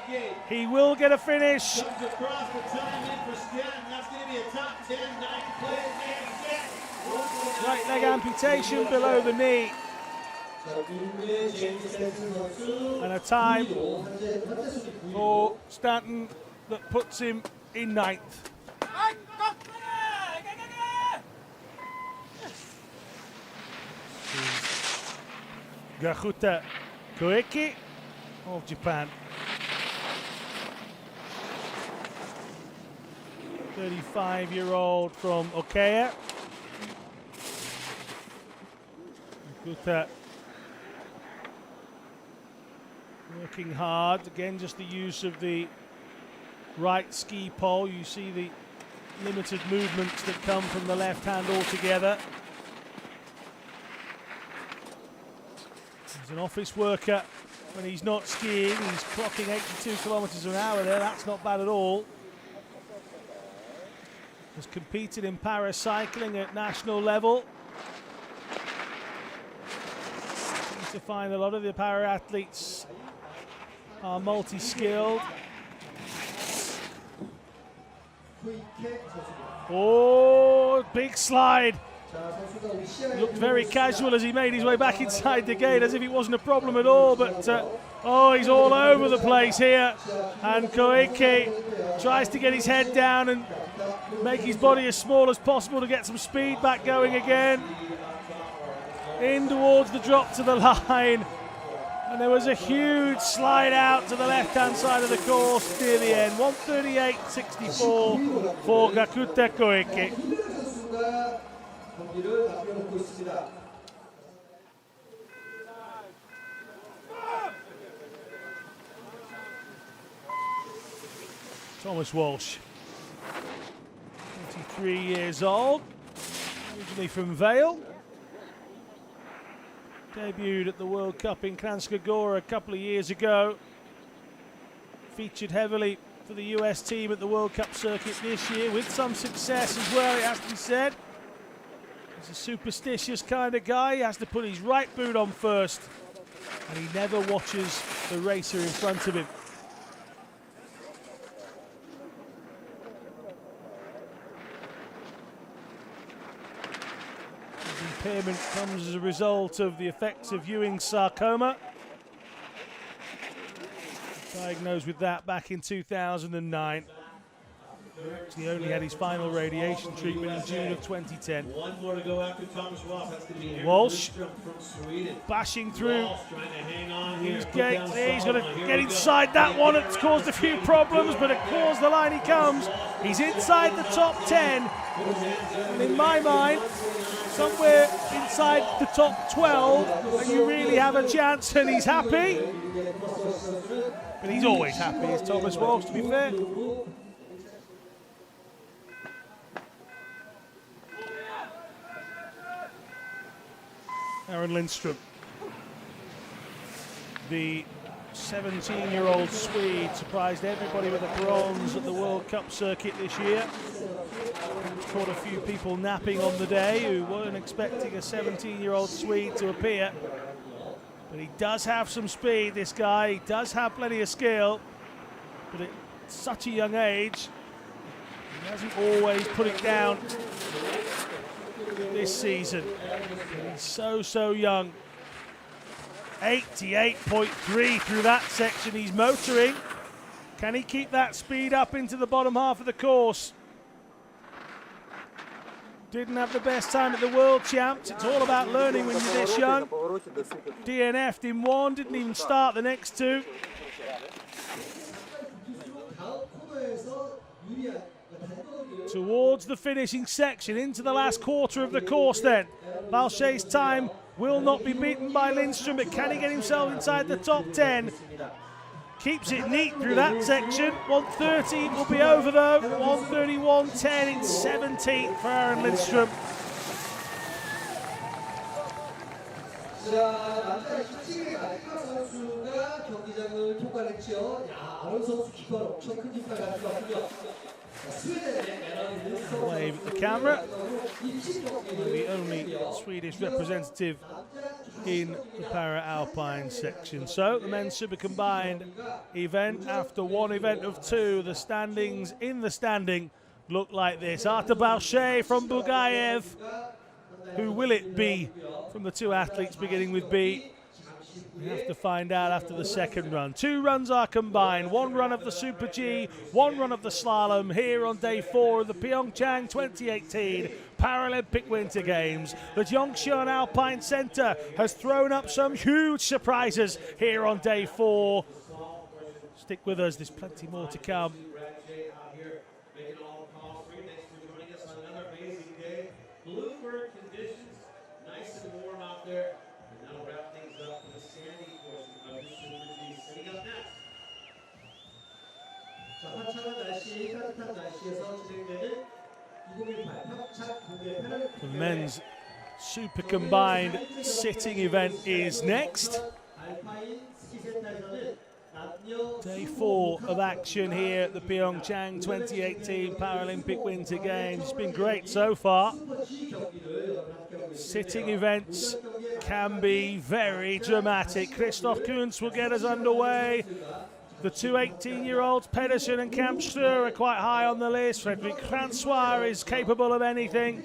He will get a finish. Comes across the time in for Stanton. That's going to be a top 10 night play. Right leg amputation below the knee. And a time for Stanton that puts him in 9th. Gakuta Koike of Japan. 35-year-old from Okaya. Gakuta working hard. Again, just the use of the right ski pole. You see the limited movements that come from the left hand altogether. He's an office worker when he's not skiing. He's clocking 82 kilometers an hour there. That's not bad at all. Has competed in paracycling at national level. Seems to find a lot of the para athletes are multi-skilled. Oh, big slide. Looked very casual as he made his way back inside the gate, as if it wasn't a problem at all, but oh, he's all over the place here. And Koike tries to get his head down and make his body as small as possible to get some speed back going again. In towards the drop to the line. And there was a huge slide out to the left-hand side of the course near the end. 138.64 for Gakuta Koike. Thomas Walsh, 23 years old, originally from Vale. Debuted at the World Cup in Kranjska Gora a couple of years ago. Featured heavily for the US team at the World Cup circuit this year, with some success as well, it has to be said. He's a superstitious kind of guy. He has to put his right boot on first, and he never watches the racer in front of him. Impairment comes as a result of the effects of Ewing's sarcoma. Diagnosed with that back in 2009. He only had his final radiation treatment in June of 2010. One more to go after Thomas Roth. That's going to be Walsh from Sweden. bashing through. Walsh trying to hang on He's here. going to get inside that one. It's caused a few problems, but across the line he comes. He's inside the top 10. And in my mind, somewhere inside the top 12, and you really have a chance, and he's happy. But he's always happy, is Thomas Walsh, to be fair. Aaron Lindström, the 17-year-old Swede, surprised everybody with a bronze at the World Cup circuit this year. Caught a few people napping on the day who weren't expecting a 17-year-old Swede to appear. But he does have some speed, this guy. He does have plenty of skill. But at such a young age, he hasn't always put it down this season. He's so young. 88.3 through that section. He's motoring. Can he keep that speed up into the bottom half of the course? Didn't have the best time at the World Champs. It's all about learning when you're this young. DNF'd in one, didn't even start the next two. Towards the finishing section, into the last quarter of the course then. Bochet's time will not be beaten by Lindström, but can he get himself inside the top 10? Keeps it neat through that section. 130 will be over though. 131.10 in 17th for Aaron Lindström. Wave at the camera. The only Swedish representative in the para-alpine section. So the men's super combined event, after one event of two, the standings in the standing look like this. Artur Bochet from Bulgaev Who will it be from the two athletes beginning with B? We have to find out after the second run. 2 runs are combined. 1 run of the Super G, 1 run of the slalom here on day 4 of the PyeongChang 2018 Paralympic Winter Games. The Gyeongshan Alpine Centre has thrown up some huge surprises here on day 4. Stick with us, there's plenty more to come. Bluebird conditions, nice and warm out there, and that'll wrap things up for the sandy portion of the Super G. Sitting up next. 자, 화창한 날씨, 따뜻한 날씨에서 진행되는 2018 평창 국내 패럴림픽 The men's super combined sitting event is next. 알파인 스키센터에서는 Day 4 of action here at the PyeongChang 2018 Paralympic Winter Games. It's been great so far. Sitting events can be very dramatic. Christoph Kuntz will get us underway. The two 18-year-olds, Pedersen and Kampster, are quite high on the list. Frederick Francois is capable of anything.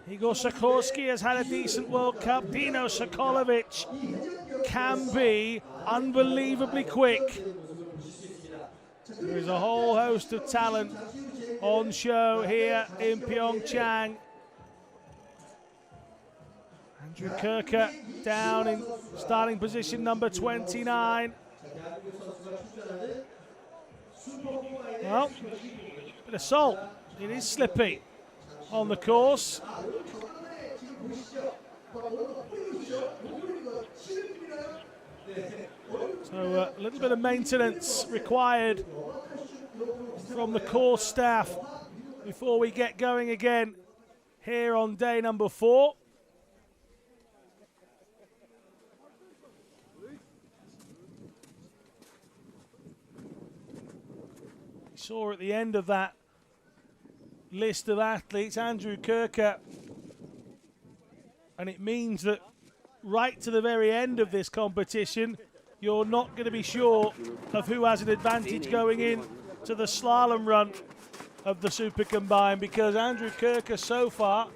Igor Sikorsky has had a decent World Cup. Dino Sokolovic can be unbelievably quick. There is a whole host of talent on show here in PyeongChang. Andrew Kirker down in starting position number 29. Well, bit of salt. It is slippy on the course. So a little bit of maintenance required from the course staff before we get going again here on day number 4. We saw at the end of that list of athletes Andrew Kirker, and it means that right to the very end of this competition you're not going to be sure of who has an advantage going in to the slalom run of the Super Combined, because Andrew Kirker so far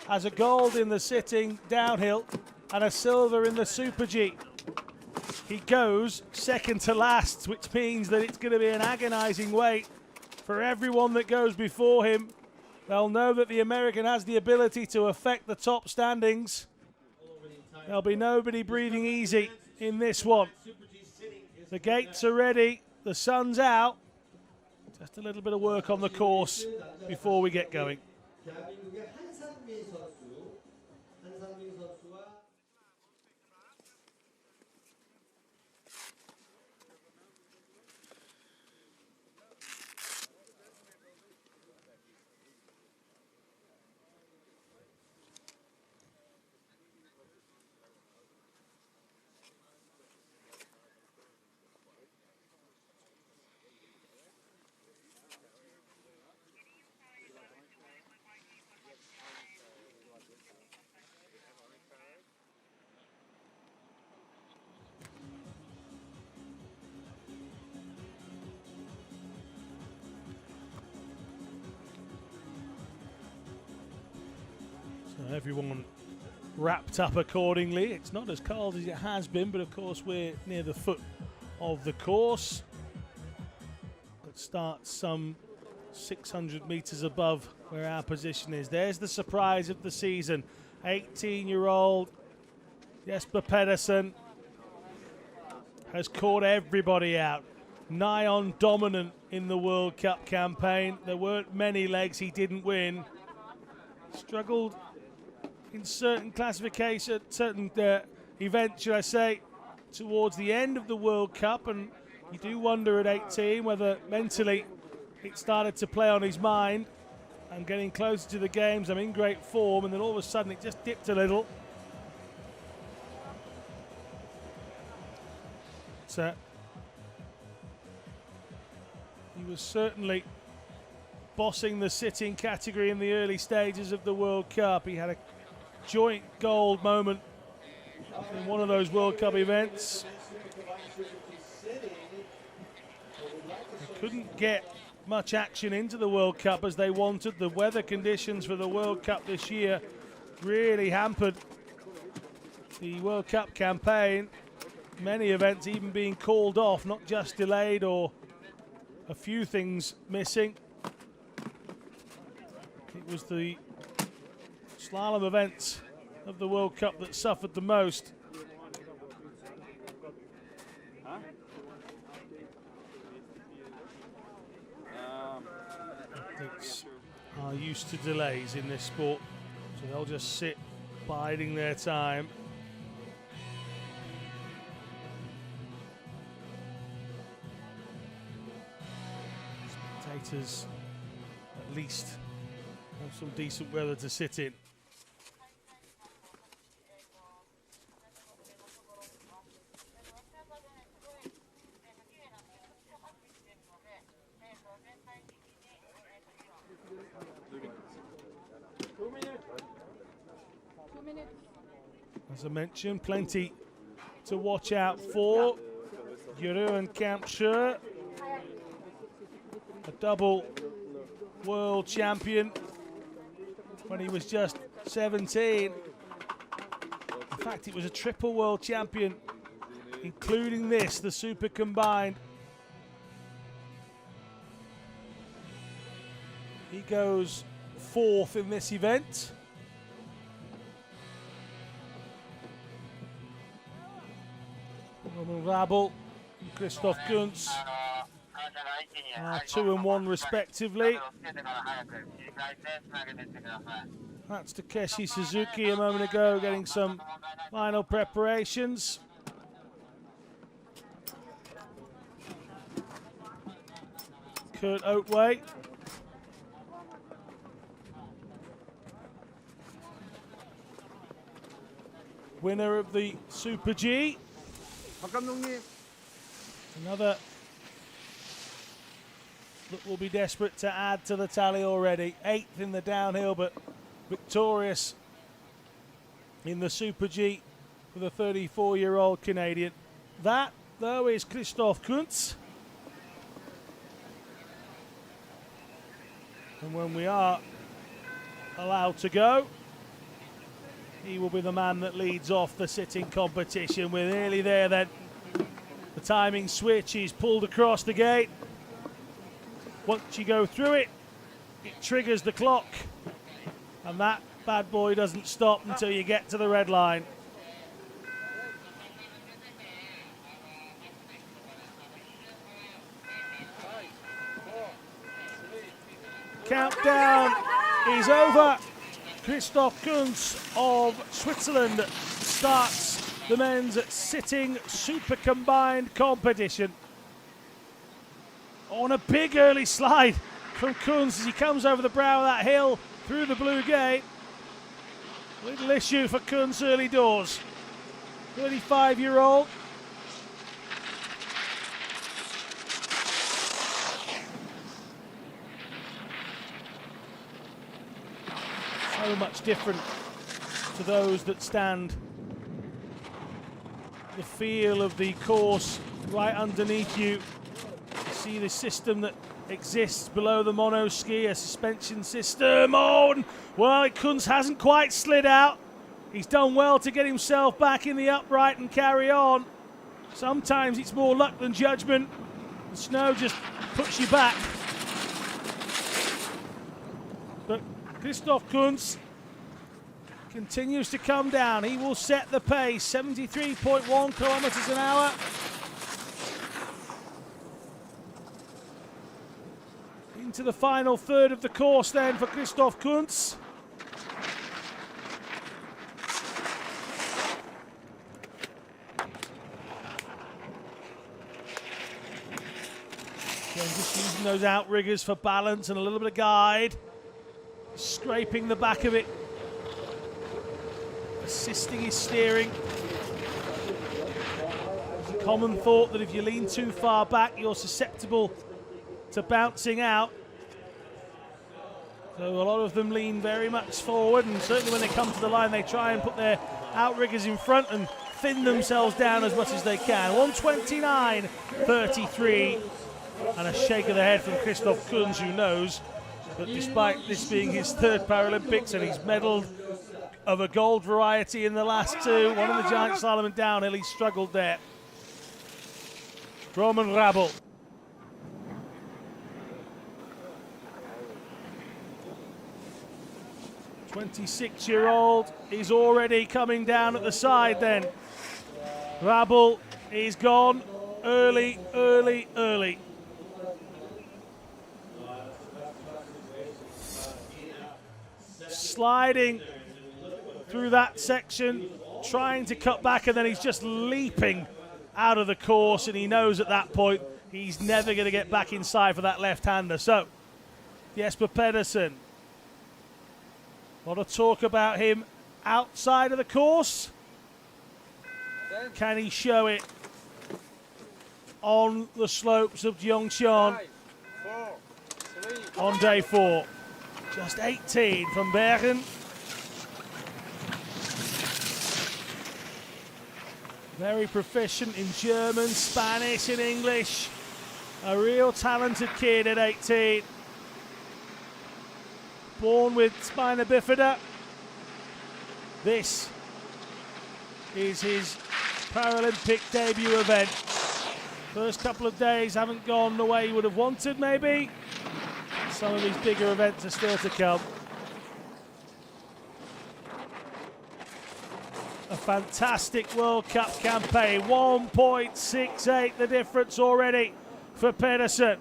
has a gold in the sitting downhill and a silver in the Super G. He goes second to last, which means that it's going to be an agonizing wait for everyone that goes before him. They'll know that the American has the ability to affect the top standings. There'll be nobody breathing easy in this one. The gates are ready, the sun's out. Just a little bit of work on the course before we get going. Everyone wrapped up accordingly. It's not as cold as it has been, but of course we're near the foot of the course. It starts some 600 meters above where our position is. There's the surprise of the season. 18-year-old Jesper Pedersen has caught everybody out. Nigh on dominant in the World Cup campaign. There weren't many legs he didn't win. Struggled in certain classification, certain events, should I say, towards the end of the World Cup, and you do wonder at 18 whether mentally it started to play on his mind. I'm getting closer to the games, I'm in great form, and then all of a sudden it just dipped a little. So he was certainly bossing the sitting category in the early stages of the World Cup. He had a joint gold moment in one of those World Cup events. They couldn't get much action into the World Cup as they wanted. The weather conditions for the World Cup this year really hampered the World Cup campaign. Many events even being called off, not just delayed or a few things missing. It was the slalom events of the World Cup that suffered the most. Athletes are used to delays in this sport, so they'll just sit biding their time. Spectators at least have some decent weather to sit in. As I mentioned, plenty to watch out for. Jeroen Kampscheur, a double world champion when he was just 17. In fact, it was a triple world champion, including this, the super combined. He goes fourth in this event. Roman Rabel and Christoph Kunz are 2 and 1 respectively. That's Takeshi Suzuki a moment ago getting some final preparations. Kurt Oatway. Winner of the Super G. Another that will be desperate to add to the tally already. 8th in the downhill, but victorious in the Super G for the 34-year-old Canadian. That, though, is Christoph Kunz. And when we are allowed to go, he will be the man that leads off the sitting competition. We're nearly there then. The timing switch is pulled across the gate. Once you go through it, it triggers the clock. And that bad boy doesn't stop until you get to the red line. Countdown is over. Christoph Kunz of Switzerland starts the men's sitting super combined competition. On a big early slide from Kunz as he comes over the brow of that hill through the blue gate. Little issue for Kunz early doors. 35-year-old. So much different to those that stand. The feel of the course right underneath you. You see the system that exists below the mono ski, a suspension system. Oh, and, well, Kunz hasn't quite slid out. He's done well to get himself back in the upright and carry on. Sometimes it's more luck than judgment. The snow just puts you back. But Christoph Kunz continues to come down. He will set the pace, 73.1 kilometers an hour. Into the final third of the course then for Christoph Kunz. Again, just using those outriggers for balance and a little bit of guide. Scraping the back of it. Assisting his steering. It's a common thought that if you lean too far back, you're susceptible to bouncing out. So a lot of them lean very much forward, and certainly when they come to the line, they try and put their outriggers in front and thin themselves down as much as they can. 129.33, and a shake of the head from Christoph Kunz, who knows that despite this being his third Paralympics and he's medalled of a gold variety in the last two. One in the giant slalom and downhill, he struggled there. Roman Rabel. "26-year-old is already coming down at the side then. Rabel is gone early. Sliding through that section, trying to cut back, and then he's just leaping out of the course, and he knows at that point he's never going to get back inside for that left-hander. So, Jesper Pedersen. A lot of talk about him outside of the course. Can he show it on the slopes of PyeongChang on day 4? Just 18 from Bergen. Very proficient in German, Spanish and English. A real talented kid at 18. Born with spina bifida. This is his Paralympic debut event. First couple of days haven't gone the way he would have wanted, maybe. Some of these bigger events are still to come. A fantastic World Cup campaign. 1.68 the difference already for Pedersen.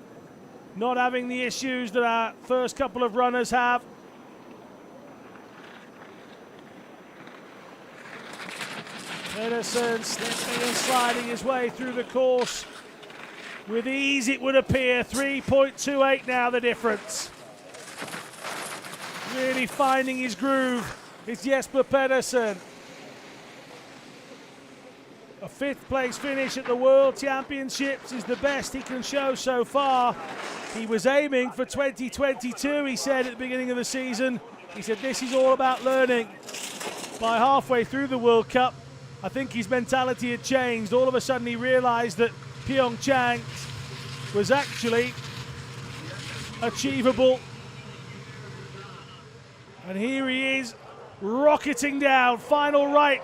Not having the issues that our first couple of runners have. Pedersen slipping and sliding his way through the course. With ease, it would appear. 3.28 now the difference. Really finding his groove is Jesper Pedersen. A 5th place finish at the World Championships is the best he can show so far. He was aiming for 2022, he said at the beginning of the season. He said this is all about learning. By halfway through the World Cup, I think his mentality had changed. All of a sudden he realised that PyeongChang was actually achievable. And here he is, rocketing down, final right,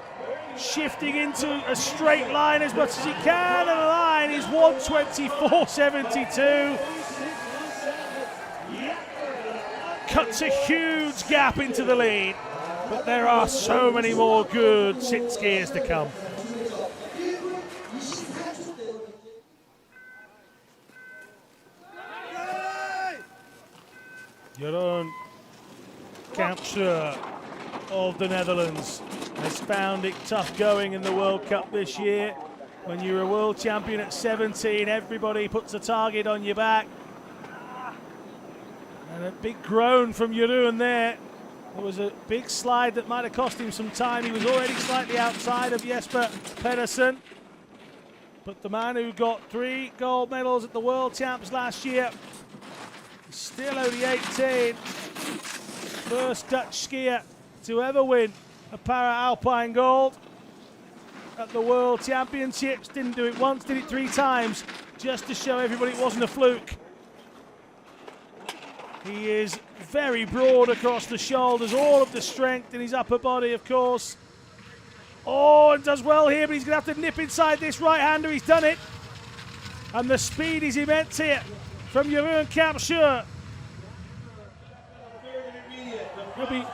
shifting into a straight line as much as he can, and the line is 1:24.72. Cuts a huge gap into the lead, but there are so many more good sit skiers to come. Jeroen Kampschreur of the Netherlands has found it tough going in the World Cup this year. When you're a world champion at 17, everybody puts a target on your back. And a big groan from Jeroen there. There was a big slide that might have cost him some time. He was already slightly outside of Jesper Pedersen. But the man who got 3 gold medals at the World Champs last year is still only 18. First Dutch skier to ever win a Para-Alpine gold at the World Championships. Didn't do it once, did it 3 times, just to show everybody it wasn't a fluke. He is very broad across the shoulders, all of the strength in his upper body, of course. Oh, and does well here, but he's going to have to nip inside this right-hander. He's done it. And the speed is immense here from Jeroen Kampschreur. He'll be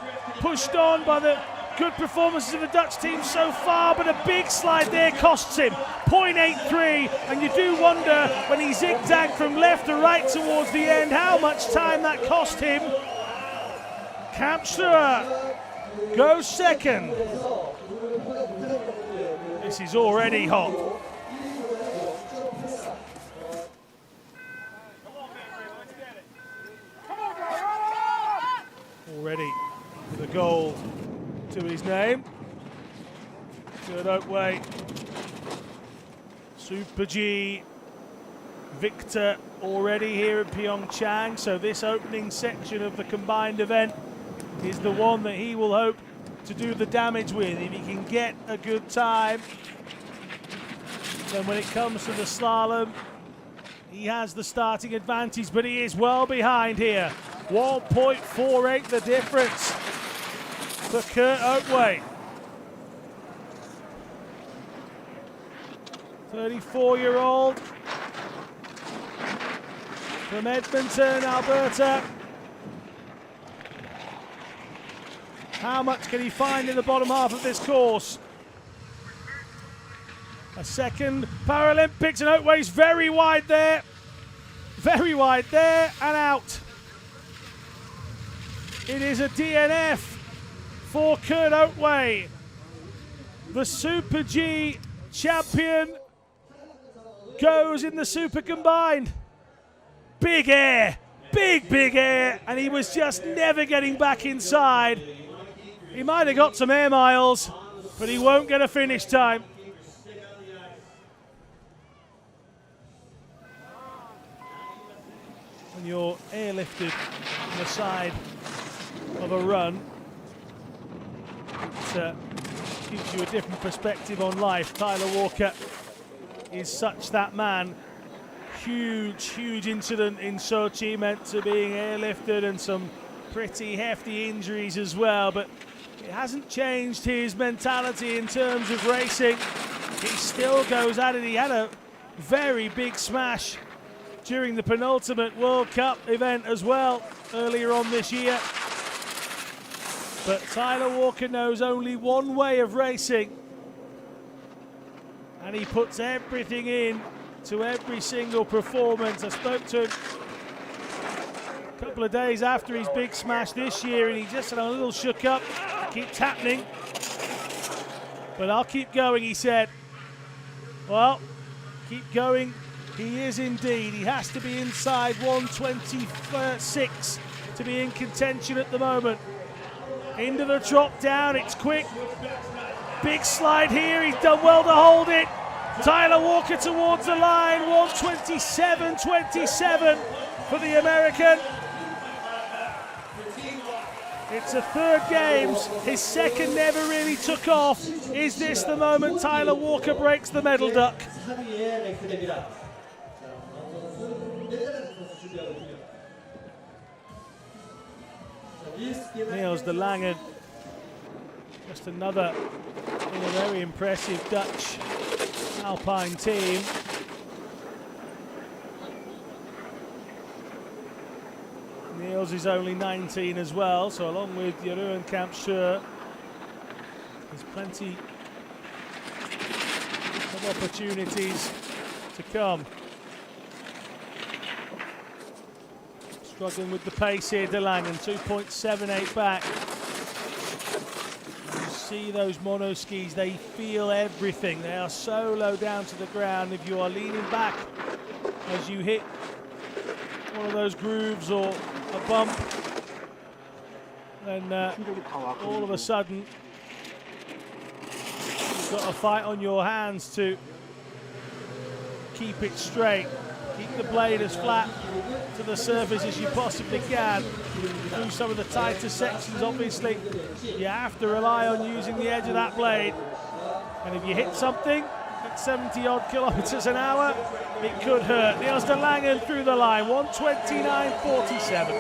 pushed on by the good performances of the Dutch team so far, but a big slide there costs him 0.83, and you do wonder when he zigzagged from left to right towards the end how much time that cost him. Kampschreur goes second. This is already hot. Already with a gold to his name. Good Oakway. Super G Victor already here at PyeongChang. So this opening section of the combined event is the one that he will hope to do the damage with. If he can get a good time, then when it comes to the slalom, he has the starting advantage, but he is well behind here. 1.48 the difference. for Kurt Oatway. 34-year-old from Edmonton, Alberta. How much can he find in the bottom half of this course? A second Paralympics, and Oatway's very wide there. Very wide there and out. It is a DNF for Kurt Oatway. The Super G champion goes in the Super Combined. Big air, big air, and he was just never getting back inside. He might have got some air miles, but he won't get a finish time. When you're airlifted on the side of a run, it gives you a different perspective on life. Tyler Walker is such that man. Huge incident in Sochi, meant to being airlifted, and some pretty hefty injuries as well, but it hasn't changed his mentality in terms of racing. He still goes at it. He had a very big smash during the penultimate World Cup event as well earlier on this year. But Tyler Walker knows only one way of racing, and he puts everything in to every single performance. I spoke to him a couple of days after his big smash this year, and he just said, I'm a little shook up. It keeps happening, but I'll keep going, he said. Well, keep going. He is indeed. He has to be inside 126 to be in contention at the moment. Into the drop down, it's quick. Big slide here, he's done well to hold it. Tyler Walker towards the line, 127.27 for the American. It's a third games, his second never really took off. Is this the moment Tyler Walker breaks the medal duck? Niels de Lange, just another in a very impressive Dutch Alpine team. Niels is only 19 as well, so along with Jeroen Kampscheur, there's plenty of opportunities to come. Struggling with the pace here, De Langen, 2.78 back. You see those mono skis, they feel everything. They are so low down to the ground. If you are leaning back as you hit one of those grooves or a bump, then all of a sudden you've got a fight on your hands to keep it straight. Keep the blade as flat to the surface as you possibly can. Through some of the tighter sections, obviously, you have to rely on using the edge of that blade. And if you hit something at 70-odd kilometers an hour, it could hurt. Niels de Lange through the line, 129.47.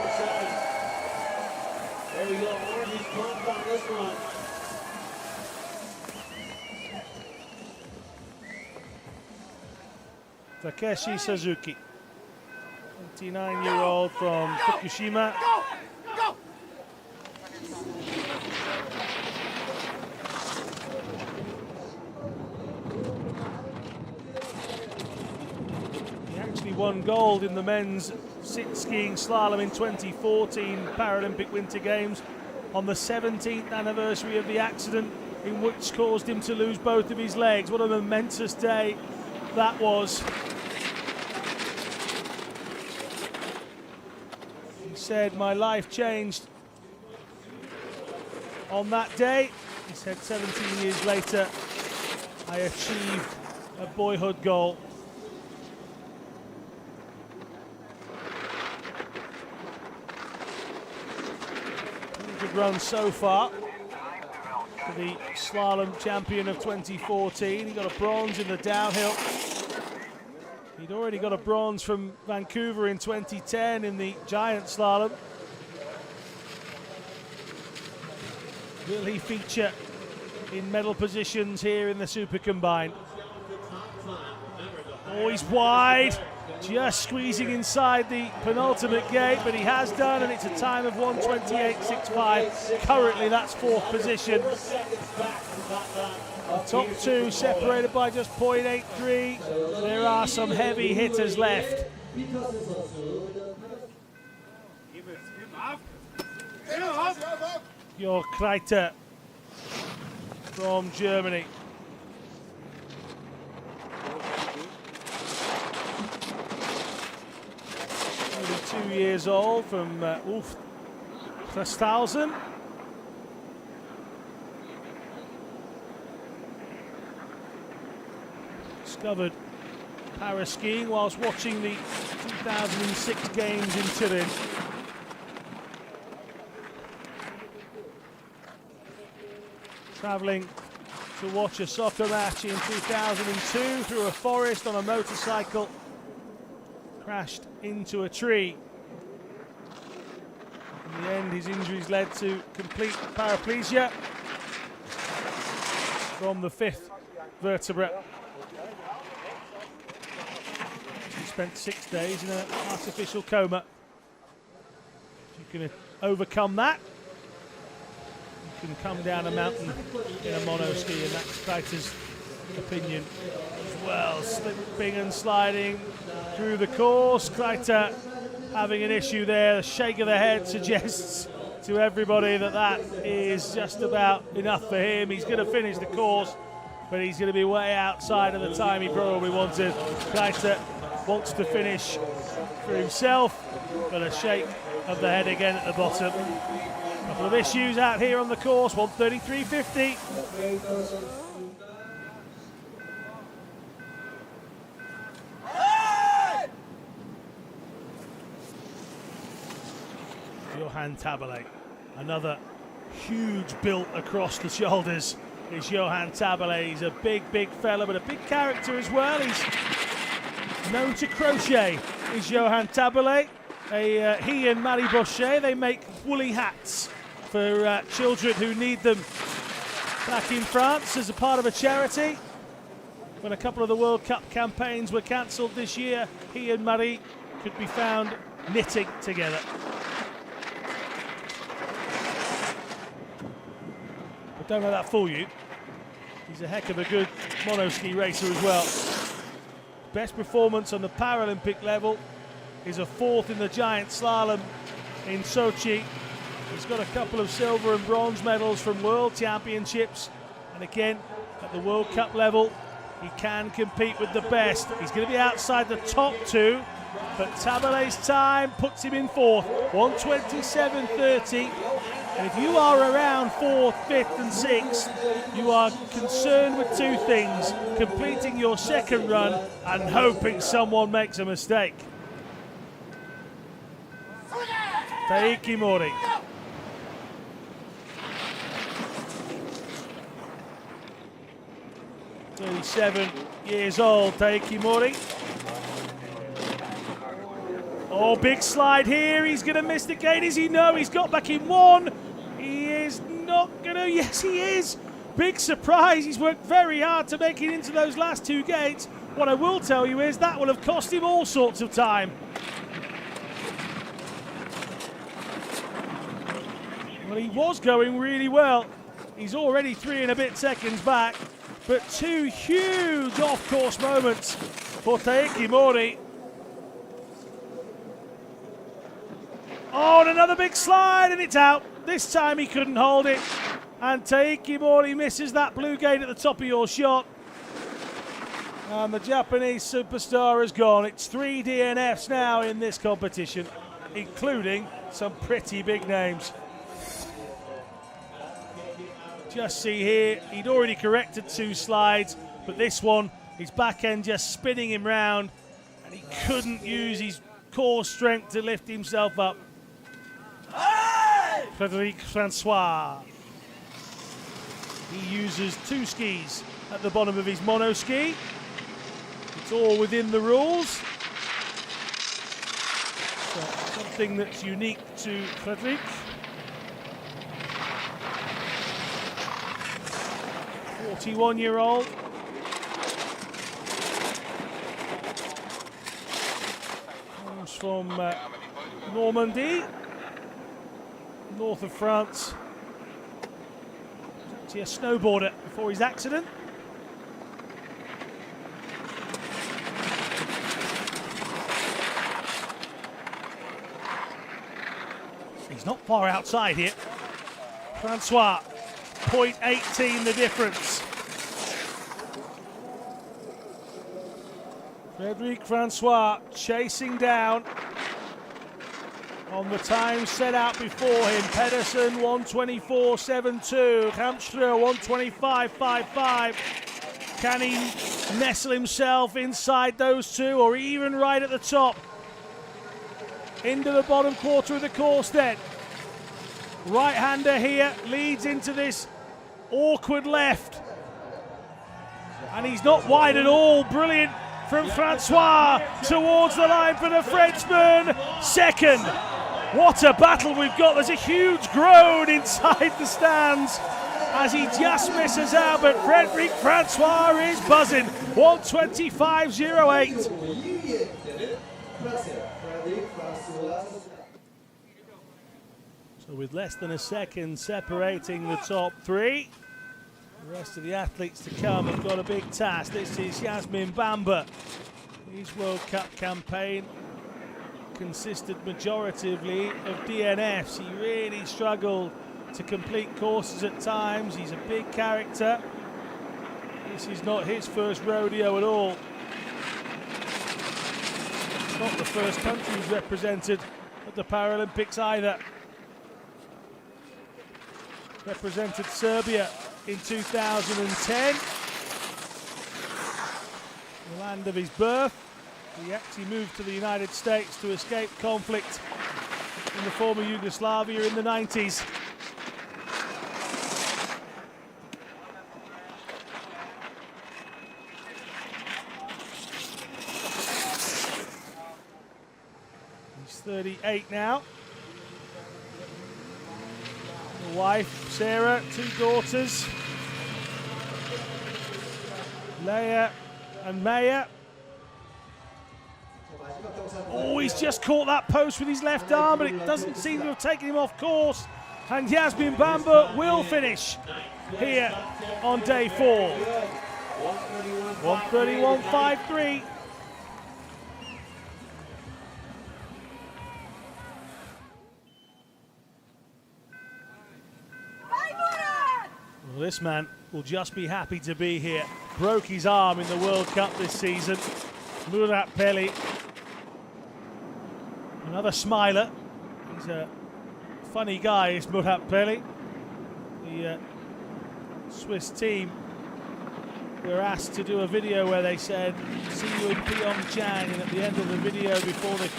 There we go, Morgan's pumped on this one. Takeshi Suzuki, 29-year-old from Fukushima. He actually won gold in the men's skiing slalom in 2014 Paralympic Winter Games on the 17th anniversary of the accident in which caused him to lose both of his legs. What a momentous day that was. He said, my life changed on that day. He said 17 years later, I achieved a boyhood goal. Good run so far for the slalom champion of 2014. He got a bronze in the downhill. He'd already got a bronze from Vancouver in 2010 in the giant slalom. Will he feature in medal positions here in the Super Combined? Oh, he's wide, just squeezing inside the penultimate gate, but he has done, and it's a time of 1:28.65. Currently, that's 4th position. The top 2 separated by just 0.83. There are some heavy hitters left. Your Kreiter from Germany. 2 years old from Ristau. Discovered para skiing whilst watching the 2006 games in Turin. Travelling to watch a soccer match in 2002 through a forest on a motorcycle. Crashed into a tree. In the end, his injuries led to complete paraplegia from the 5th vertebra. He spent 6 days in an artificial coma. If you can overcome that, you can come down a mountain in a monoski, and that's Kreiter's opinion as well. Slipping and sliding through the course. Kreiter having an issue there. The shake of the head suggests to everybody that that is just about enough for him. He's going to finish the course, but he's going to be way outside of the time he probably wanted. Kreiter wants to finish for himself, but a shake of the head again at the bottom. A couple of issues out here on the course. 1:33.50. Johan Tabele, another huge built across the shoulders is Johan Tabele. He's a big fella, but a big character as well. He's known to crochet, is Johan Tabele. He and Marie Bochet, they make woolly hats for children who need them back in France as a part of a charity. When a couple of the World Cup campaigns were cancelled this year, he and Marie could be found knitting together. But don't let that fool you. He's a heck of a good monoski racer as well. Best performance on the Paralympic level is a 4th in the giant slalom in Sochi. He's got a couple of silver and bronze medals from World Championships. And again, at the World Cup level, he can compete with the best. He's going to be outside the top 2, but Tabele's time puts him in 4th, 1:27.30. And if you are around 4th, 5th and 6th, you are concerned with 2 things: completing your second run and hoping someone makes a mistake. Taiki Mori. "37 years old, Taiki Mori. Oh, big slide here. He's going to miss the gate. Is he? No, he's got back in 1. He is not going to. Yes, he is. Big surprise. He's worked very hard to make it into those last 2 gates. What I will tell you is that will have cost him all sorts of time. Well, he was going really well. He's already 3 and a bit seconds back, but 2 huge off-course moments for Taiki Mori. Oh, and another big slide, and it's out. This time he couldn't hold it, and Taiki Mori misses that blue gate at the top of your shot. And the Japanese superstar is gone. It's 3 DNFs now in this competition, including some pretty big names. Just see here, he'd already corrected 2 slides, but this one, his back end just spinning him round, and he couldn't use his core strength to lift himself up. Frédéric Francois. He uses 2 skis at the bottom of his monoski. It's all within the rules. So something that's unique to Frédéric. 21-year-old. Comes from Normandy, north of France. He's actually a snowboarder before his accident. He's not far outside here. Francois, 0.18 the difference. Frédéric Francois chasing down on the time set out before him. Pedersen 1:24.72, Hamstra 1:25.55. Can he nestle himself inside those two, or even right at the top? Into the bottom quarter of the course then. Right-hander here leads into this awkward left. And he's not wide at all. Brilliant from Francois towards the line for the Frenchman. Second. What a battle we've got. There's a huge groan inside the stands as he just misses out, but Frédéric Francois is buzzing. 1:25.08. So with less than a second separating the top three, the rest of the athletes to come have got a big task. This is Yasmin Bamba. His World Cup campaign consisted majoritively of DNFs. He really struggled to complete courses at times. He's a big character. This is not his first rodeo at all. It's not the first country he's represented at the Paralympics either. Represented Serbia in 2010, the land of his birth. He actually moved to the United States to escape conflict in the former Yugoslavia in the 90s. He's 38 now. A wife, Sarah, 2 daughters, Leia and Maya. Oh, he's just caught that post with his left arm, but it doesn't seem to have taken him off course. And Yasmin Bamba will finish here on day 4. 1:31.53. Well, this man will just be happy to be here. Broke his arm in the World Cup this season. Murat Pelli. Another smiler. He's a funny guy, is Murat Pelli. The Swiss team were asked to do a video where they said, "See you in PyeongChang," and at the end of the video, before the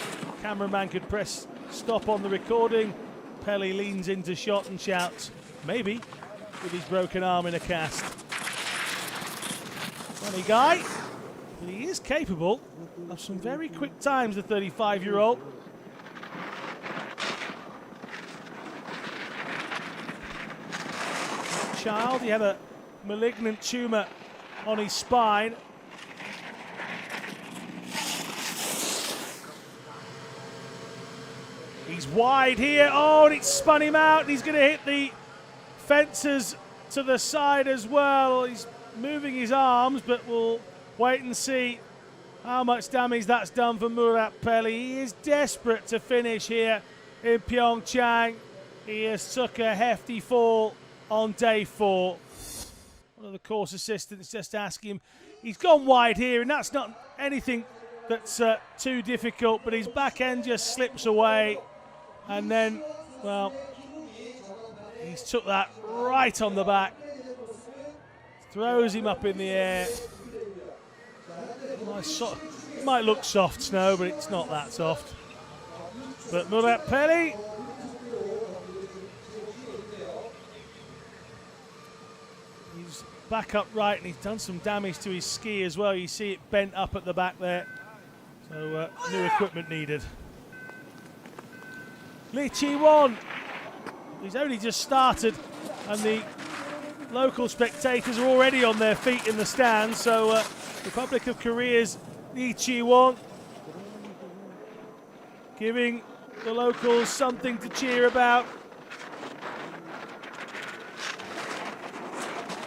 cameraman could press stop on the recording, Pelli leans into shot and shouts, "Maybe," with his broken arm in a cast. Funny guy, but he is capable of some very quick times, the 35-year-old. Child, he had a malignant tumour on his spine. He's wide here. Oh, and it's spun him out, and he's going to hit the fences to the side as well. He's moving his arms, but we'll wait and see how much damage that's done for Murat Pelli. He is desperate to finish here in PyeongChang. He has took a hefty fall on day 4. One of the course assistants just asking him, he's gone wide here, and that's not anything that's too difficult, but his back end just slips away, and then, well, he's took that right on the back, throws him up in the air. Might look soft snow, but it's not that soft. But Murat Pelli, he's back upright, and he's done some damage to his ski as well. You see it bent up at the back there. So new equipment needed. Lee Chi-won, he's only just started, and the local spectators are already on their feet in the stands, so Republic of Korea's Lee Chi-won giving the locals something to cheer about.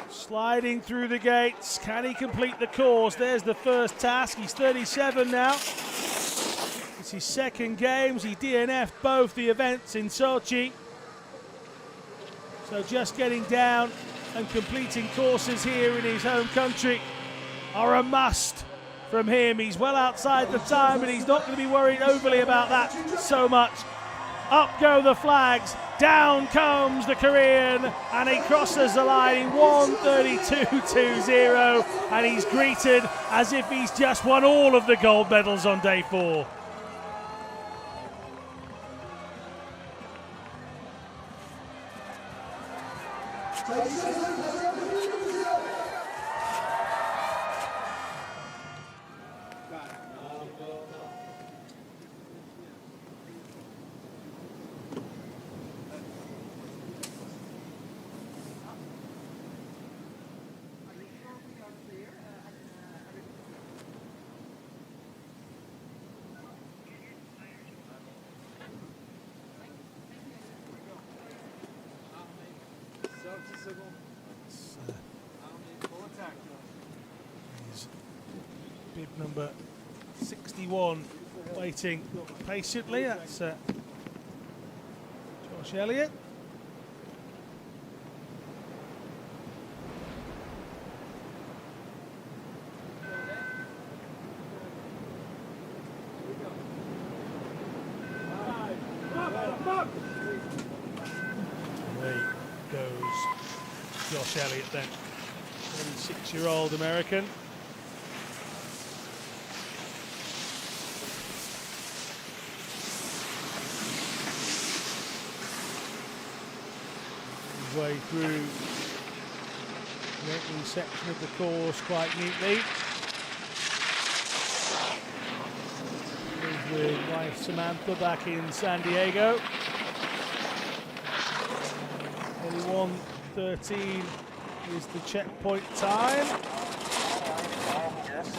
Sliding through the gates, can he complete the course? There's the first task. He's 37 now. It's his second games. He DNF'd both the events in Sochi. So just getting down and completing courses here in his home country are a must from him. He's well outside the time, and he's not going to be worried overly about that so much. Up go the flags, down comes the Korean, and he crosses the line in 1:32.20, and he's greeted as if he's just won all of the gold medals on day 4. Bib number 61 waiting patiently. That's Josh Elliott. There goes Josh Elliott then, 36-year-old American. Way through the opening section of the course quite neatly. He's with wife Samantha back in San Diego. 31:13 is the checkpoint time.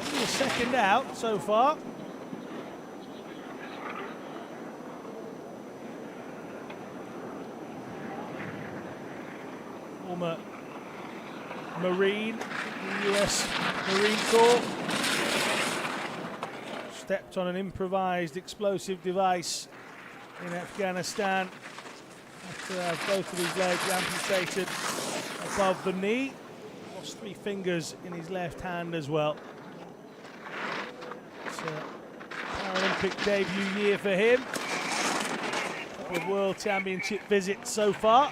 Only a second out so far. Former Marine, the US Marine Corps, stepped on an improvised explosive device in Afghanistan after both of his legs amputated above the knee. Lost 3 fingers in his left hand as well. It's a Paralympic debut year for him. A couple of World Championship visits so far.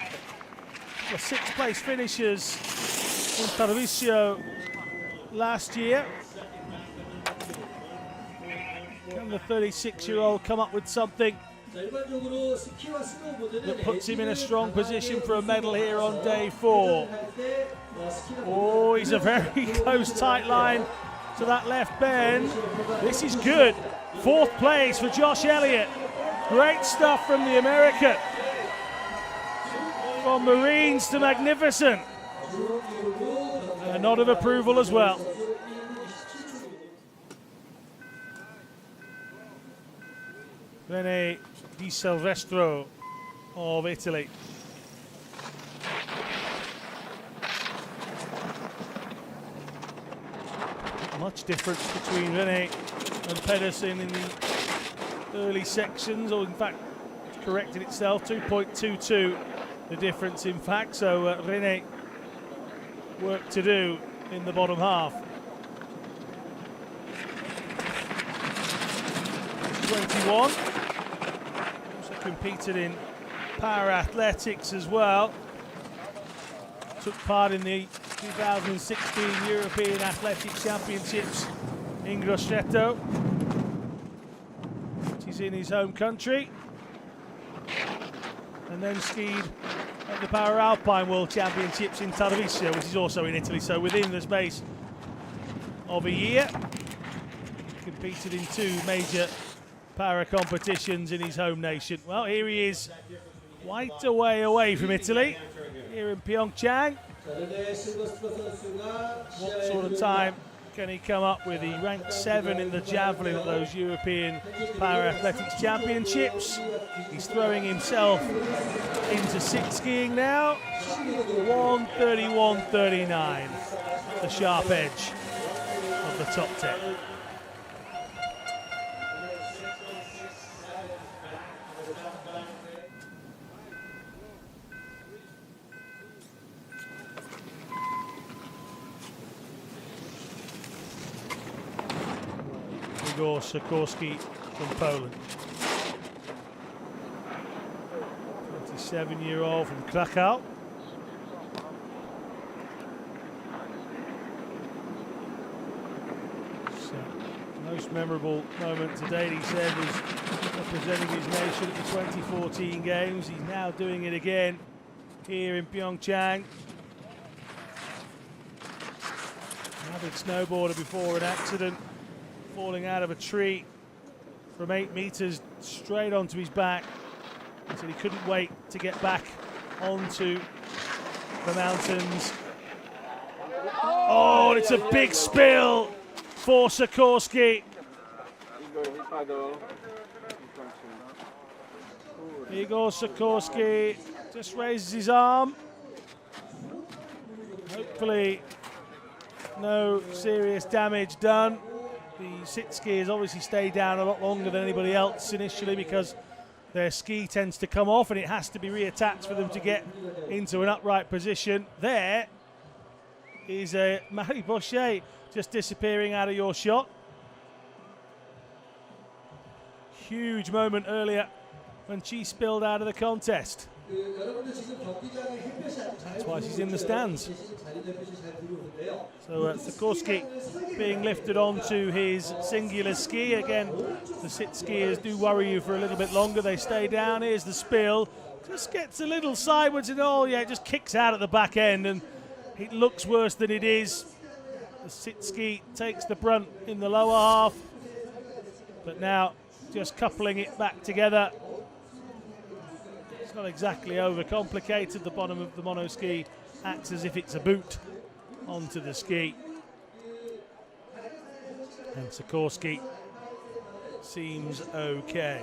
The 6th place finishers in Tarvisio last year. Can the 36-year-old come up with something that puts him in a strong position for a medal here on day 4? Oh, he's a very close, tight line to that left bend. This is good. 4th place for Josh Elliott. Great stuff from the American. From Marines to magnificent. And a nod of approval as well. Rene Di Silvestro of Italy. Not much difference between Rene and Pedersen in the early sections, or in fact, it's corrected itself, 2.22. The difference, in fact, so Rene work to do in the bottom half. 21. Also competed in power athletics as well. Took part in the 2016 European Athletics Championships in Grosseto, which is in his home country. And then skied at the Para Alpine World Championships in Tarvisio, which is also in Italy, so within the space of a year. Competed in 2 major para competitions in his home nation. Well, here he is, quite a way away from Italy, here in PyeongChang. What sort of time can he come up with? He ranked 7 in the javelin at those European Para-Athletics Championships. He's throwing himself into sit skiing now. 1:31.39, the sharp edge of the top 10. Igor Sikorski from Poland. 27-year-old from Krakow. So, most memorable moment to date, he said, was representing his nation at the 2014 Games. He's now doing it again here in PyeongChang. An avid snowboarder before an accident, falling out of a tree from 8 meters straight onto his back. He said he couldn't wait to get back onto the mountains. Oh, and it's a big spill for Sikorski. Igor Sikorski just raises his arm. Hopefully no serious damage done. The sit skiers obviously stay down a lot longer than anybody else initially because their ski tends to come off and it has to be reattached for them to get into an upright position. There is a Marie Bochet just disappearing out of your shot. Huge moment earlier when she spilled out of the contest. That's why she's in the stands. So Sikorski being lifted onto his singular ski. Again, the sit skiers do worry you for a little bit longer. They stay down. Here's the spill. Just gets a little sideways and it just kicks out at the back end and it looks worse than it is. The sit ski takes the brunt in the lower half, but now just coupling it back together. It's not exactly overcomplicated. The bottom of the mono ski acts as if it's a boot onto the ski. And Sikorski seems okay.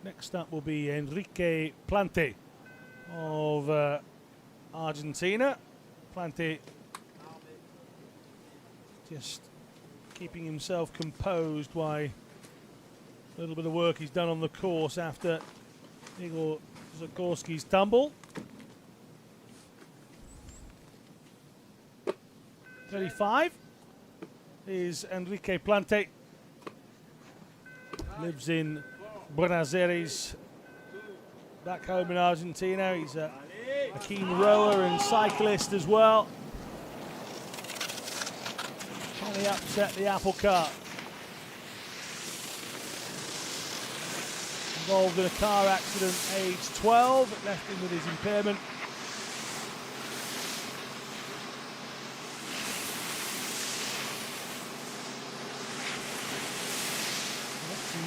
Next up will be Enrique Plante of Argentina. Plante just keeping himself composed by a little bit of work he's done on the course after Igor Sikorski's tumble. 35 is Enrique Plante. Lives in Buenos Aires, back home in Argentina. He's a keen rower and cyclist as well. Trying to upset the apple cart. Involved in a car accident age 12, it left him with his impairment.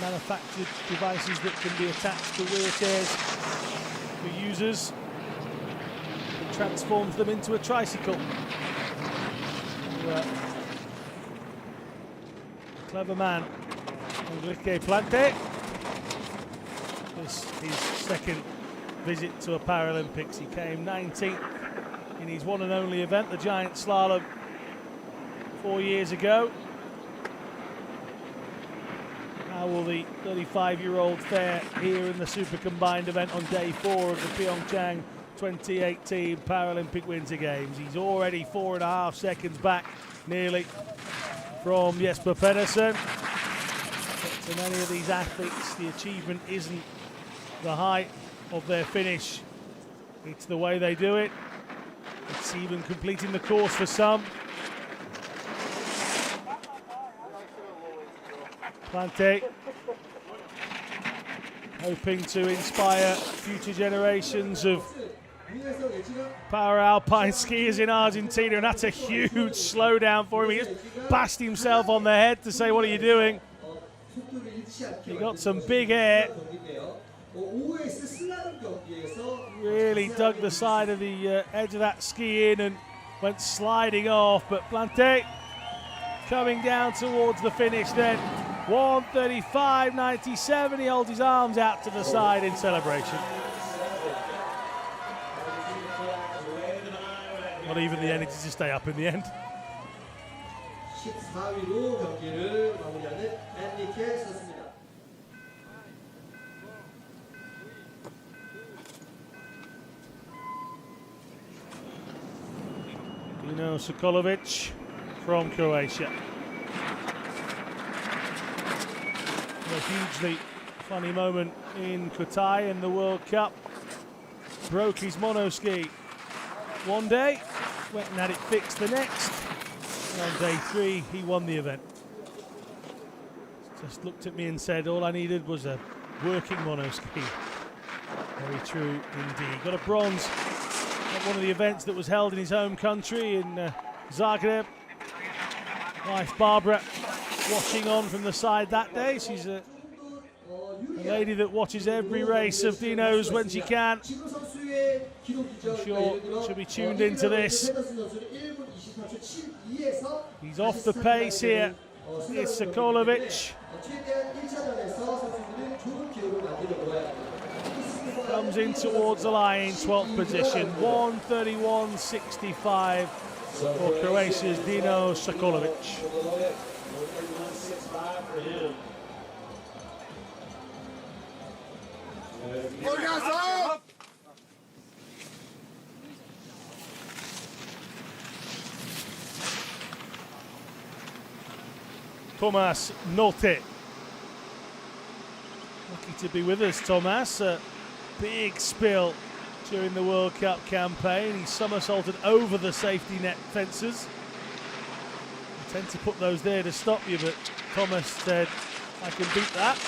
Manufactured devices that can be attached to wheelchairs for users. It transforms them into a tricycle. Clever man, Enrique Plante. This is his second visit to a Paralympics. He came 19th in his one and only event, the giant slalom, 4 years ago. How will the 35-year-old fare here in the super combined event on day 4 of the PyeongChang2018 Paralympic Winter Games? He's already 4.5 seconds back, nearly, from Jesper Pedersen. But to many of these athletes, the achievement isn't the height of their finish. It's the way they do it. It's even completing the course for some. Plante hoping to inspire future generations of Paralpine skiers in Argentina, and that's a huge slowdown for him. He just bashed himself on the head to say, "What are you doing?" He got some big air. Really dug the side of the edge of that ski in and went sliding off, but Plante coming down towards the finish then. 1:35.97, he holds his arms out to the side in celebration. Not even the energy to stay up in the end. Dino Sokolovic from Croatia. A hugely funny moment in Kutai in the World Cup. Broke his monoski one day, went and had it fixed the next. And on day 3, he won the event. Just looked at me and said, all I needed was a working monoski. Very true indeed. Got a bronze at one of the events that was held in his home country in Zagreb. Wife Barbara watching on from the side that day. She's a lady that watches every race of Dino's when she can. I'm sure she'll be tuned into this. He's off the pace here. It's Sokolovic. Comes in towards the line, 12th position. 1:31.65 for Croatia's Dino Sokolovic. Thomas Nolte. Lucky to be with us, Thomas. A big spill during the World Cup campaign. He somersaulted over the safety net fences. I tend to put those there to stop you, but Thomas said, I can beat that,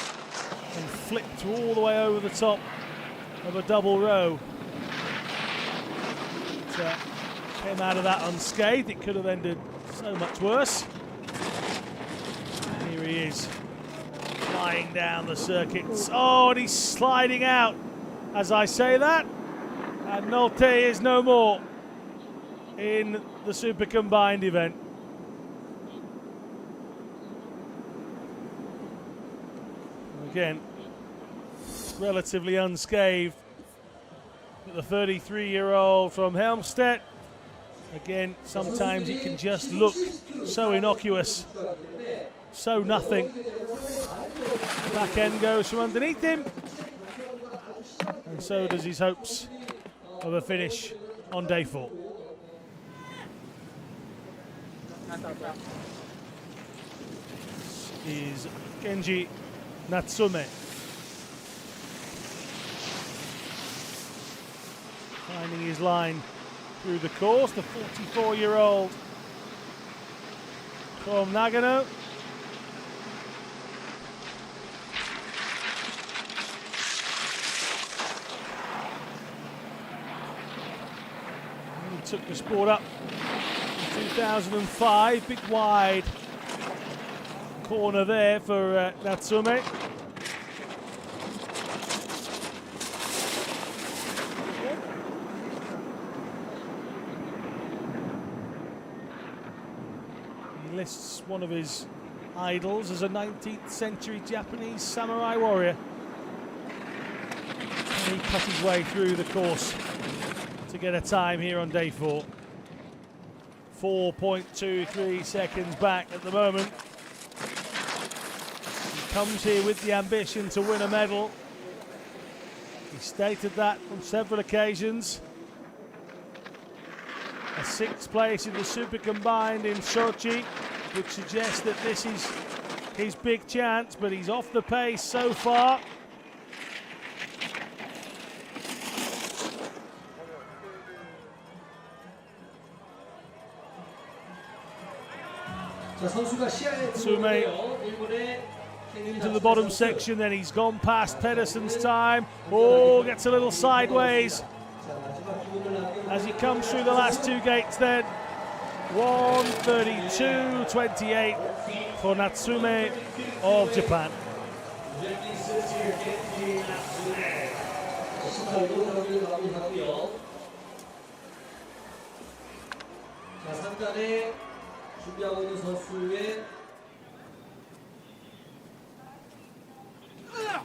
and flipped all the way over the top of a double row. But, came out of that unscathed. It could have ended so much worse. And here he is, flying down the circuits. Oh, and he's sliding out as I say that. And Nolte is no more in the Super Combined event. Again, relatively unscathed. But the 33-year-old from Helmstedt, again, sometimes it can just look so innocuous, so nothing. Back end goes from underneath him, and so does his hopes of a finish on day 4. This is Kenji Natsume. Finding his line through the course, the 44-year-old from Nagano. He took the sport up in 2005, big wide corner there for Natsume. He lists one of his idols as a 19th century Japanese samurai warrior. And he cut his way through the course to get a time here on day 4. 4.23 seconds back at the moment. Comes here with the ambition to win a medal. He stated that on several occasions. A 6th place in the Super Combined in Sochi, which suggests that this is his big chance, but he's off the pace so far. Tsume into the bottom section, then he's gone past Pedersen's time. Oh, gets a little sideways as he comes through the last two gates then. 1:32.28 for Natsume of Japan.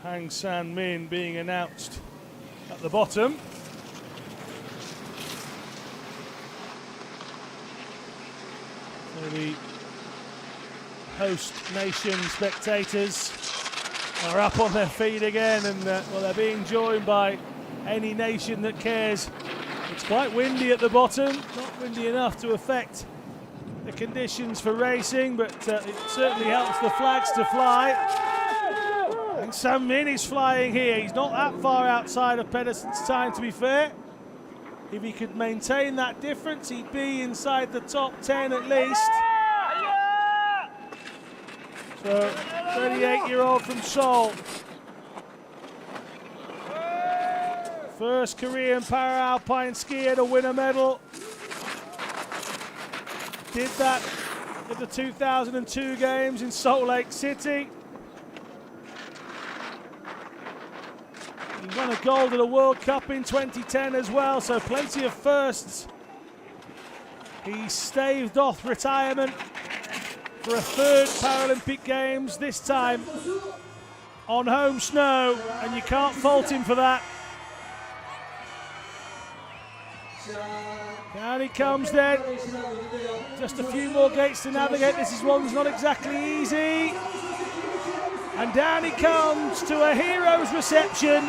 Hang San-min being announced at the bottom. So the host nation spectators are up on their feet again, and well, they're being joined by any nation that cares. It's quite windy at the bottom, not windy enough to affect the conditions for racing, but it certainly helps the flags to fly. And San-min is flying here. He's not that far outside of Pedersen's time, to be fair. If he could maintain that difference, he'd be inside the top 10 at least. So, 38-year-old from Seoul. First Korean para-alpine skier to win a medal. Did that at the 2002 games in Salt Lake City. He won a gold at a World Cup in 2010 as well, so plenty of firsts. He staved off retirement for a third Paralympic Games, this time on home snow, and you can't fault him for that. Down he comes then. Just a few more gates to navigate. This is one that's not exactly easy. And down he comes to a hero's reception.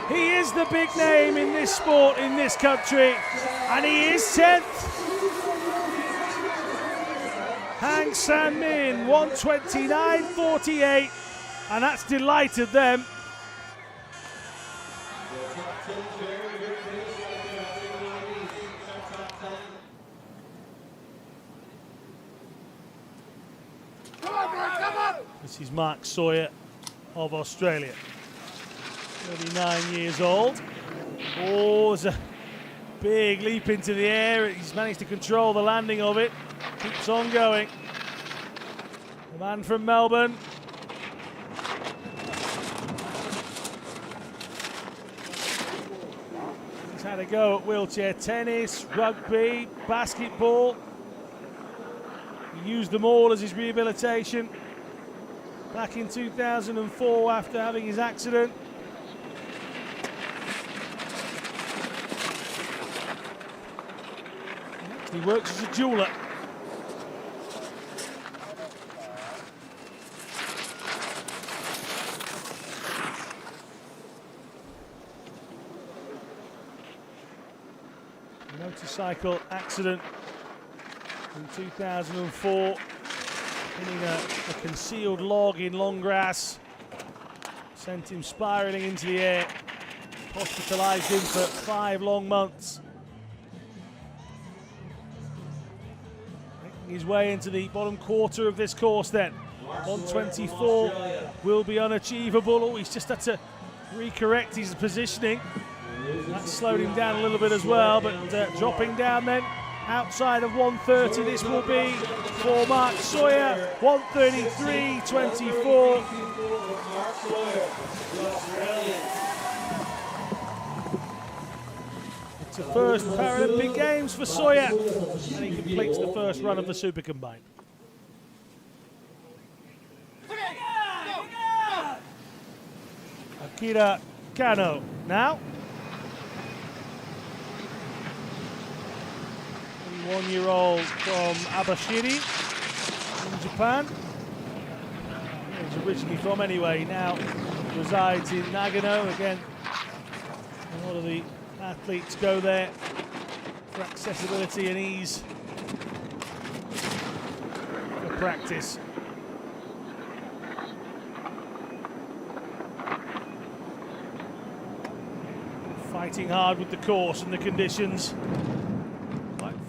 He is the big name in this sport, in this country. And he is 10th. Hang San-min, 1:29.48. And that's delighted them. This is Mark Sawyer of Australia, 39 years old. Oh, there's a big leap into the air. He's managed to control the landing of it. Keeps on going. The man from Melbourne. He's had a go at wheelchair tennis, rugby, basketball. He used them all as his rehabilitation back in 2004 after having his accident. He works as a jeweller. A motorcycle accident in 2004. Hitting a concealed log in long grass, sent him spiralling into the air, hospitalised him for 5 long months. Making his way into the bottom quarter of this course then. 1:24 will be unachievable. Oh, he's just had to recorrect his positioning. That slowed him down a little bit as well, but dropping down then. Outside of 1:30, this will be for Mark Sawyer, 1:33.24. It's the first Paralympic Games for Sawyer, and he completes the first run of the Super Combined. Akira Kano now. 1-year-old from Abashiri in Japan. He was originally from anyway, now resides in Nagano. Again, a lot of the athletes go there for accessibility and ease for practice. Fighting hard with the course and the conditions.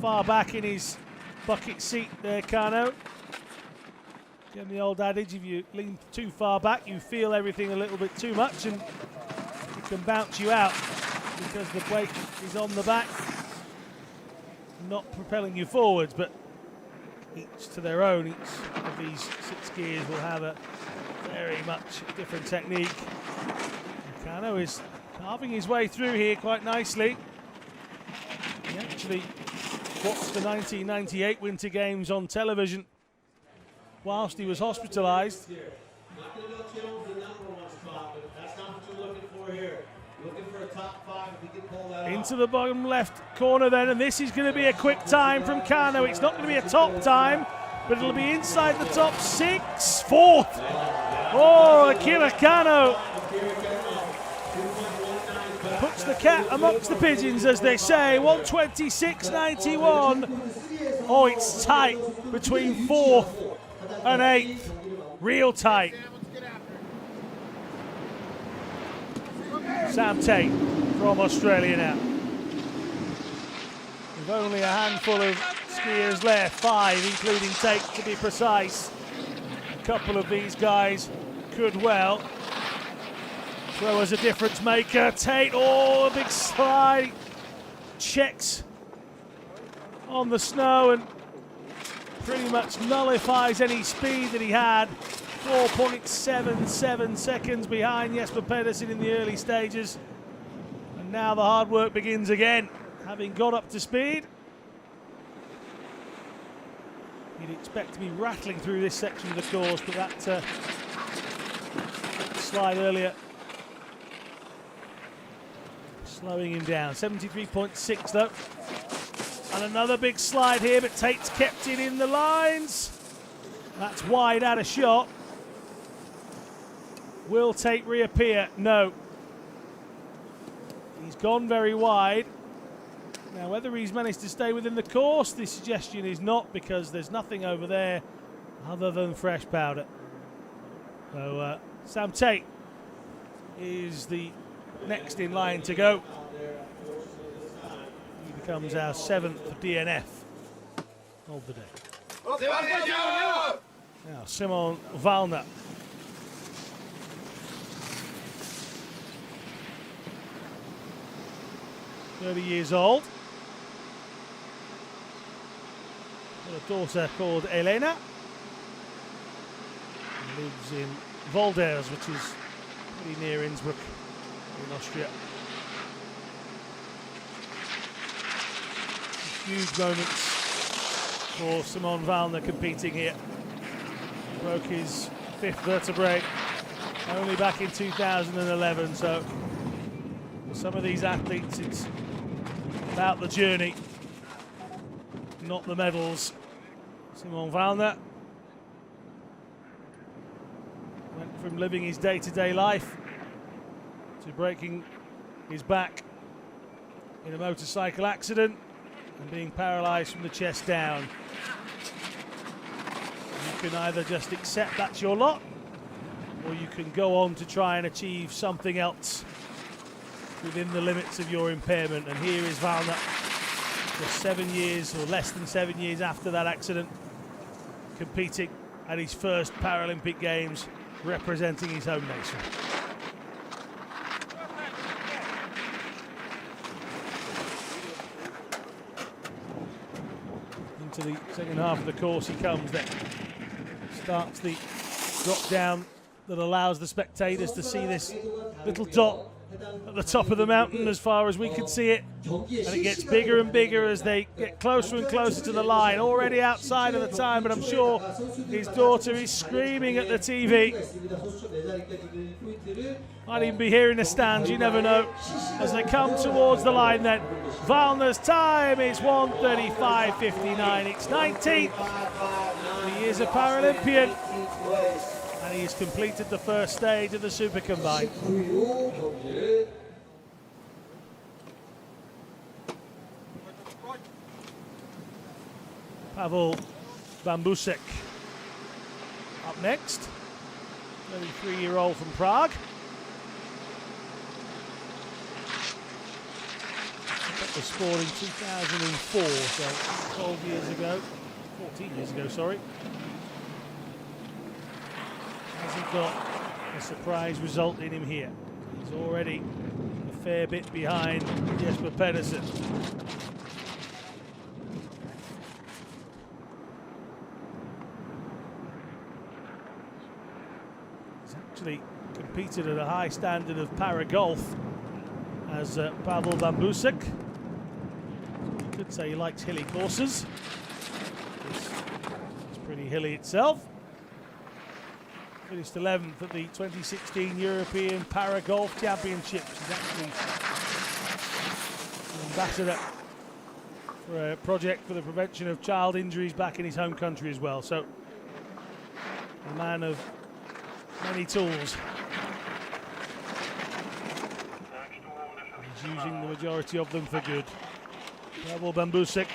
Far back in his bucket seat there, Kano. Again, the old adage, if you lean too far back, you feel everything a little bit too much and it can bounce you out because the weight is on the back, not propelling you forwards, but each to their own. Each of these 6 skiers will have a very much different technique. Kano is carving his way through here quite nicely. He actually watched the 1998 Winter Games on television whilst he was hospitalised. Not going to go chill the number 1 spot, but that's not what you're looking for here. Looking for a top 5 if he can pull that Into off. the bottom left corner then, and this is going to be a quick time from Kano. It's not going to be a top time, but it'll be inside the top 6. 4th. Oh, Akira Kano puts the cat amongst the pigeons, as they say. 126.91. Oh, it's tight between 4th and 8th. Real tight. Sam Tate from Australia now. With only a handful of skiers left, 5, including Tate to be precise. A couple of these guys could well throw as a difference maker. Tate, oh, a big slide. Checks on the snow and pretty much nullifies any speed that he had. 4.77 seconds behind Jesper Pedersen in the early stages. And now the hard work begins again. Having got up to speed, you'd expect to be rattling through this section of the course, but that slide earlier slowing him down. 73.6 though. And another big slide here, but Tate's kept it in the lines. That's wide out of shot. Will Tate reappear? No. He's gone very wide. Now, whether he's managed to stay within the course, the suggestion is not, because there's nothing over there other than fresh powder. So Sam Tate is the next in line to go. He becomes our 7th DNF of the day. Now, Simon Valner. ,30 old. Got a daughter called Elena. He lives in Volders, which is pretty near Innsbruck in Austria. Huge moments for Simon Valner competing here. Broke his 5th vertebrae only back in 2011, so for some of these athletes it's about the journey, not the medals. Simon Valner went from living his day-to-day life to breaking his back in a motorcycle accident and being paralysed from the chest down. You can either just accept that's your lot, or you can go on to try and achieve something else within the limits of your impairment. And here is Valner, just 7 years or less than 7 years after that accident, competing at his first Paralympic Games, representing his home nation. Into the second half of the course he comes then. Starts the drop down that allows the spectators to see this little dot at the top of the mountain as far as we can see it, and it gets bigger and bigger as they get closer and closer to the line. Already outside of the time, but I'm sure his daughter is screaming at the TV. Might even be here in the stands, you never know. As they come towards the line then, Valner's time is 1:35.59. It's 19th. He is a Paralympian, and he has completed the first stage of the Super Combined. Pavel Bambusek up next, 33-year-old from Prague. Got the sport in 2004, so 12 years ago, 14 years ago, sorry. Has he got a surprise result in him here? He's already a fair bit behind Jesper Pedersen. He's actually competed at a high standard of para golf as Pavel Bambusek. You could say he likes hilly courses. It's pretty hilly itself. Finished 11th at the 2016 European Para Golf Championships. He's actually an ambassador for a project for the prevention of child injuries back in his home country as well. So, a man of many tools. He's using the majority of them for good. Pavel Bambusek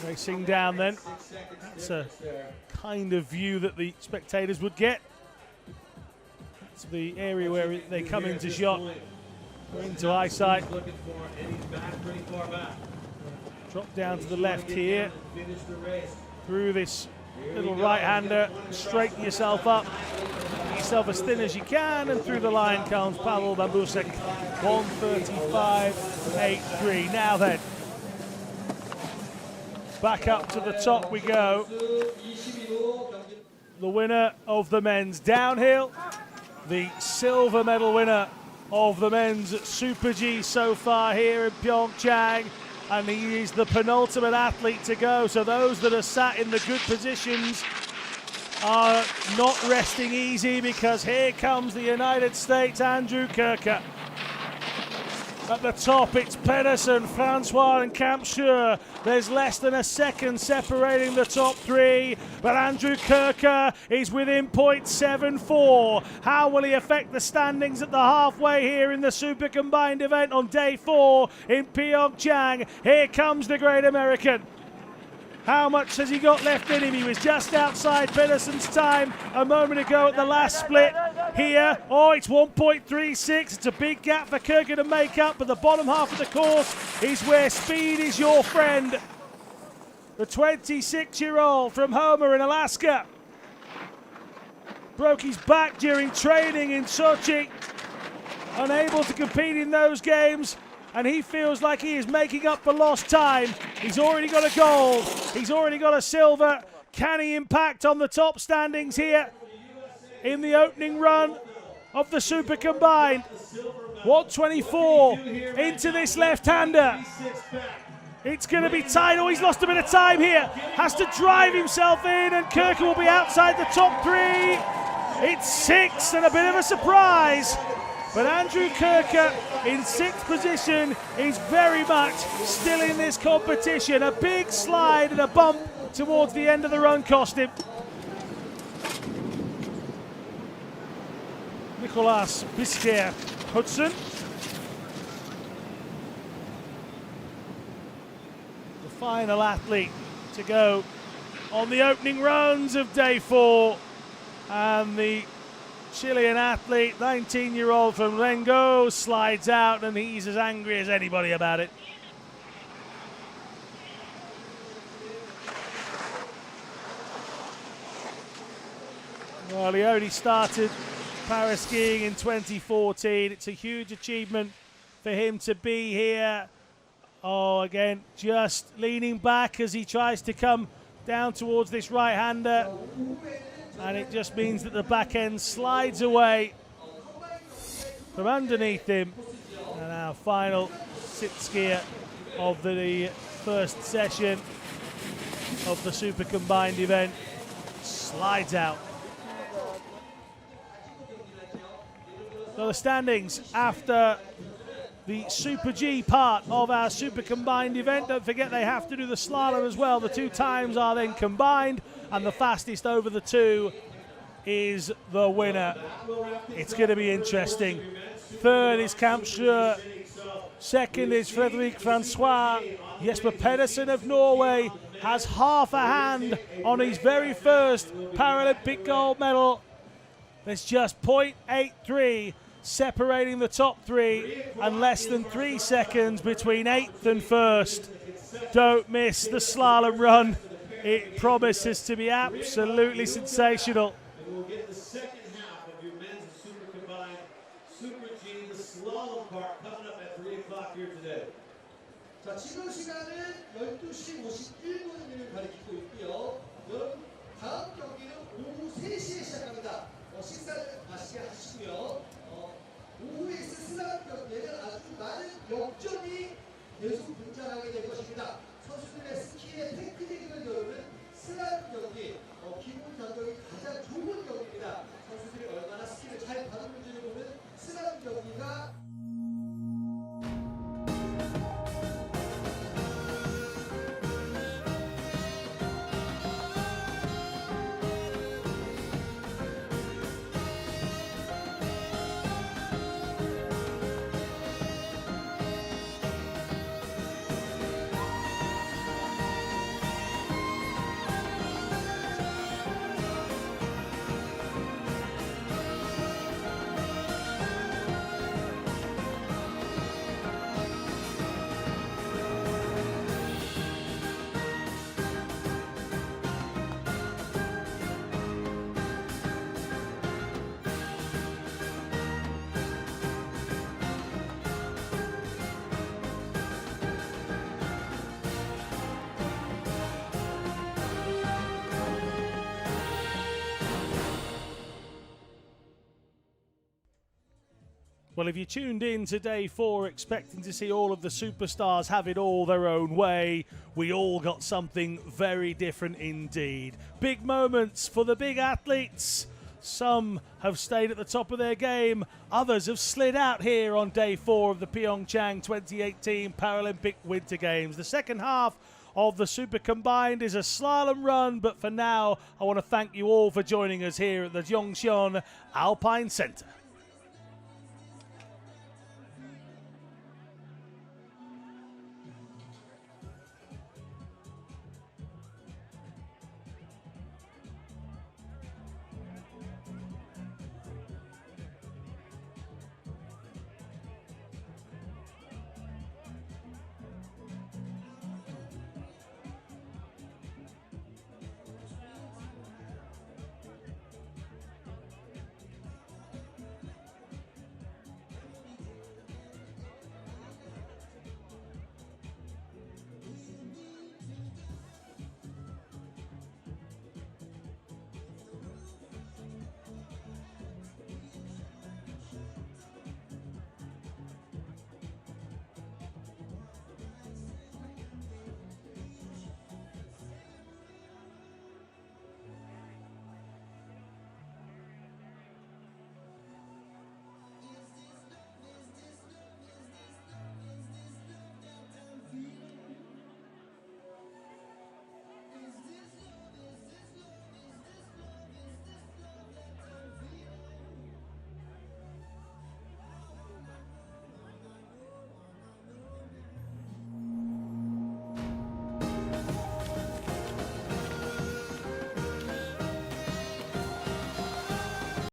racing down then. That's a kind of view that the spectators would get. That's the area where they come into shot, or into eyesight. Drop down to the left here, through this little right-hander, straighten yourself up, get yourself as thin as you can, and through the line comes Pavel Bambusek, 135.83. Now then, back up to the top we go. The winner of the men's downhill, the silver medal winner of the men's Super G so far here in PyeongChang, and he is the penultimate athlete to go. So those that are sat in the good positions are not resting easy, because here comes the United States, Andrew Kirker. At the top, it's Pedersen, Francois and Kampschur. There's less than a second separating the top three, but Andrew Kirker is within 0.74. How will he affect the standings at the halfway here in the Super Combined event on day 4 in PyeongChang? Here comes the great American. How much has he got left in him? He was just outside Pedersen's time a moment ago at the last split. Here, oh, it's 1.36. It's a big gap for Kirker to make up, but the bottom half of the course is where speed is your friend. The 26-year-old from Homer in Alaska broke his back during training in Sochi, unable to compete in those games, and he feels like he is making up for lost time. He's already got a gold, he's already got a silver. Can he impact on the top standings here in the opening run of the Super Combined? 124 into this left-hander. It's going to be tight. Oh, he's lost a bit of time here. Has to drive himself in, and Kirker will be outside the top three. It's 6 and a bit of a surprise. But Andrew Kirker in 6th position is very much still in this competition. A big slide and a bump towards the end of the run cost him. Nicolas Bisker Hudson. The final athlete to go on the opening runs of day 4. And the Chilean athlete, 19-year-old from Rengo, slides out, and he's as angry as anybody about it. Well, he only started para-skiing in 2014. It's a huge achievement for him to be here. Oh, again, just leaning back as he tries to come down towards this right-hander. And it just means that the back end slides away from underneath him. And our final sit skier of the first session of the Super Combined event slides out. So the standings after the Super G part of our Super Combined event. Don't forget they have to do the slalom as well. The 2 times are then combined, and the fastest over the 2 is the winner. It's going to be interesting. 3rd is Kampschur. 2nd is Frederic Francois. Jesper Pedersen of Norway has half a hand on his very first Paralympic gold medal. There's just 0.83 separating the top 3, and less than 3 seconds between 8th and 1st. Don't miss the slalom run It promises to be absolutely sensational. And we'll get the second half of your men's super combined Super G, the slalom part, coming up at 3 o'clock here today. 자, 지금 시간은 12시 51분을 가리키고 있고요. 여러분, 다음 경기는 오후 3시에 시작합니다. 식사를 맛있게 하시고요. 오후에 있을 슬람 경기에는 아주 많은 역전이 계속 등장하게 될 것입니다. 선수들의 스키의 테크닉을 배우는 슬람 경기, 기본 감독이 가장 좋은 경기입니다. 선수들이 얼마나 스키를 잘 다루는지를 보는 슬람 경기가 Well, if you tuned in to day 4 expecting to see all of the superstars have it all their own way, we all got something very different indeed. Big moments for the big athletes. Some have stayed at the top of their game. Others have slid out here on day 4 of the PyeongChang2018 Paralympic Winter Games. The second half of the Super Combined is a slalom run, but for now, I want to thank you all for joining us here at the Yongcheon Alpine Centre.